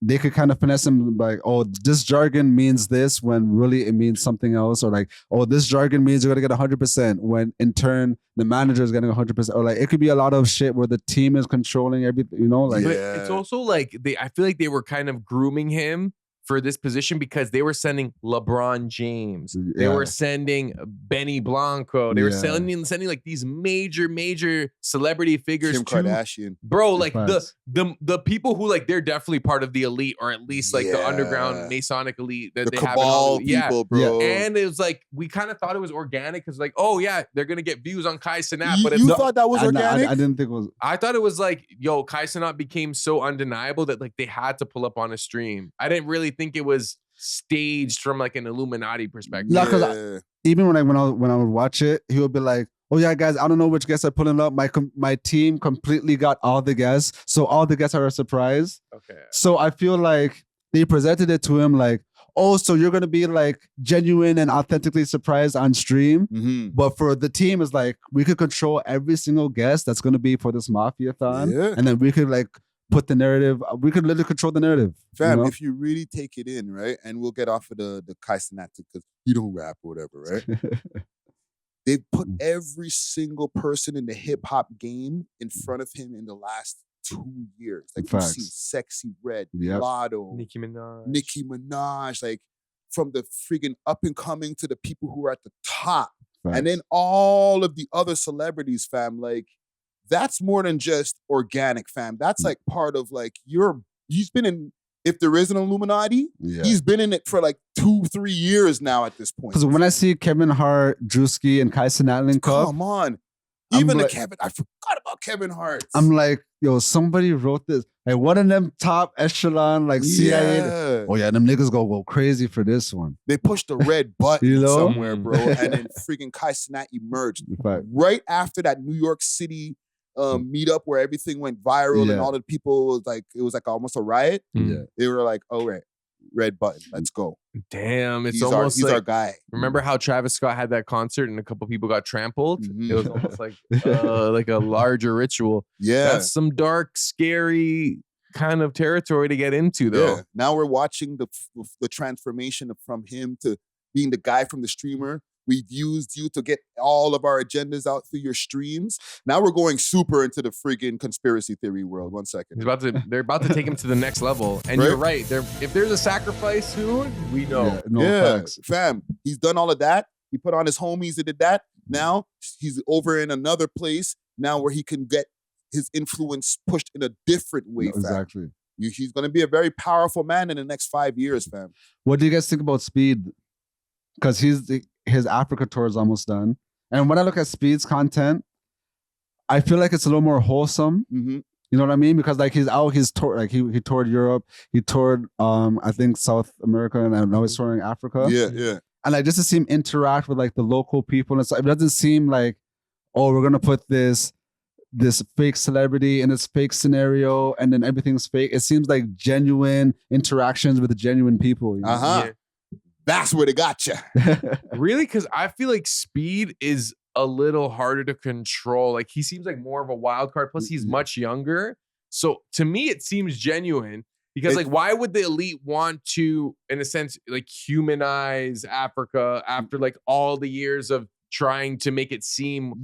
they could kind of finesse him like, oh, this jargon means this when really it means something else. Or like, oh, this jargon means you're going to get 100% when in turn the manager is getting 100%. Or like, it could be a lot of shit where the team is controlling everything, you know? Like, but it's also like, I feel like they were kind of grooming him for this position because they were sending LeBron James. They were sending Benny Blanco. They were sending like these major celebrity figures. Kim Kardashian. Bro, like the people who like they're definitely part of the elite or at least like the underground Masonic elite that the they cabal have. People, bro. And it was like we kind of thought it was organic because like, oh yeah, they're gonna get views on Kai Cenat. But you thought that was organic? I didn't think it was. I thought it was like, yo, Kai Cenat became so undeniable that like they had to pull up on a stream. I didn't really think it was staged from like an Illuminati perspective. No, because even when I would watch it, he would be like, "Oh yeah, guys, I don't know which guests are pulling up. My team completely got all the guests, so all the guests are a surprise." Okay. So I feel like they presented it to him like, "Oh, so you're gonna be like genuine and authentically surprised on stream." But for the team, it's like we could control every single guest that's gonna be for this mafia-thon, and then we could like put the narrative. We could literally control the narrative. Fam, you know? if you really take it in, right, and we'll get off of the Kai Cenat because you don't rap or whatever, right? They put every single person in the hip hop game in front of him in the last 2 years. Like you've seen Sexy Red, Lotto, Nicki Minaj, like from the friggin' up and coming to the people who are at the top. And then all of the other celebrities, fam, like that's more than just organic, fam. That's like part of like he's been in, if there is an Illuminati, he's been in it for like 2-3 years now at this point. Because when I see Kevin Hart, Drewski, and Kai Cenat link up, come on. Even Kevin, I forgot about Kevin Hart. I'm like, yo, somebody wrote this. Like one of them top echelon, like CIA. Oh yeah, them niggas go crazy for this one. They pushed the red button you know? somewhere, bro. And then freaking Kai Cenat emerged. Right after that New York City meetup where everything went viral and all the people was like, it was like almost a riot. They were like, oh, right, red button, let's go. Damn, he's like, our guy. Remember how Travis Scott had that concert and a couple people got trampled? It was almost like like a larger ritual. That's some dark, scary kind of territory to get into, though. Now we're watching the transformation from him to being the guy from the streamer. We've used you to get all of our agendas out through your streams. Now we're going super into the friggin' conspiracy theory world. 1 second. They're about to take him to the next level. And you're right. If there's a sacrifice soon, we know. Fam, he's done all of that. He put on his homies and did that. Now he's over in another place now where he can get his influence pushed in a different way, fam. Exactly. He's going to be a very powerful man in the next 5 years, fam. What do you guys think about Speed? Because his Africa tour is almost done. And when I look at Speed's content, I feel like it's a little more wholesome. You know what I mean? Because like he's toured, like he toured Europe, he toured I think South America, and I know he's touring Africa. Yeah. And like just to see him interact with like the local people and stuff, it doesn't seem like, oh, we're gonna put this fake celebrity in this fake scenario and then everything's fake. It seems like genuine interactions with the genuine people. You know? Yeah. That's where they got you. Really? Because I feel like Speed is a little harder to control. Like he seems like more of a wild card. Plus, he's much younger. So to me, it seems genuine. Because like, why would the elite want to, in a sense, like humanize Africa after like all the years of trying to make it seem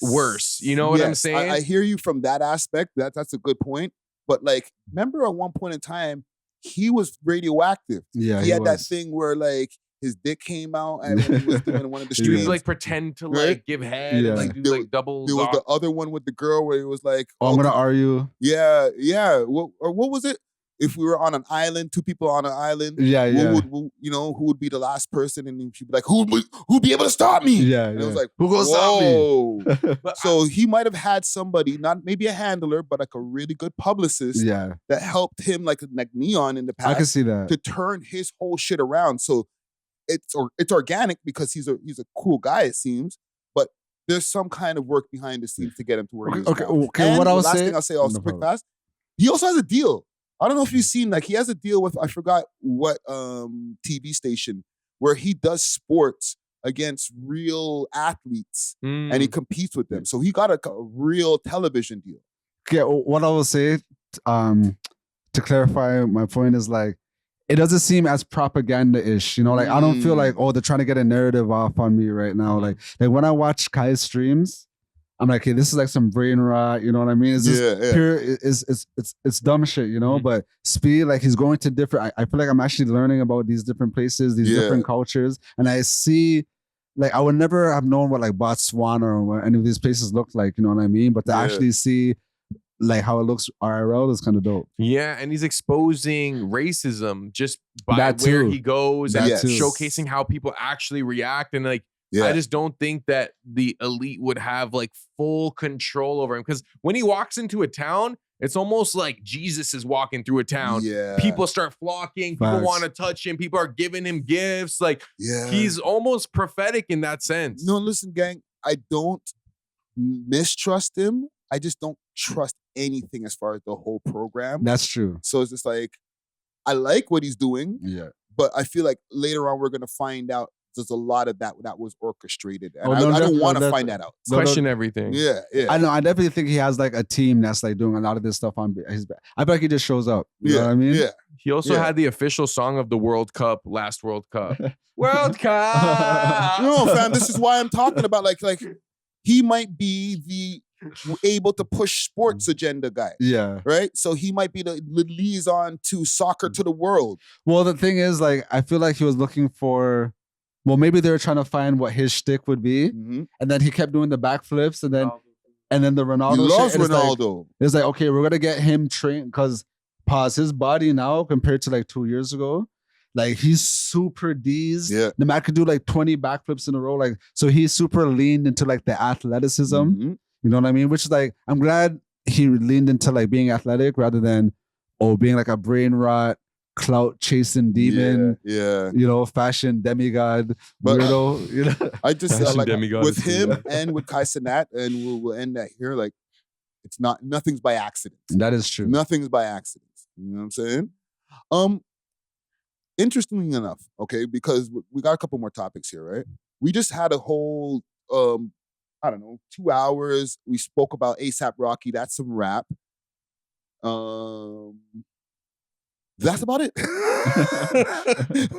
worse? You know what I'm saying? I hear you from that aspect. That's a good point. But like, remember at one point in time, he was radioactive. Yeah, he had that thing where like his dick came out and when he was doing one of the streams. He would like pretend to like give head and like do like double. There was the other one with the girl where it was like, oh, I'm gonna argue. Yeah. What was it? If we were on an island, two people on an island, who would be the last person? And she'd be like, who'd be able to stop me? Yeah, and it was like, who gonna stop me? So he might have had somebody, not maybe a handler, but like a really good publicist, that helped him, like Neon in the past. I can see that, to turn his whole shit around. So it's organic because he's a cool guy, it seems, but there's some kind of work behind the scenes to get him to where he is now. Okay. And what I was last saying, thing I'll say also quick fast, he also has a deal. I don't know if you've seen, like, he has a deal with, I forgot what TV station, where he does sports against real athletes and he competes with them. So he got a real television deal. Okay, what I will say, to clarify my point, is like, it doesn't seem as propaganda-ish, you know? Like, I don't feel like, oh, they're trying to get a narrative off on me right now. Like when I watch Kai's streams, I'm like, okay, this is like some brain rot, you know what I mean? It's just pure, it's dumb shit, you know? But Speed, like, he's going to different, I feel like I'm actually learning about these different places, these different cultures. And I see, like, I would never have known what like Botswana or what any of these places look like, you know what I mean? But to actually see like how it looks IRL is kind of dope. Yeah, and he's exposing racism just by where he goes and showcasing how people actually react. And like, I just don't think that the elite would have like full control over him, because when he walks into a town, it's almost like Jesus is walking through a town. Yeah. People start flocking. People want to touch him. People are giving him gifts. Like, he's almost prophetic in that sense. No, listen, gang, I don't mistrust him. I just don't trust anything as far as the whole program. That's true. So it's just like, I like what he's doing. Yeah. But I feel like later on we're going to find out there's a lot of that was orchestrated. And I don't want to find that out. Question everything. Yeah. I know. I definitely think he has like a team that's like doing a lot of this stuff on his back. I bet he just shows up. You know what I mean? Yeah. He also had the official song of the World Cup, last World Cup. World Cup! No, fam, this is why I'm talking about like he might be the able to push sports agenda guy. Yeah. Right? So he might be the liaison to soccer to the world. Well, the thing is, like, I feel like he was looking for, well, maybe they were trying to find what his shtick would be. And then he kept doing the backflips and then the Ronaldo he loves shit. Ronaldo. It's like, okay, we're gonna get him trained, because his body now compared to like 2 years ago, like he's super D's. Yeah. The man could do like 20 backflips in a row. Like, so he's super leaned into like the athleticism. You know what I mean? Which is like, I'm glad he leaned into like being athletic rather than being like a brain rot, clout chasing demon. Yeah. You know, fashion demigod, weirdo. You know? I just like with him and with Cenat, and we'll end that here. Like, it's nothing's by accident. That is true. Nothing's by accident. You know what I'm saying? Interestingly enough, okay, because we got a couple more topics here, right? We just had a whole 2 hours. We spoke about A$AP Rocky. That's some rap. That's about it.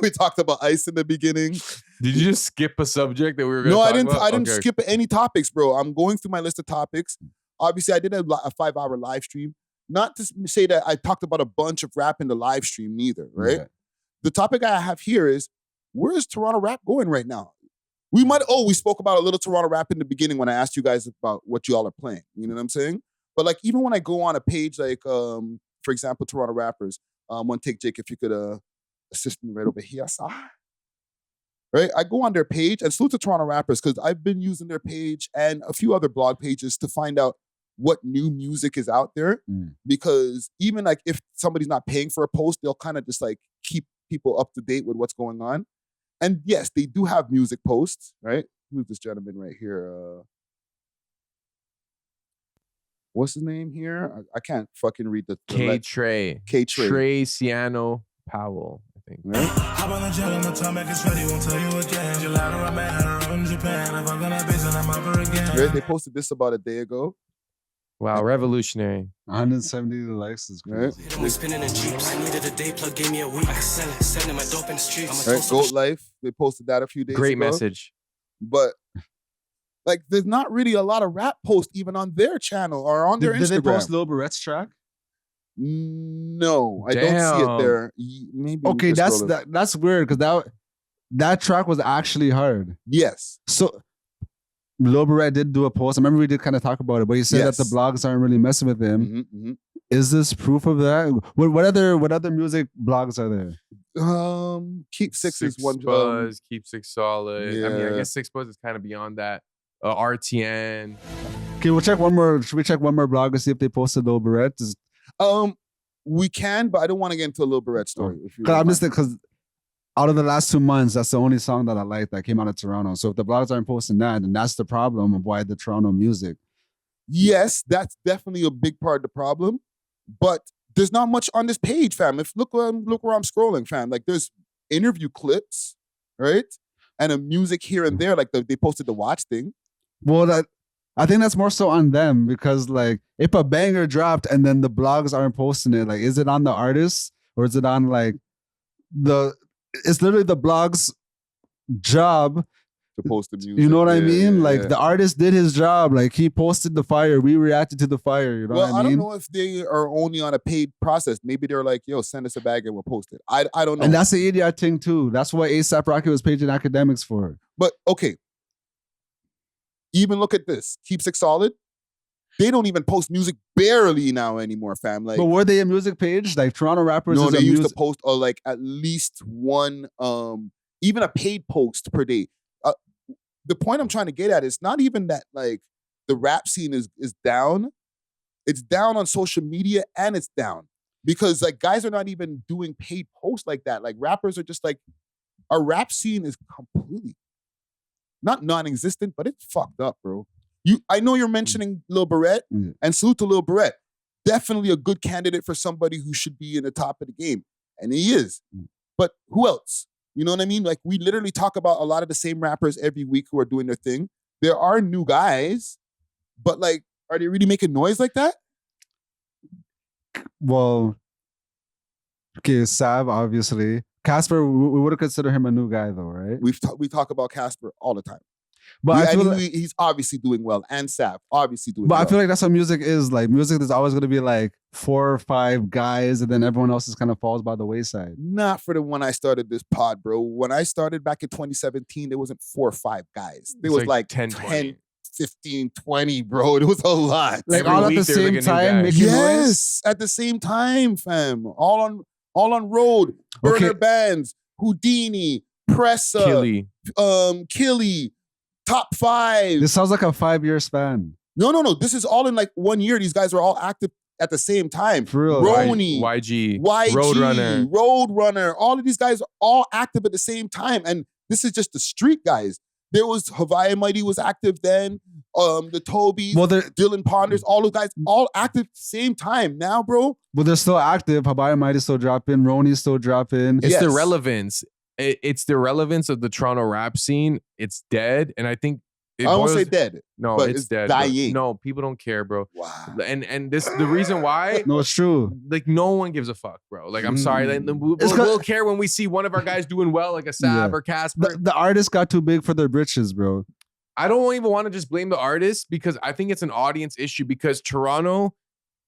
We talked about Ice in the beginning. Did you just skip a subject that we were going to talk about? No, I didn't skip any topics, bro. I'm going through my list of topics. Obviously, I did a 5-hour live stream. Not to say that I talked about a bunch of rap in the live stream neither, right? Yeah. The topic I have here is, where is Toronto rap going right now? We spoke about a little Toronto rap in the beginning when I asked you guys about what you all are playing. You know what I'm saying? But like, even when I go on a page like, for example, Toronto rappers, one take, Jake, if you could assist me right over here, sir. Right? I go on their page and salute to Toronto rappers, because I've been using their page and a few other blog pages to find out what new music is out there, because even like if somebody's not paying for a post, they'll kind of just like keep people up to date with what's going on. And yes, they do have music posts, right? Who's this gentleman right here? What's his name here? I can't fucking read the K-Trey. K-Trey. Trey Ciano Powell, I think. Right? Hop on the jet on the tarmac, it's ready, won't tell you again. Gelato, I'm at in Japan. If I'm gonna base it, I'm over again. Right? They posted this about a day ago. Wow, revolutionary. 170 likes is crazy. We spinning in Jeeps. I needed a day plug, gave me a week. I could sell it, sending my dope in the streets. Right? Goat Life. They posted that a few days Great ago. message. But like, there's not really a lot of rap posts even on their channel or on their Instagram. Did they post Lil Barette's track? No, I don't see it there. Maybe okay, that's weird because that track was actually hard. Yes. So Lil Barrette did do a post. I remember we did kind of talk about it, but he said that the blogs aren't really messing with him. Is this proof of that? What other music blogs are there? Keep Six is one. Buzz, Keep Six Solid. I mean, I yeah. guess Six Buzz is kind of beyond that. RTN. Okay, we'll check one more. Should we check one more blog to see if they posted Lil Barrette? We can, but I don't want to get into a Lil Barrette story. Because I'm just because out of the last 2 months, that's the only song that I liked that came out of Toronto. So if the blogs aren't posting that, then that's the problem of why the Toronto music. Yes, that's definitely a big part of the problem. But there's not much on this page, fam. Look where I'm scrolling, fam. Like there's interview clips, right? And a music here and there. Like they posted the Watch thing. Well, I think that's more so on them because like if a banger dropped and then the blogs aren't posting it, like is it on the artist or is it on like it's literally the blog's job to post the music. You know what I mean? Yeah, like yeah. the artist did his job. Like he posted the fire. We reacted to the fire. You know what I mean? I don't know if they are only on a paid process. Maybe they're like, yo, send us a bag and we'll post it. I don't know. And that's the idiot thing too. That's what A$AP Rocky was paging academics for. But okay. Even look at this. Keep Six Solid. They don't even post music barely now anymore, fam. Like, but were they a music page? Like Toronto rappers? No, they used to post like at least one, even a paid post per day. The point I'm trying to get at is not even that like the rap scene is down. It's down on social media and it's down because like guys are not even doing paid posts like that. Like rappers are just like, our rap scene is completely not non-existent, but it's fucked up, bro. I know you're mentioning Lil Barrette, and salute to Lil Barrette. Definitely a good candidate for somebody who should be in the top of the game. And he is. But who else? You know what I mean? Like, we literally talk about a lot of the same rappers every week who are doing their thing. There are new guys, but like, are they really making noise like that? Well, okay, Sav, obviously. Casper, we would have considered him a new guy though, right? We talk about Casper all the time. But I feel like, he's obviously doing well, and Sav obviously doing but well. I feel like that's what music is. Like music is always going to be like 4 or 5 guys, and then everyone else just kind of falls by the wayside. Not for the when I started this pod, bro. When I started back in 2017, there wasn't 4 or 5 guys. There was like 10, 15, 20, bro. It was a lot. Like all at the same time making noise? At the same time, fam. All on road. Burner Bands, Houdini, Pressa, Killy. Top 5. This sounds like a 5-year span. No. This is all in like 1 year. These guys are all active at the same time. For real. Roni, YG, Roadrunner. All of these guys are all active at the same time. And this is just the street guys. There was Hawaii Mighty was active then. The Tobys, Dylan Ponders, all those guys, all active at the same time. Now, bro. But they're still active. Hawaii Mighty still dropping. Roni's still dropping. It's the relevance. It's the relevance of the Toronto rap scene. It's dead, and I think I won't say dead. No, but it's dead. Dying. No, people don't care, bro. Wow. And this the reason why. No, it's true. Like no one gives a fuck, bro. Like I'm sorry, like, we'll care when we see one of our guys doing well, like a Sav or Casper. The artist got too big for their britches, bro. I don't even want to just blame the artist because I think it's an audience issue because Toronto.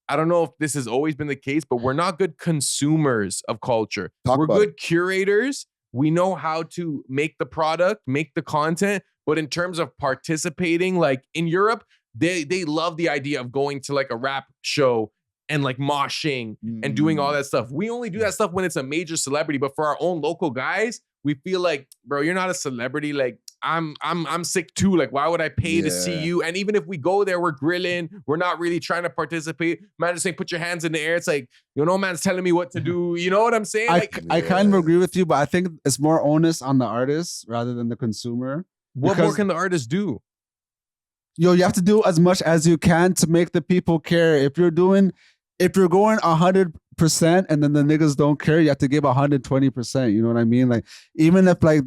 I don't know if this has always been the case, but we're not good consumers of culture. We're good curators. We know how to make the product, make the content, but in terms of participating, like in Europe, they love the idea of going to like a rap show and like moshing and doing all that stuff. We only do that stuff when it's a major celebrity, but for our own local guys, we feel like, bro, you're not a celebrity. Like, I'm sick too. Like, why would I pay to see you? And even if we go there, we're grilling. We're not really trying to participate. Man, just saying, put your hands in the air. It's like, man's telling me what to do. You know what I'm saying? I kind of agree with you, but I think it's more onus on the artist rather than the consumer. What more can the artist do? You have to do as much as you can to make the people care. If you're going 100% and then the niggas don't care, you have to give 120%. You know what I mean? Like, even if like,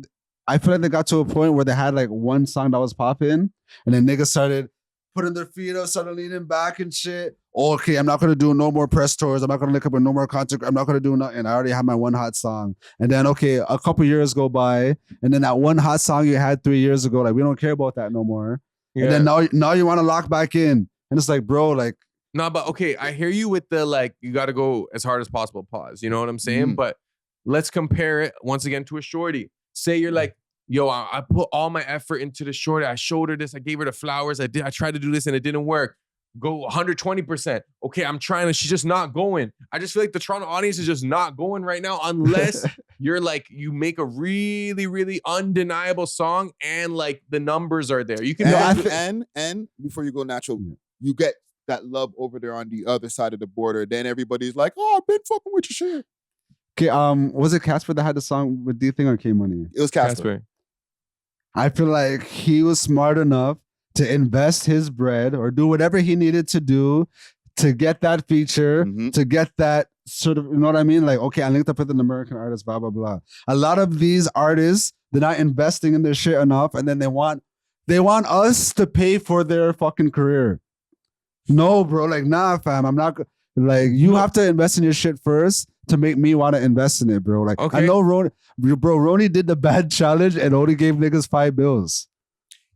I feel like they got to a point where they had like one song that was popping and then niggas started putting their feet up, started leaning back and shit. Okay, I'm not going to do no more press tours. I'm not going to link up with no more concert. I'm not going to do nothing. I already have my one hot song. And then, okay, a couple years go by and then that one hot song you had 3 years ago, like, we don't care about that no more. Yeah. And then now you want to lock back in. And it's like, bro, like. No, but okay, I hear you with the, like, you got to go as hard as possible, pause. You know what I'm saying? But let's compare it once again to a shorty. Say you're like, yo, I put all my effort into the shorty. I showed her this. I gave her the flowers. I tried to do this and it didn't work. Go 120%. Okay, I'm trying to, she's just not going. I just feel like the Toronto audience is just not going right now unless you're like, you make a really, really undeniable song and like the numbers are there. You can and before you go natural, you get that love over there on the other side of the border. Then everybody's like, oh, I've been fucking with your shit. Okay, was it Casper that had the song with D-Thing or K-Money? It was Casper. I feel like he was smart enough to invest his bread or do whatever he needed to do to get that feature, to get that sort of, you know what I mean? Like, okay, I linked up with an American artist, blah, blah, blah. A lot of these artists, they're not investing in their shit enough and then they want us to pay for their fucking career. No, bro, like, nah, fam, I'm not, like, you have to invest in your shit first to make me want to invest in it, bro. Like, okay. I know Roni did the bad challenge and only gave niggas $5.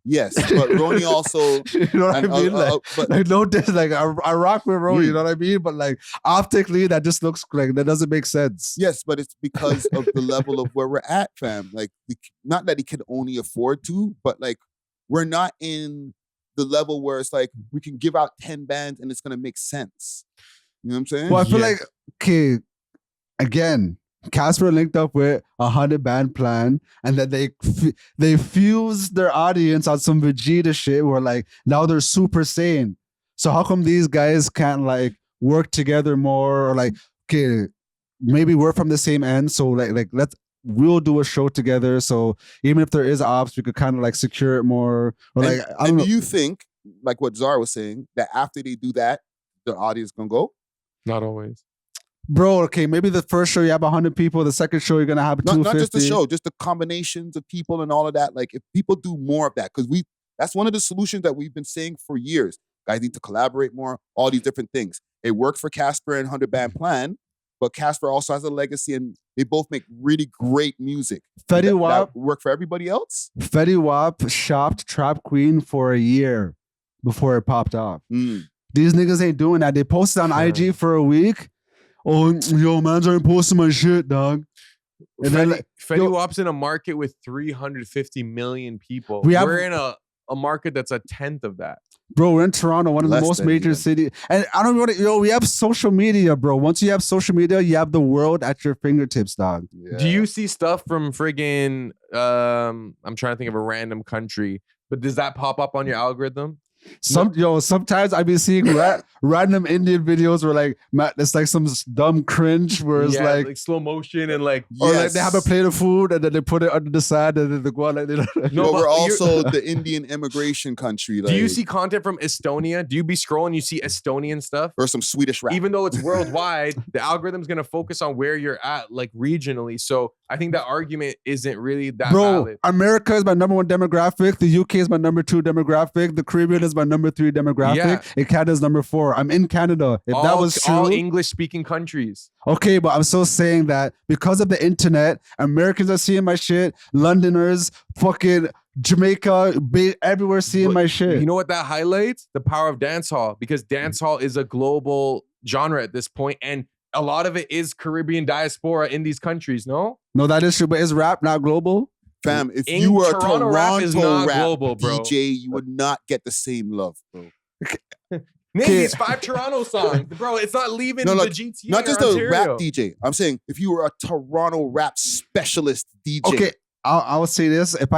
Yes, but Roni also, you know what I mean? Like no, like I rock with Roni, you know what I mean? But like optically, that just looks like that doesn't make sense. Yes, but it's because of the level of where we're at, fam. Like, not that he could only afford to, but like we're not in the level where it's like we can give out 10 bands and it's gonna make sense. You know what I'm saying? Well, I feel like, okay, again, Casper linked up with 100 band plan and then they fused their audience on some Vegeta shit where like now they're Super Saiyan. So how come these guys can't like work together more or like, okay, maybe we're from the same end, so like we'll do a show together, so even if there is ops we could kind of like secure it more or like I don't know. Do you think, like what Zara was saying, that after they do that the audience gonna go? Not always. Bro, okay, maybe the first show you have 100 people, the second show you're gonna have 250. Not just the show, just the combinations of people and all of that. Like, if people do more of that, because that's one of the solutions that we've been saying for years. Guys need to collaborate more, all these different things. It worked for Casper and 100 Band Plan, but Casper also has a legacy and they both make really great music. Fetty Wap work for everybody else? Fetty Wap shopped Trap Queen for a year before it popped off. These niggas ain't doing that. They posted on IG for a week. Oh, yo, man's already posting my shit, dog. And then Fetty Wap's in a market with 350 million people. We're in a market that's a tenth of that. Bro, we're in Toronto, one of the most major cities. And I don't know, we have social media, bro. Once you have social media, you have the world at your fingertips, dog. Yeah. Do you see stuff from friggin', I'm trying to think of a random country, but does that pop up on your algorithm? Sometimes I be seeing random Indian videos where like it's like some dumb cringe where it's like slow motion and like or like they have a plate of food and then they put it under the side and then they go out like No, we're also the Indian immigration country. Like, do you see content from Estonia? Do you be scrolling? You see Estonian stuff or some Swedish rap? Even though it's worldwide, the algorithm's gonna focus on where you're at, like regionally. So I think that argument isn't really that valid. America is my number 1 demographic. The UK is my number 2 demographic. The Caribbean is my number 3 demographic. And Canada's number 4. I'm in Canada. If that was true, all English-speaking countries. Okay, but I'm still saying that because of the internet, Americans are seeing my shit. Londoners, fucking Jamaica, everywhere seeing my shit. You know what that highlights? The power of dancehall, because dancehall is a global genre at this point, and a lot of it is Caribbean diaspora in these countries. No, that is true. But is rap not global? Fam, if you were a Toronto rap global, bro. DJ, you would not get the same love, bro. Name these 5 Toronto songs, bro. It's not leaving the GTA. Not just Ontario. a rap DJ. I'm saying if you were a Toronto rap specialist DJ. Okay, I will say this: if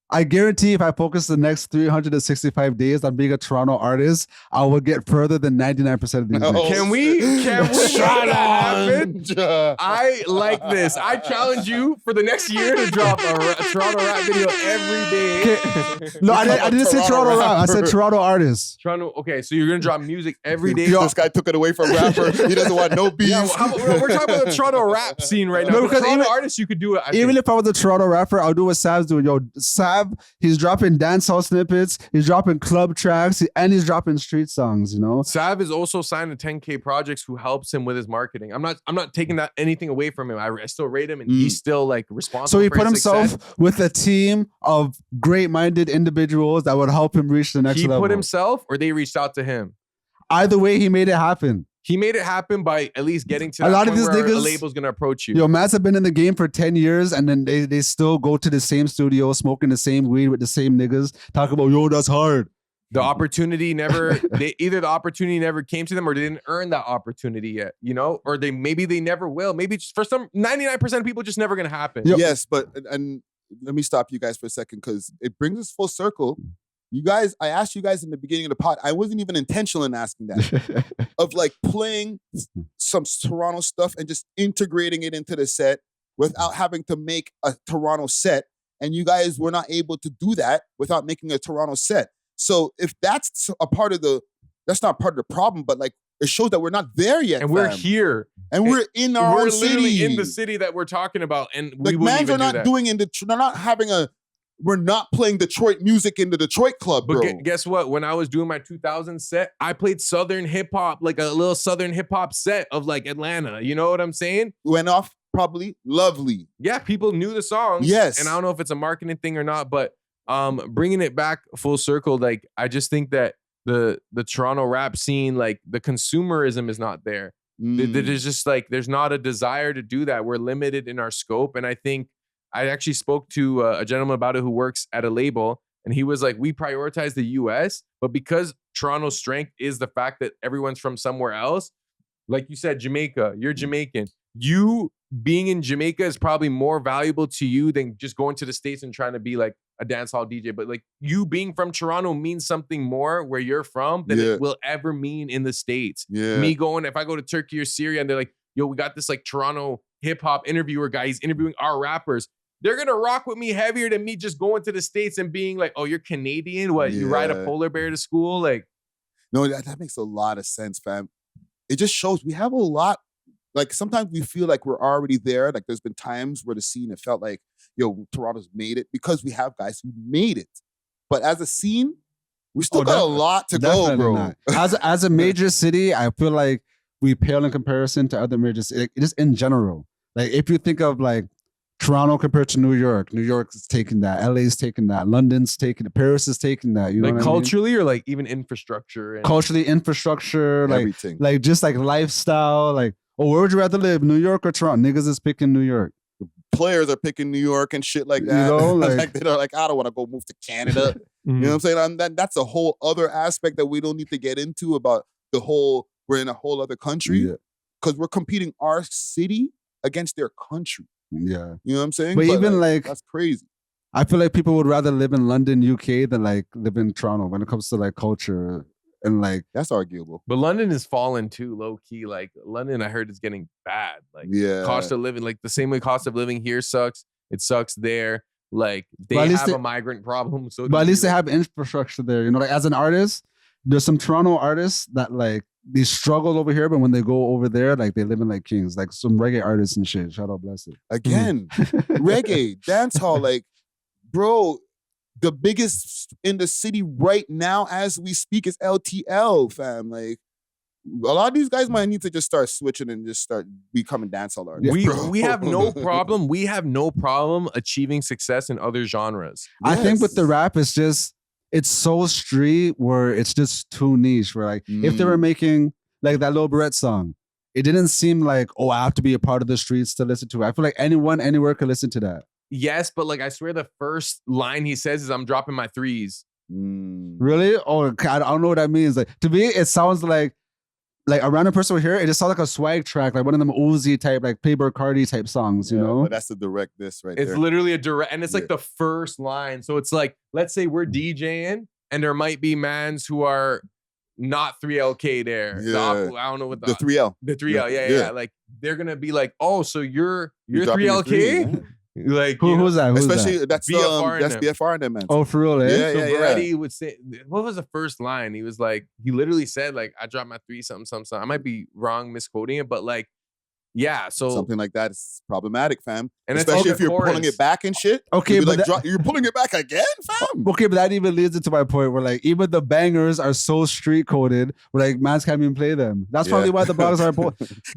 I guarantee if I focus the next 365 days on being a Toronto artist, I will get further than 99% of these. Can we make that happen? Yeah. I like this. I challenge you for the next year to drop a Toronto rap video every day. No, I didn't say Toronto rap. I said Toronto artists. Toronto. Okay, so you're gonna drop music every day. This guy took it away from rapper. He doesn't want no beef. Yeah, we're talking about the Toronto rap scene right now. No, No, because Toronto even- artists, you could do it. Even if I was a Toronto rapper, I'll do what Sav's doing. Yo, Sav, he's dropping dancehall snippets, he's dropping club tracks, and he's dropping street songs, you know? Sav is also signed to 10K Projects, who helps him with his marketing. I'm not taking that anything away from him. I still rate him, and he's still like responsible. So he for put his himself success. with a team of great-minded individuals that would help him reach the next He level. put himself, or they reached out to him. Either way, he made it happen. He made it happen by at least getting to A that lot of point these where a niggas- label's gonna approach you. Yo, Mats have been in the game for 10 years and then they still go to the same studio, smoking the same weed with the same niggas, talk about, yo, that's hard. The opportunity never, either the opportunity never came to them or they didn't earn that opportunity yet, you know? Or maybe they never will. Maybe just for some 99% of people, just never gonna happen. Yes, but and let me stop you guys for a second because it brings us full circle. You guys, I asked you guys in the beginning of the pod, I wasn't even intentional in asking that, of like playing some Toronto stuff and just integrating it into the set without having to make a Toronto set. And you guys were not able to do that without making a Toronto set. So if that's a part of that's not part of the problem, but like it shows that we're not there yet. And we're fam. here. And we're in our We're own literally city. in the city that we're talking about. And we Like wouldn't mans even are not do that. doing they're not having we're not playing Detroit music in the Detroit club, But bro. guess what? When I was doing my 2000 set, I played Southern hip hop, like a little Southern hip hop set of like Atlanta. You know what I'm saying? Went off probably lovely. Yeah, people knew the songs. Yes. And I don't know if it's a marketing thing or not, but bringing it back full circle, like I just think that the Toronto rap scene, like the consumerism is not there. There's just like, there's not a desire to do that. We're limited in our scope. And I think I actually spoke to a gentleman about it who works at a label, and he was like, we prioritize the US, but because Toronto's strength is the fact that everyone's from somewhere else, like you said, Jamaica, you're Jamaican. You being in Jamaica is probably more valuable to you than just going to the States and trying to be like a dancehall DJ. But like you being from Toronto means something more where you're from than it will ever mean in the States. Yeah. Me going, if I go to Turkey or Syria and they're like, yo, we got this like Toronto hip hop interviewer guy, he's interviewing our rappers. They're going to rock with me heavier than me just going to the States and being like, oh, you're Canadian? What, you ride a polar bear to school? Like, no, that makes a lot of sense, fam. It just shows we have a lot. Like sometimes we feel like we're already there. Like there's been times where the scene, it felt like, yo, Toronto's made it because we have guys who made it. But as a scene, we still got a lot to go, bro. Not. As a major city, I feel like we pale in comparison to other major cities. Just in general. Like if you think of like Toronto compared to New York is taking that. LA's taking that. London's taking it. Paris is taking that. You know like what culturally or like even infrastructure? And culturally, infrastructure, like everything. Like just like lifestyle. Like, oh, where would you rather live? New York or Toronto? Niggas is picking New York. Players are picking New York and shit like that. You know, like they're like, I don't want to go move to Canada. You know what I'm saying? That's a whole other aspect that we don't need to get into about the whole, we're in a whole other country because we're competing our city against their country. Yeah. You know what I'm saying? But even like that's crazy. I feel like people would rather live in London, UK than like live in Toronto when it comes to like culture and like that's arguable. But London is falling too, low key. Like London, I heard is getting bad. Like cost of living, like the same way cost of living here sucks. It sucks there. Like they have a migrant problem. So but at least they have infrastructure there. You know, like as an artist, there's some Toronto artists that like they struggle over here, but when they go over there, like they live in like kings, like some reggae artists and shit. Shout out, bless it. Again, reggae, dancehall, like, bro, the biggest in the city right now as we speak is LTL, fam. Like, a lot of these guys might need to just start switching and just start becoming dancehall artists. We have no problem. We have no problem achieving success in other genres. I think with the rap, it's just it's so street where it's just too niche. Where like if they were making like that Lil Barrett song, it didn't seem like, oh, I have to be a part of the streets to listen to it. I feel like anyone, anywhere could listen to that. Yes, but like I swear the first line he says is I'm dropping my threes. Really? Oh, I don't know what that means. Like to me, it sounds like like a random person would hear it, it just sounds like a swag track, like one of them Uzi type, like Playboy Cardi type songs, you know? But that's the direct diss right It's there. literally a direct, and it's like the first line. So it's like, let's say we're DJing, and there might be mans who are not 3LK there. Yeah. I don't know what the 3L. The 3L, yeah. Like they're gonna be like, oh, so you're dropping your 3LK? Like Who's that? Who's Especially that? that's BFR in them. BFR in them, man. Oh, for real, eh? Yeah, So yeah, yeah. Brady would say, what was the first line? He was like, he literally said, like, I dropped my 3 something. I might be wrong misquoting it, but like, yeah. So Something like that is problematic, fam. And it's especially all if you're pulling chorus. it back and shit. Okay, You'd be but like, you're pulling it back again, fam. Okay, but that even leads into my point where like even the bangers are so street coded, where like mans can't even play them. That's probably why the bloggers are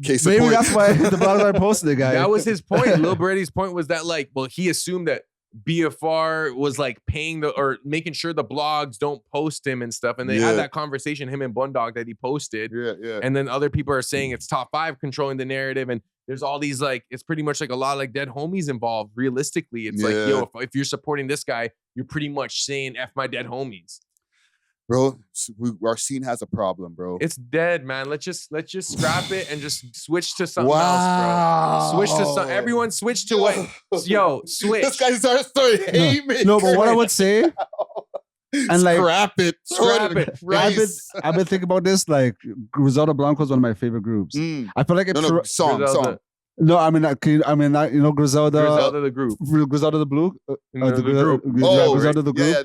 Case in maybe point. that's why the bloggers are posting it, guys. that was his point. Lil Brady's point was that like, well, he assumed that BFR was like paying or making sure the blogs don't post him and stuff. And they had that conversation, him and Bundog, that he posted. Yeah. And then other people are saying it's top 5 controlling the narrative. And there's all these like, it's pretty much like a lot of like dead homies involved. Realistically, it's like, yo, if you're supporting this guy, you're pretty much saying F my dead homies. Bro, our scene has a problem, bro. It's dead, man. Let's just scrap it and just switch to something else, bro. Switch to something. Everyone switch to what? Yo, switch. This guy started hating. No, but what I would say, and like scrap it. I've been thinking about this. Like Griselda Blanco is one of my favorite groups. I feel like it. Song. No, I mean, you know, Griselda the group, Griselda the Blue, the group. Griselda the group. Yeah,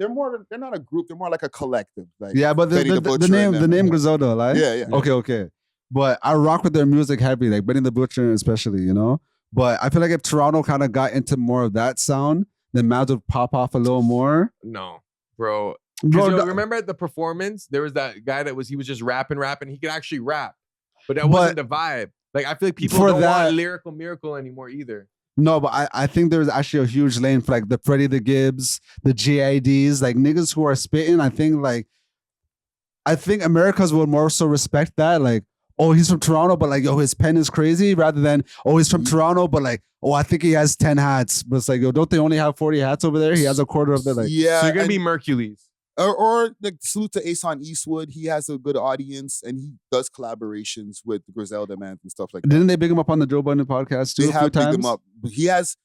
they're not a group. They're more like a collective. Like yeah, but the name Griselda, like yeah. Okay. But I rock with their music heavy, like Benny the Butcher especially, you know. But I feel like if Toronto kind of got into more of that sound, then Mavs would pop off a little more. No, bro. Bro, remember at the performance, there was that guy he was just rapping. He could actually rap, but that wasn't the vibe. Like I feel like people don't want lyrical miracle anymore either. No, but I think there's actually a huge lane for like the Freddie the Gibbs, the JIDs, like niggas who are spitting. I think Americans would more so respect that. Like, oh, he's from Toronto, but like, yo, his pen is crazy, rather than, oh, he's from Toronto, but like, oh, I think he has 10 hats. But it's like, yo, don't they only have 40 hats over there? He has a quarter of the like. Yeah. So you're gonna be Mercules. Or like salute to Ason Eastwood. He has a good audience and he does collaborations with the Griselda man and stuff like that. Didn't they big him up on the Joe Budden podcast too? They have big him up. But he has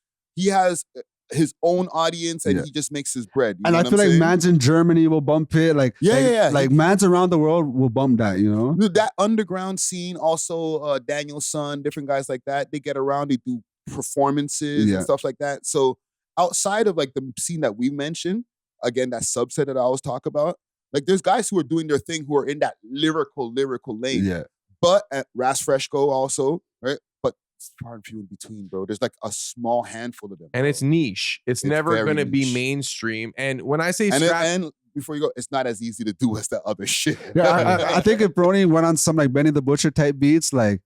his own audience and he just makes his bread. And I feel like mans in Germany will bump it. Like like mans around the world will bump that, you know? That underground scene, also Daniel's son, different guys like that, they get around, they do performances and stuff like that. So outside of like the scene that we mentioned, again, that subset that I always talk about, like there's guys who are doing their thing who are in that lyrical lane. Yeah. But at Ras Freshco also, right? But it's far and few in between, bro. There's like a small handful of them. And it's niche. It's never going to be mainstream. And when I say and before you go, it's not as easy to do as the other shit. Yeah, I think if Brony went on some like Benny the Butcher type beats, like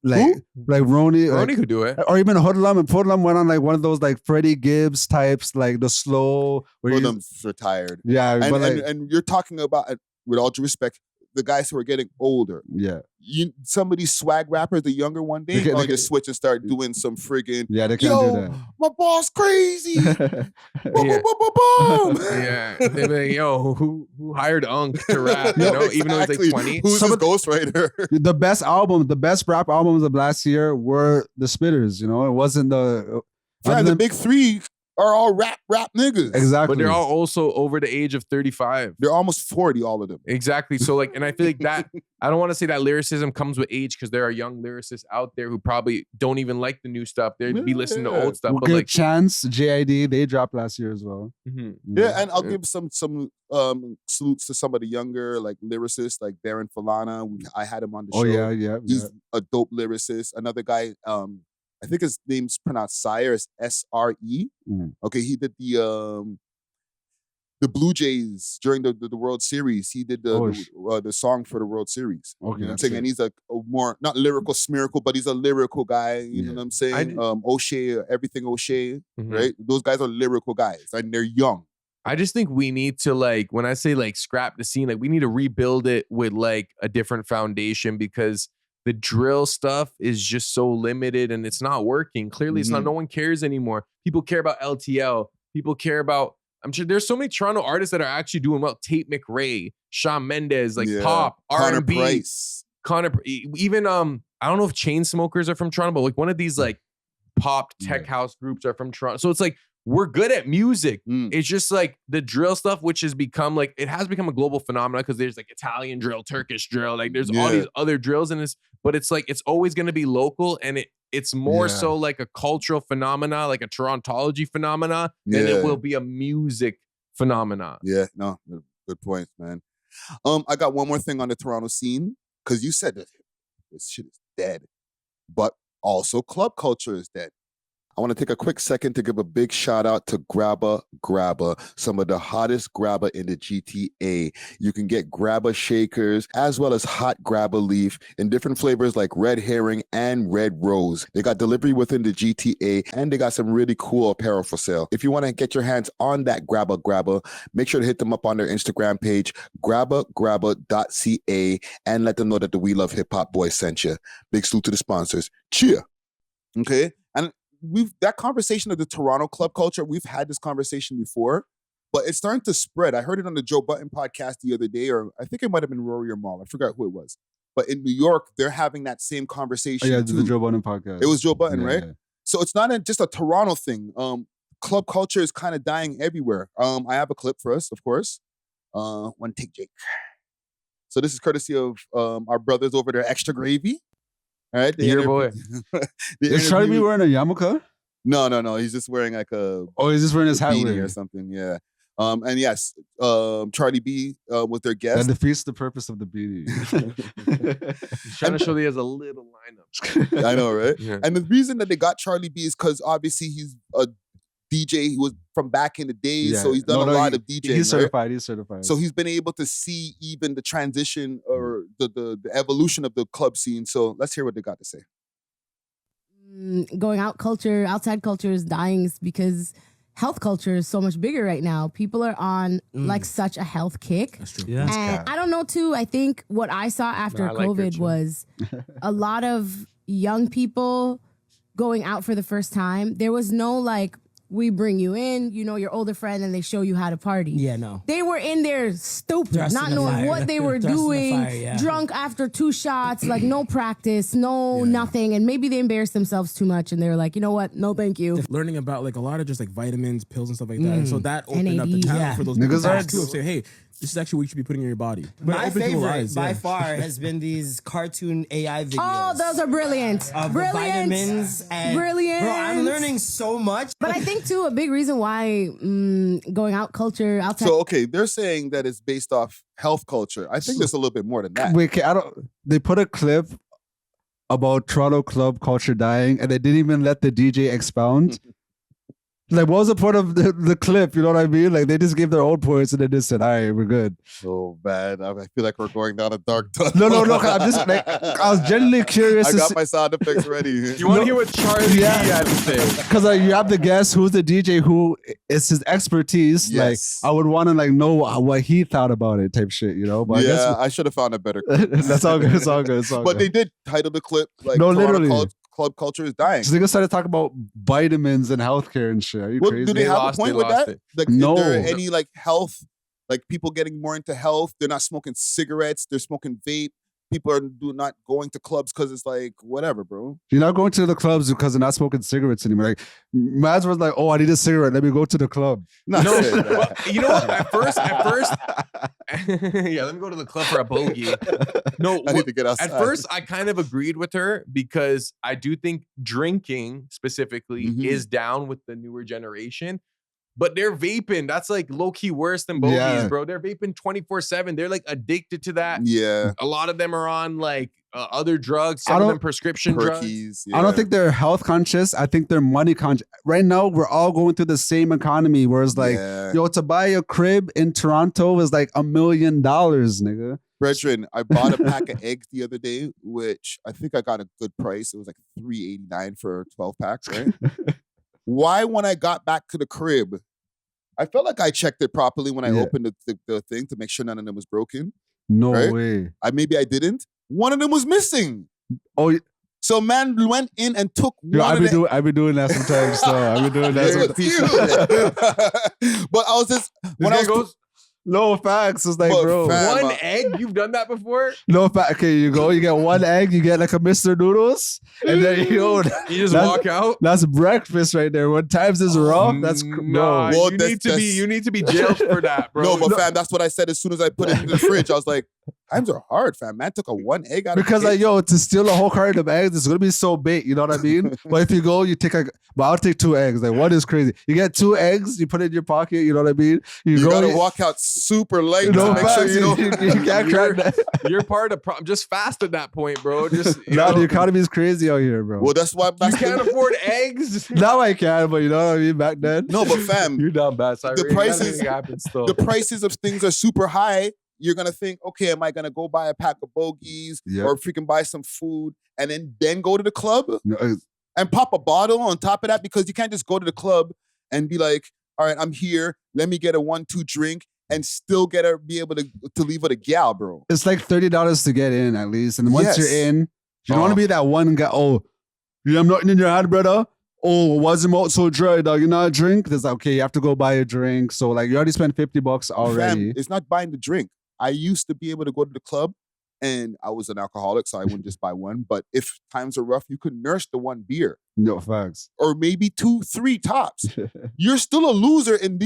Roni could do it, or even Hoodlum, and Hoodlum went on like one of those like Freddie Gibbs types, like the slow. Hoodlum's retired. Yeah, and you're talking about, with all due respect, the guys who are getting older. Yeah, some of these swag rappers, the younger one, they just switch and start doing some friggin'. Yeah, they can't do that. My boss crazy. Boom, boom, boom, boom, boom. Yeah, they be like, yo, who hired Unk to rap? You know, even though he's like 20. Who's his ghostwriter? The best rap albums of last year were the Spitters. You know, it wasn't the. The big three are all rap niggas. Exactly. But they're all also over the age of 35. They're almost 40, all of them. Exactly. So like, and I feel like that, I don't want to say that lyricism comes with age, because there are young lyricists out there who probably don't even like the new stuff. They'd be listening to old stuff. Well, but good like Chance, JID, they dropped last year as well. Mm-hmm. Yeah, and I'll give some salutes to some of the younger like lyricists, like Darren Falana. I had him on the show. Oh yeah. He's a dope lyricist. Another guy, I think his name's pronounced Sire, is SRE. Okay, he did the Blue Jays during the World Series. He did the song for the World Series. Okay, you know what I'm saying? And he's a more, not lyrical smirical, but he's a lyrical guy. You know what I'm saying? O'Shea, everything O'Shea, right? Those guys are lyrical guys, and they're young. I just think we need to, like, when I say like scrap the scene, like we need to rebuild it with like a different foundation, because the drill stuff is just so limited and it's not working. Clearly, it's not. No one cares anymore. People care about LTL. People care about I'm sure there's so many Toronto artists that are actually doing well. Tate McRae, Shawn Mendes, like Yeah. pop, Connor R&B. Price. Even I don't know if Chainsmokers are from Toronto, but like one of these like pop tech house groups are from Toronto. So it's like we're good at music. It's just like the drill stuff, which has become like it has become a global phenomenon because there's like Italian drill, Turkish drill, like there's all these other drills in this, but it's like it's always going to be local, and it's more so like a cultural phenomena, like a Torontology phenomena, than it will be a music phenomena. Yeah, no, good points, man. I got one more thing on the Toronto scene because you said that this shit is dead, but also club culture is dead. I want to take a quick second to give a big shout out to Grabba, some of the hottest grabba in the GTA. You can get grabba shakers as well as hot grabba leaf in different flavors like red herring and red rose. They got delivery within the GTA and they got some really cool apparel for sale. If you want to get your hands on that grabba, make sure to hit them up on their Instagram page, grabba.ca, and let them know that the We Love Hip Hop boys sent you. Big salute to the sponsors. Cheer. Okay. And that conversation of the Toronto club culture, we've had this conversation before, but it's starting to spread. I heard it on the Joe Budden podcast the other day, or I think it might have been Rory or Mal. I forgot who it was. But in New York, they're having that same conversation. Yeah, too. the Joe Budden podcast. It was Joe Budden, right? Yeah. So it's not just a Toronto thing. Club culture is kind of dying everywhere. I have a clip for us, of course. One take, Jake. So this is courtesy of our brothers over there, Extra Gravy. All right, Your boy. Is Charlie B wearing a yarmulke? No. He's just wearing like a. Oh, he's just wearing his hat or something. Yeah. And yes, Charlie B was their guest. That defeats the purpose of the beanie. He's trying to show that he has a little lineup. I know, right? Yeah. And the reason that they got Charlie B is because obviously he's a DJ. He was from back in the days, so he's done a lot of DJing. He's certified. Right? He's certified. So he's been able to see even the transition or the evolution of the club scene. So let's hear what they got to say. Going out culture, outside culture is dying because health culture is so much bigger right now. People are on like such a health kick. That's true. Yeah. And I don't know too. I think what I saw after COVID was a lot of young people going out for the first time. There was no like, we bring you in, you know, your older friend, and they show you how to party. Yeah, no. They were in there stupid, Dressed not in the knowing fire. what they were Dressed in the doing, fire, yeah. drunk after 2 shots, like no practice, nothing. And maybe they embarrassed themselves too much and they were like, you know what? No, thank you. Learning about like a lot of just like vitamins, pills and stuff like that. And so that opened up the NAD, channel yeah. for those Niggas people are- to say, hey, this is actually what you should be putting in your body. But My it opened people's favorite eyes, by yeah. far has been these cartoon AI videos. Oh, those are brilliant. Of the Brilliant. vitamins and Brilliant. Bro, I'm learning so much. But I think too, a big reason why going out culture, outside. So okay, they're saying that it's based off health culture. I think there's a little bit more than that. Wait, I don't. They put a clip about Toronto club culture dying, and they didn't even let the DJ expound. Like, what was the point of the clip? You know what I mean? Like, they just gave their own points, and they just said, "All right, we're good." So bad. I feel like we're going down a dark tunnel. No. I'm just like, I was genuinely curious. I to got see- my sound effects ready. You want to hear what Charlie B had to say? Because you have to guess who's the DJ who is his expertise. Yes. Like, I would want to like know what he thought about it, type shit. You know? But Yeah, I I should have found a better. guess that's all good. It's all good. It's all But good. they did title the clip like No, Toronto literally. club culture is dying. So niggas started talking about vitamins and healthcare and shit. Are you What, crazy? do they have a lost point it, with lost that? it. Like, No. is there any like health, like people getting more into health? They're not smoking cigarettes. They're smoking vape. People are not going to clubs because it's like whatever, bro. You're not going to the clubs because they're not smoking cigarettes anymore. Like, Mads was like, "Oh, I need a cigarette. Let me go to the club." Not No, saying that. well, you know what? At first, yeah, let me go to the club for a bogey. No, I need to get outside. At first, I kind of agreed with her because I do think drinking specifically Mhm. is down with the newer generation. But they're vaping. That's like low key worse than bogeys, Yeah. bro. They're vaping 24/7. They're like addicted to that. Yeah, A lot of them are on like other drugs. I Some of don't- them prescription drugs. Perkies. I don't think they're health conscious. I think they're money conscious. Right now, we're all going through the same economy. Where it's like, Yeah. yo, to buy a crib in Toronto is like $1 million, nigga. Brethren, I bought a pack of eggs the other day, which I think I got a good price. It was like $3.89 for 12 packs, right? Why, when I got back to the crib, I felt like I checked it properly when I Yeah. opened the thing to make sure none of them was broken. No Right? way. Maybe I didn't. One of them was missing. Oh, So man went in and took Yo, one of the... I be doing that sometimes. So I be doing that sometimes. But I was just when I was no facts. It's like, bro, fam, one egg. You've done that before? no fact. Okay, you get one egg, you get like a Mr. Noodles, and then you just walk out. That's breakfast right there. When times is rough, that's nah. bro. You need to be jailed for that, bro. No, but fam, that's what I said as soon as I put it in the fridge. I was like, times are hard, fam. Man took a one egg out because of like, yo, to steal a whole carton of eggs, it's gonna be so big. You know what I mean? But if you go, you take but I'll take 2 eggs. Like, what is crazy? You get 2 eggs, you put it in your pocket. You know what I mean? You gotta walk out super light to make sure you don't. You can't crack that. You're part of just fast at that point, bro. Just the economy is crazy out here, bro. Well, that's why you can't afford eggs. Now I can, but you know what I mean. Back then, no, but fam, you're down bad. Sorry, the prices of things are super high. You're gonna think, okay, am I gonna go buy a pack of bogeys or freaking buy some food and then go to the club and pop a bottle on top of that? Because you can't just go to the club and be like, all right, I'm here. Let me get a 1-2 drink and still be able to leave with a gal, bro. It's like $30 to get in at least, and once you're in, you don't want to be that one guy. Oh, you have nothing in your hand, brother. Oh, why's your mouth so dry, dog? You not a drink? There's okay, you have to go buy a drink. So like, you already spent $50 already. Fam, it's not buying the drink. I used to be able to go to the club, and I was an alcoholic, so I wouldn't just buy one. But if times are rough, you could nurse the one beer. No facts. Or maybe 2, 3 tops. You're still a loser in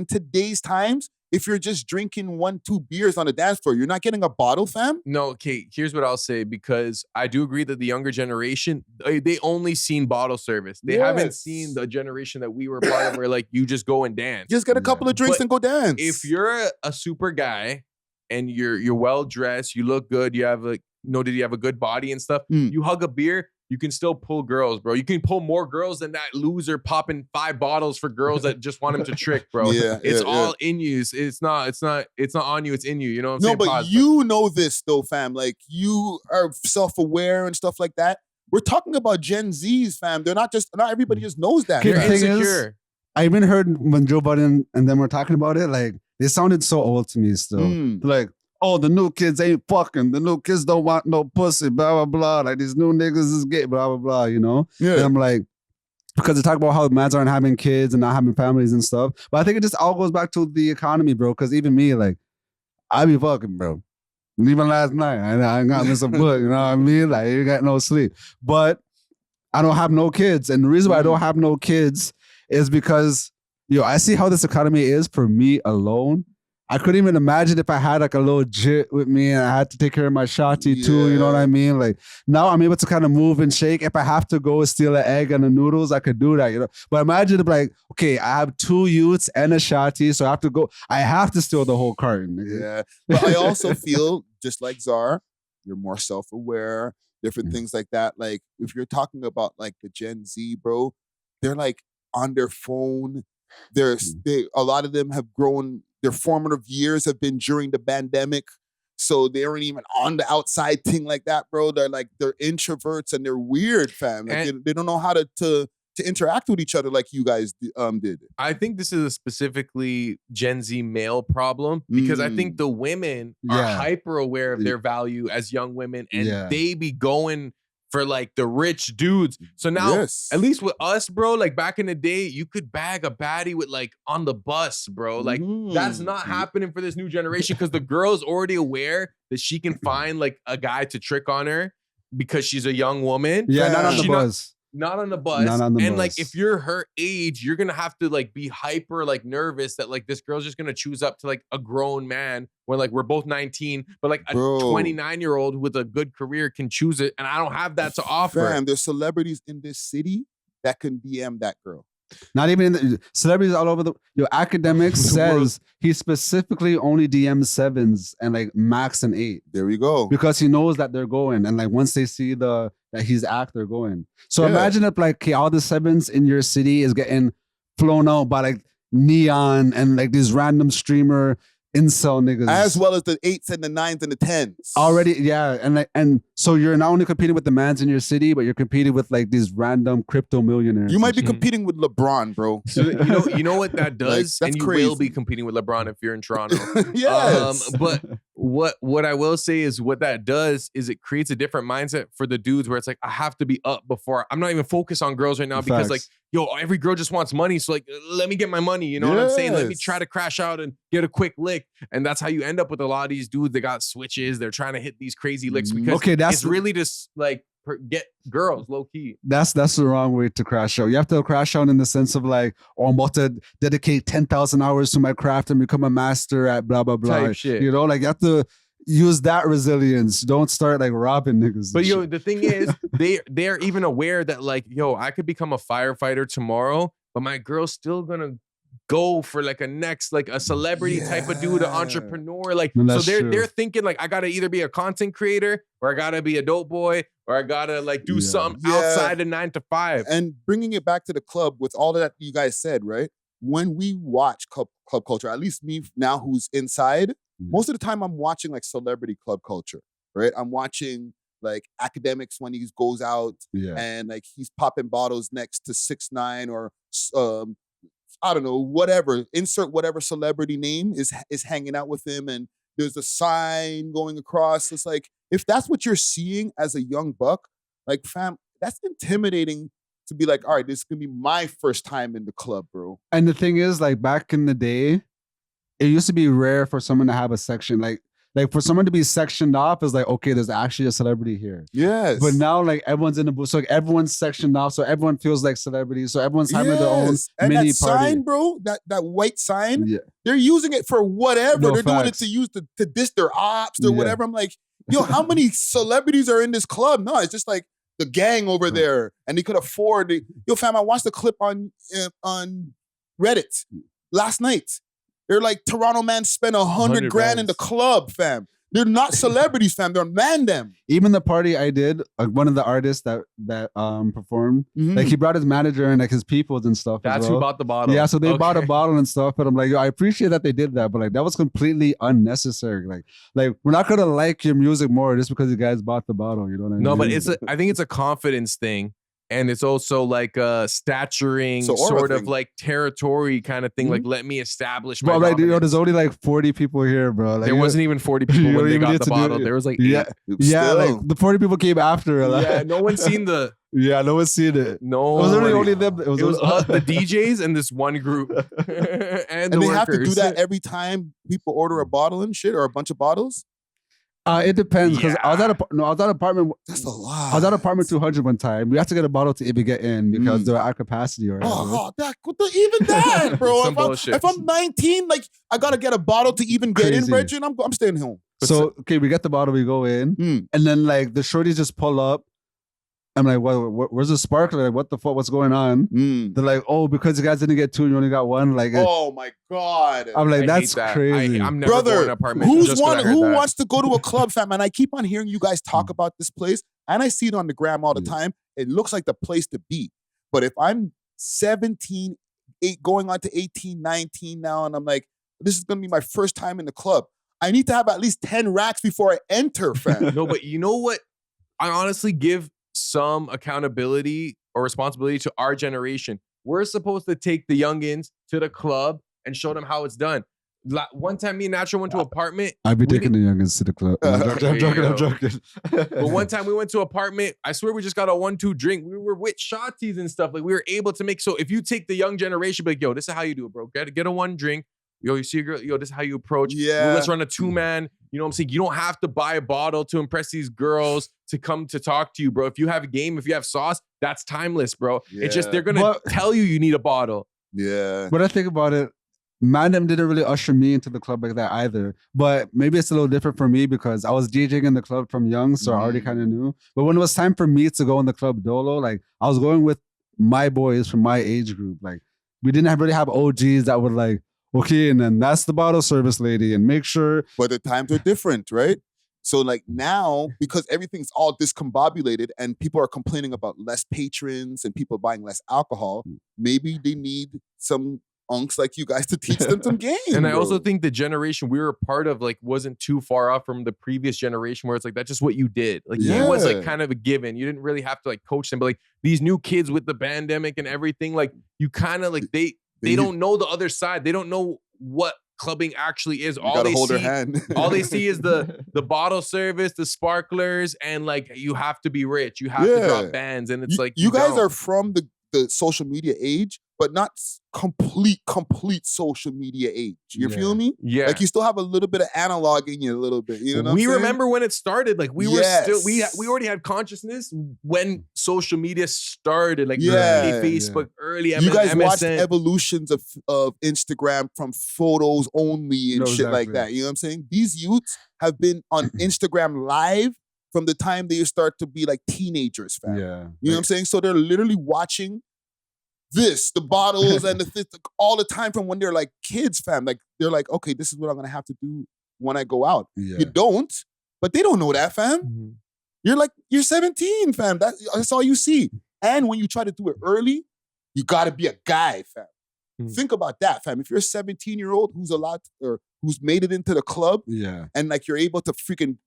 today's times if you're just drinking 1, 2 beers on the dance floor. You're not getting a bottle, fam? No, okay, here's what I'll say, because I do agree that the younger generation, they only seen bottle service. They haven't seen the generation that we were part of where like you just go and dance. Just get a couple of drinks and go dance. If you're a super guy and you're well dressed, you look good, you have you have a good body and stuff, you hug a beer, you can still pull girls, bro. You can pull more girls than that loser popping 5 bottles for girls that just want him to trick, bro. It's all in you. It's not on you, it's in you. You know what I'm saying? No, but you know this though, fam. Like, you are self-aware and stuff like that. We're talking about Gen Zs, fam. Not everybody just knows that. The thing is, I even heard when Joe Budden and them were talking about it, like, they sounded so old to me still. Like, oh, the new kids ain't fucking. The new kids don't want no pussy, blah, blah, blah. Like, these new niggas is gay, blah, blah, blah, you know? Yeah. And I'm like, because they talk about how mans aren't having kids and not having families and stuff. But I think it just all goes back to the economy, bro. Because even me, like, I be fucking, bro. Even last night, I got me some book, you know what I mean? Like, you got no sleep. But I don't have no kids. And the reason why I don't have no kids is because, I see how this economy is for me alone. I couldn't even imagine if I had like a little jit with me and I had to take care of my shawty too, you know what I mean? Like, now I'm able to kind of move and shake. If I have to go steal an egg and the noodles, I could do that, you know? But imagine if like, okay, I have 2 youths and a shawty, so I have to steal the whole carton. Yeah, but I also feel, just like Czar, you're more self-aware, different things like that. Like, if you're talking about like the Gen Z, bro, they're like on their phone. A lot of them have grown. Their formative years have been during the pandemic, so they aren't even on the outside thing like that, bro. They're introverts and they're weird, fam. Like, they don't know how to interact with each other like you guys did. I think this is a specifically Gen Z male problem, because I think the women are hyper aware of their value as young women, and they be going for like the rich dudes. So now, at least with us, bro, like back in the day, you could bag a baddie with like on the bus, bro. Like that's not happening for this new generation, because the girl's already aware that she can find like a guy to trick on her because she's a young woman. Yeah, not on the bus. Not on the bus. Not on the bus. Like, if you're her age, you're gonna have to like be hyper like nervous that like this girl's just gonna choose up to like a grown man when like we're both 19, but like a 29-year-old with a good career can choose it, and I don't have that to offer. Fam, there's celebrities in this city that can DM that girl. Not even celebrities all over Academics says he specifically only DMs 7s and like max an 8. There we go. Because he knows that they're going, and like once they see that he's they're going. So imagine if like all the 7s in your city is getting flown out by like Neon and like these random streamer incel niggas, as well as the 8s and the 9s and the 10s already. And so you're not only competing with the mans in your city, but you're competing with like these random crypto millionaires. You might be competing with LeBron, bro. So you know what that does, like, and you will be competing with LeBron if you're in Toronto. Yes. But What I will say is what that does is it creates a different mindset for the dudes where it's like, I have to be up before. I'm not even focused on girls right now because like, yo, every girl just wants money. So like, let me get my money. You know what I'm saying? Let me try to crash out and get a quick lick. And that's how you end up with a lot of these dudes that got switches. They're trying to hit these crazy licks because it's really just like get girls low key. That's the wrong way to crash out. You have to crash out in the sense of like, oh, I'm about to dedicate 10,000 hours to my craft and become a master at blah blah blah. Type shit. You know, like you have to use that resilience. Don't start like robbing niggas. But yo, the thing is, they're even aware that like, yo, I could become a firefighter tomorrow, but my girl's still gonna go for like a next, like a celebrity type of dude, an entrepreneur. Like, so they're thinking like, I gotta either be a content creator or I gotta be a dope boy or I gotta like do something outside of 9 to 5. And bringing it back to the club with all that you guys said, right? When we watch club culture, at least me now who's inside, most of the time I'm watching like celebrity club culture, right? I'm watching like academics when he goes out and like he's popping bottles next to 6ix9ine or I don't know, whatever, insert whatever celebrity name is hanging out with him and there's a sign going across. It's like, if that's what you're seeing as a young buck, like fam, that's intimidating to be like, all right, this is gonna be my first time in the club, bro. And the thing is, like back in the day, it used to be rare for someone to have a section. Like for someone to be sectioned off is like, okay, there's actually a celebrity here. Yes. But now like everyone's in the booth. So like everyone's sectioned off. So everyone feels like celebrities. So everyone's having their own and mini that party. sign, bro, that white sign, they're using it for whatever. No, they're doing it facts. to use to diss their ops or whatever. I'm like, yo, how many celebrities are in this club? No, it's just like the gang over there. And they could afford it. Yo, fam, I watched the clip on Reddit last night. They're like, Toronto man spent 100 grand in the club, fam. They're not celebrities, fam. They're man them. Even the party I did, one of the artists that performed, like he brought his manager and like his peoples and stuff. That's as well. who bought the bottle. Yeah, so they bought a bottle and stuff. But I'm like, yo, I appreciate that they did that, but like that was completely unnecessary. Like we're not gonna like your music more just because you guys bought the bottle. You know what I mean? No, but I think it's a confidence thing. And it's also like a staturing sort of like territory kind of thing. Like, let me establish my like, dominance. there's only like 40 people here, bro. Like, There wasn't even 40 people when they got the bottle. There was like 8. Yeah, like the 40 people came after. Like. Yeah, no one's seen the... Yeah, no one's seen it. No, it was only them. It was the DJs and this one group, and the they workers. have to do that every time people order a bottle and shit or a bunch of bottles. It depends because I was at apartment. That's a lot. I was at apartment 200 one time. We have to get a bottle to even get in because they're at capacity or even that, bro. If I'm 19, like I gotta get a bottle to even get in, Reggie. I'm staying home. So okay, we get the bottle, we go in, and then like the shorties just pull up. I'm like, where's the sparkler? Like, what the fuck? What's going on? They're like, oh, because you guys didn't get 2, you only got 1. Like, oh my god! I'm like, that's crazy. I'm never going to an apartment. Who wants to go to a club, fam? And I keep on hearing you guys talk about this place, and I see it on the gram all the time. It looks like the place to be. But if I'm 17, going on to 18, 19 now, and I'm like, this is gonna be my first time in the club, I need to have at least 10 racks before I enter, fam. No, but you know what? I honestly give some accountability or responsibility to our generation. We're supposed to take the youngins to the club and show them how it's done. One time me and Natural went to an apartment. I'd be taking the youngins to the club. I'm joking. But one time we went to an apartment, I swear we just got a 1-2 drink. We were with shotties and stuff. Like we were able to make, so if you take the young generation, be like, yo, this is how you do it, bro. Get a 1 drink. Yo, you see a girl, yo, this is how you approach. Yeah. Well, let's run a 2-man. You know what I'm saying? You don't have to buy a bottle to impress these girls to come to talk to you, bro. If you have game, if you have sauce, that's timeless, bro. Yeah. It's just they're going to tell you need a bottle. Yeah. When I think about it, Mandem didn't really usher me into the club like that either. But maybe it's a little different for me because I was DJing in the club from young, so I already kind of knew. But when it was time for me to go in the club dolo, like I was going with my boys from my age group. Like we didn't really have OGs that would like, okay, and then that's the bottle service lady, and make sure. But the times are different, right? So like now, because everything's all discombobulated and people are complaining about less patrons and people buying less alcohol, maybe they need some unks like you guys to teach them some game. And I also think the generation we were a part of like wasn't too far off from the previous generation where it's like that's just what you did. Like it was like kind of a given. You didn't really have to like coach them, but like these new kids with the pandemic and everything, like you kind of like they don't know the other side. They don't know what clubbing actually is. You gotta hold her hand. All they see is the bottle service, the sparklers, and like you have to be rich. You have to Yeah. drop bands, and it's like you guys don't. are from the social media age, but not complete social media age. You feel me? Yeah. Like you still have a little bit of analog in you, a little bit. You know what We I'm saying? remember when it started. Like we were Yes. still we already had consciousness when social media started. Like Yeah. early Facebook, early You guys MSN. watched evolutions of Instagram from photos only and No, shit like exactly. that. You know what I'm saying? These youths have been on Instagram Live from the time they start to be like teenagers, fam. Yeah. You know what I'm saying? So they're literally watching the bottles and all the time from when they're like kids, fam. Like they're like, okay, this is what I'm gonna have to do when I go out. Yeah. You don't, but they don't know that, fam. You're 17, fam. That's all you see. And when you try to do it early, you gotta be a guy, fam. Think about that, fam. If you're a 17-year-old who's who's made it into the club, Yeah. and like you're able to freaking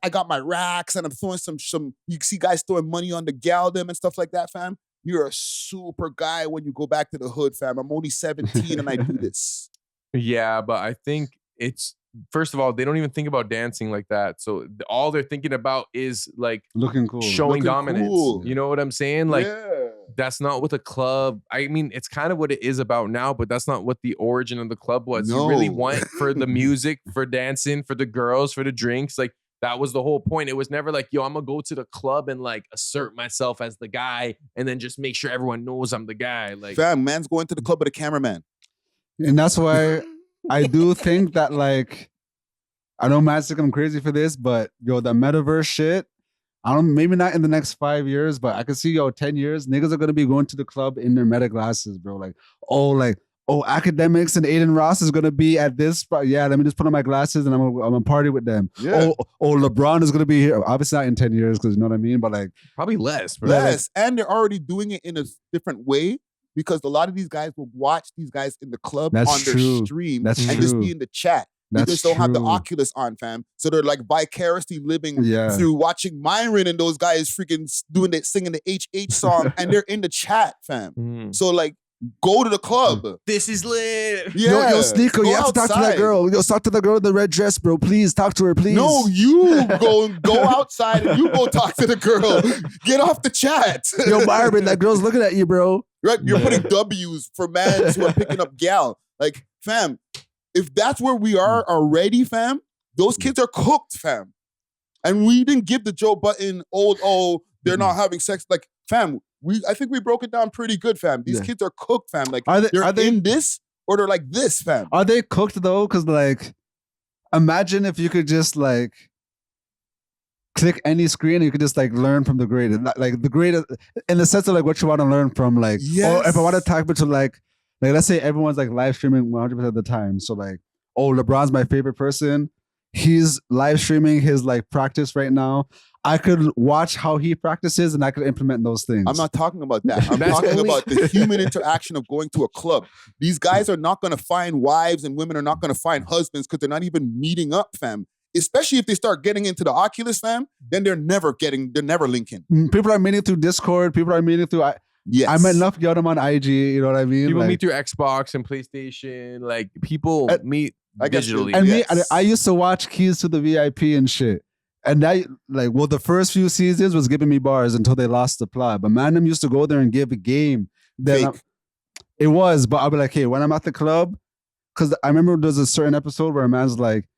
I got my racks and I'm throwing some you see guys throwing money on the gal them and stuff like that, fam. You're a super guy when you go back to the hood, fam. I'm only 17 and I do this. Yeah, but I think it's first of all, they don't even think about dancing like that. So all they're thinking about is like looking cool, showing Looking dominance. cool. You know what I'm saying? Like Yeah. that's not what the club. I mean, it's kind of what it is about now, but that's not what the origin of the club was. You really No. went for the music, for dancing, for the girls, for the drinks. Like that was the whole point. It was never like, yo, I'm gonna go to the club and like assert myself as the guy and then just make sure everyone knows I'm the guy. Like Fam, man's going to the club with a cameraman. And that's why I do think that, like, I know Matt's thinking I'm crazy for this, but yo, the metaverse shit, I don't, maybe not in the next 5 years, but I can see, 10 years, niggas are gonna be going to the club in their meta glasses, bro. Oh, academics and Aiden Ross is gonna be at this spot. Yeah, let me just put on my glasses and I'm gonna party with them. Yeah. Oh, LeBron is gonna be here. Obviously not in 10 years, because you know what I mean. But like probably less, bro. Less. And they're already doing it in a different way because a lot of these guys will watch these guys in the club That's on their true. stream That's and just true. be in the chat. They That's just don't have the true. Oculus on, fam. So they're like vicariously living Yeah. through watching Myron and those guys freaking singing the HH song and they're in the chat, fam. So like, go to the club. This is lit. Yeah. Yo, Sneeko, Go you have to talk to that outside. girl. Yo, talk to the girl in the red dress, bro. Please talk to her, please. No, you go outside and you go talk to the girl. Get off the chat. Yo, Myron, that girl's looking at you, bro. Right? You're putting W's for men who are picking up gal. Like, fam, if that's where we are already, fam, those kids are cooked, fam. And we didn't give the Joe Button they're not having sex. Like, fam, I think we broke it down pretty good, fam. These Yeah. kids are cooked, fam. Like, Are they in this or they're like this, fam. Are they cooked though? Because like, imagine if you could just like click any screen and you could just like learn from the grade. Like the grade in the sense of like what you want to learn from. Like, or if I want to talk to like let's say everyone's like live streaming 100% of the time. So like, oh, LeBron's my favorite person. He's live streaming his like practice right now. I could watch how he practices and I could implement those things. I'm not talking about that. I'm talking about the human interaction of going to a club. These guys are not going to find wives and women are not going to find husbands because they're not even meeting up, fam. Especially if they start getting into the Oculus, fam, then they're never linking. People are meeting through Discord. People are meeting through. Yes. I met enough of them on IG. You know what I mean? People Like, meet through Xbox and PlayStation. Like people meet digitally. And me, I used to watch Keys to the VIP and shit. And that, like, well, the first few seasons was giving me bars until they lost the plot. But man, them used to go there and give a game. Then it was, but I'll be like, hey, when I'm at the club, because I remember there's a certain episode where a man's like,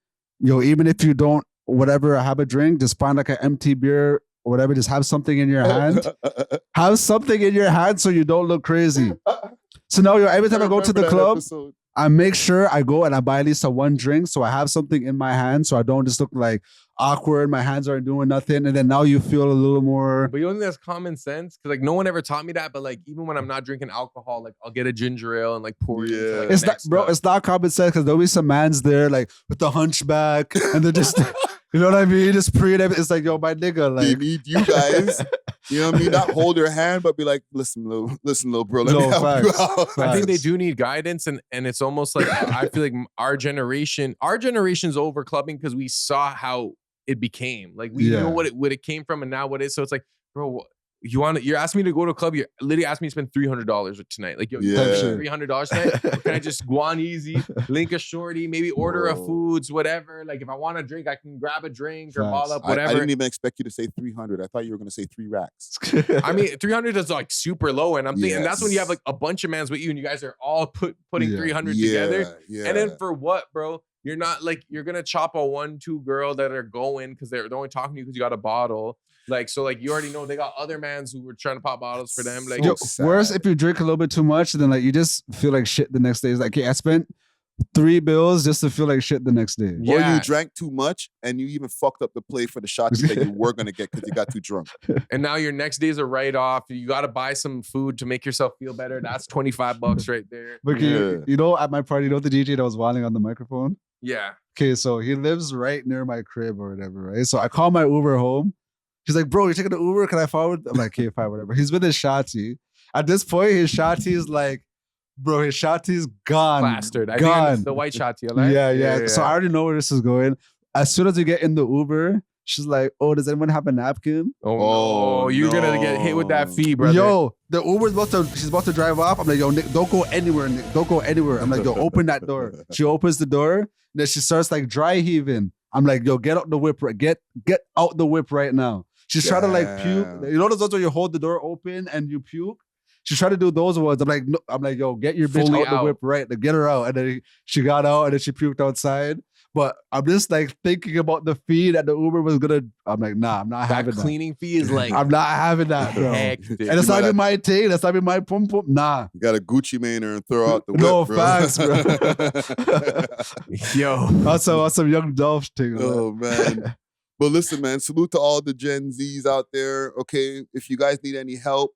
yo, even if you don't, whatever, have a drink, just find like an empty beer or whatever, just have something in your hand. Have something in your hand so you don't look crazy. So now, every time I go to the club, I make sure I go and I buy at least one drink so I have something in my hand so I don't just look like awkward. My hands aren't doing nothing. And then now you feel a little more. But you don't think that's common sense? Because like no one ever taught me that. But like even when I'm not drinking alcohol, like I'll get a ginger ale and like pour it into like It's the not, next bro. cup. It's not common sense because there'll be some mans there like with the hunchback and they're just, you know what I mean? Just pre and everything. It's like, yo, my nigga, They like need you guys. You know what I mean? Not hold your hand, but be like, listen, little bro, let me help you out. I think they do need guidance, and it's almost like I feel like our generation's over clubbing because we saw how it became. Like we know what it came from, and now what it is. So it's like, bro, You're asking me to go to a club. You're literally asking me to spend $300 tonight. Like, yo, you want $300 tonight? Or can I just go on easy, link a shorty, maybe order a foods, whatever. Like, if I want a drink, I can grab a drink or ball up, whatever. I didn't even expect you to say 300. I thought you were going to say 3 racks. I mean, 300 is like super low, and I'm thinking that's when you have like a bunch of mans with you, and you guys are all putting 300 together. And then for what, bro? You're not like you're gonna chop a 1-2 girl that are going because they're only talking to you because you got a bottle. Like, so like you already know they got other mans who were trying to pop bottles for them. Like, worse if you drink a little bit too much, then like you just feel like shit the next day. It's like, okay, I spent 3 bills just to feel like shit the next day. Or you drank too much and you even fucked up the play for the shots that you were gonna get because you got too drunk. And now your next day's a write-off. You got to buy some food to make yourself feel better. That's $25 right there. But you know, at my party, you know the DJ that was whining on the microphone? Yeah. Okay, so he lives right near my crib or whatever, right? So I call my Uber home. He's like, bro, you're taking the Uber? Can I forward? I'm like, okay, fine, whatever. He's with his shotty. At this point, his shotty is like, bro, his shotty's gone. Plastered. I gone. think the white shotty, right? Yeah. So I already know where this is going. As soon as we get in the Uber, she's like, oh, does anyone have a napkin? Oh, no. You're going to get hit with that fee, brother. Yo, the Uber's she's about to drive off. I'm like, yo, Nick, don't go anywhere, Nick. Don't go anywhere. I'm like, yo, open that door. She opens the door. Then she starts like dry heaving. I'm like, yo, get out the whip. Get out the whip right now. She's trying to like puke. You know those ones where you hold the door open and you puke? She's trying to do those ones. I'm like, no. I'm like, yo, get your bitch Fully out the whip right. Get her out. And then she got out and then she puked outside. But I'm just like thinking about the fee that the Uber was gonna. I'm like, nah, I'm not having that. Cleaning fee is like, I'm not having that, bro. hectic. And it's not even my thing. That's not even my pum pum. Nah. You got a Gucci Mane and throw out the whip, No bro. facts, bro. Yo, that's some young Dolph thing. Oh man. But listen, man, salute to all the Gen Zs out there. Okay, if you guys need any help,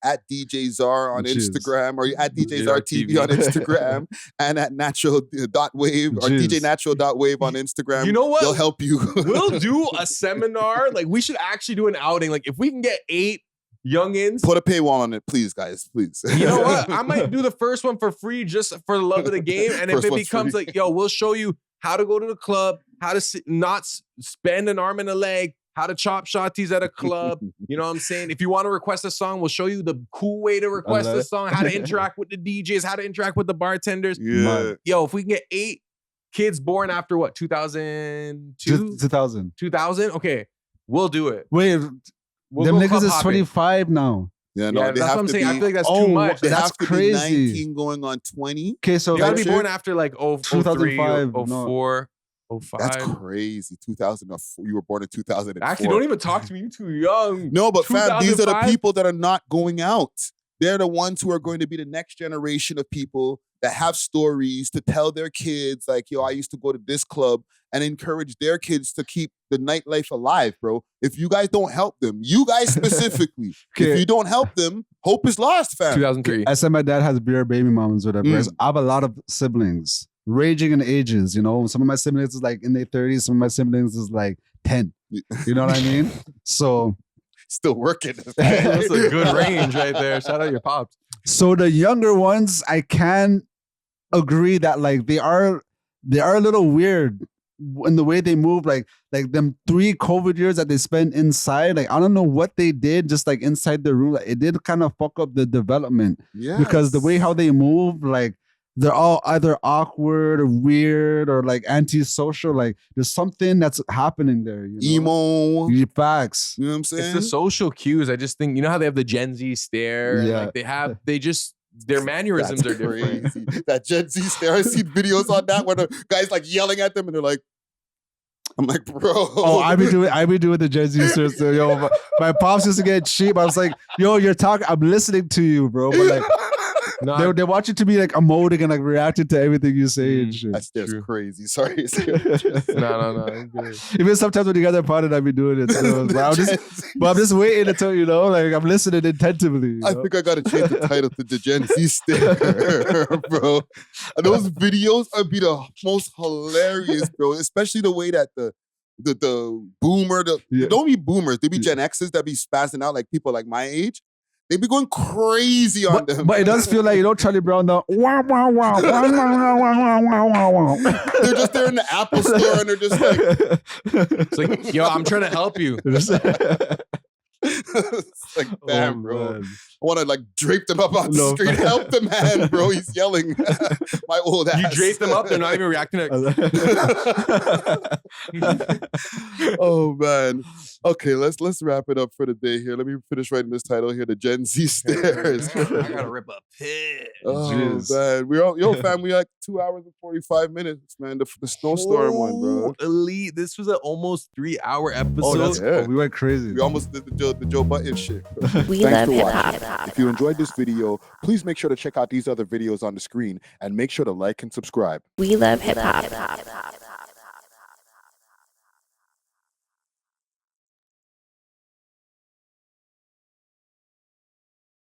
at DJ Czar on Instagram, or at DJ Czar TV on Instagram, and at natural.wave or DJ natural.wave on Instagram. You know what? They'll help you. We'll do a seminar. Like, we should actually do an outing. Like, if we can get 8 youngins. Put a paywall on it, please, guys. Please. You know what? I might do the first one for free just for the love of the game. And if it becomes free. Like, yo, we'll show you how to go to the club, how to not spend an arm and a leg, how to chop shotties at a club. You know what I'm saying? If you want to request a song, we'll show you the cool way to request a song, how to interact with the DJs, how to interact with the bartenders. Yeah. Yo, if we can get 8 kids born after what, 2002? 2000. 2000? Okay, we'll do it. Wait, We'll them go niggas club is hopping. 25 now. Yeah, no, that's they have what I'm to saying. be, I feel like that's too much. They That's have to crazy. be 19 going on 20. Okay, so You gotta like, be born after like 03, 2005, 04, 05. That's crazy. 2004. You were born in 2004. Actually, don't even talk to me. You're too young. No, but fam, these are the 2005? people that are not going out. They're the ones who are going to be the next generation of people that have stories to tell their kids, like, yo, I used to go to this club, and encourage their kids to keep the nightlife alive, bro. If you guys don't help them, you guys specifically, if you don't help them, hope is lost, fam. 2003. I said my dad has beer baby moms, whatever. I have a lot of siblings, ranging in ages. You know, some of my siblings is like in their 30s, some of my siblings is like 10. You know what I mean? So still working. That's a good range right there. Shout out your pops. So the younger ones, I can agree that like they are a little weird in the way they move. Like them 3 COVID years that they spent inside. Like I don't know what they did, just like inside the room. Like, it did kind of fuck up the development. Yeah. Because the way how they move, like they're all either awkward or weird or like antisocial. Like there's something that's happening there. You know? Emo. Facts. You know what I'm saying? It's the social cues. I just think, you know how they have the Gen Z stare? And, Yeah. like their mannerisms are different. Crazy. That Gen Z stare. I see videos on that where the guy's like yelling at them and they're like, I'm like, bro. Oh, I be doing the Gen Z stare. So, yo, my pops used to get cheap. I was like, yo, you're talking. I'm listening to you, bro. But like, they want you to be like emoting and like reacting to everything you say and shit. That stare's crazy. Sorry. No. Even sometimes when you guys are potted, I be doing it. So, but I'm just waiting until, you know, like I'm listening attentively. You know? I think I got to change the title to the Gen Z stare, bro. And those videos would be the most hilarious, bro. Especially the way that the boomer, they don't be boomers, they be Gen X's that be spazzing out like people like my age. They be going crazy on them. But it does feel like, you know, Charlie Brown, though. Wow, wow, wow. Wow, wow, wow, wow, wow, wow. They're just there in the Apple store and they're just like, it's like, yo, I'm trying to help you. It's like, damn, bro. man. I want to like drape them up on the No, screen. Help the man, bro. He's yelling. My old ass. You drape them up, they're not even reacting. Oh man. Okay, let's wrap it up for the day here. Let me finish writing this title here. The Gen Z Stairs. I gotta rip a pit. Oh Jeez. man, fam, we like 2 hours and 45 minutes, man. The snowstorm one, bro. Holy, this was an almost 3-hour episode. Yeah. We went crazy. We almost did the Joe Button shit. Bro. We Thanks love for hip watching. hop. If you enjoyed this video, please make sure to check out these other videos on the screen and make sure to like and subscribe. We love hip hop.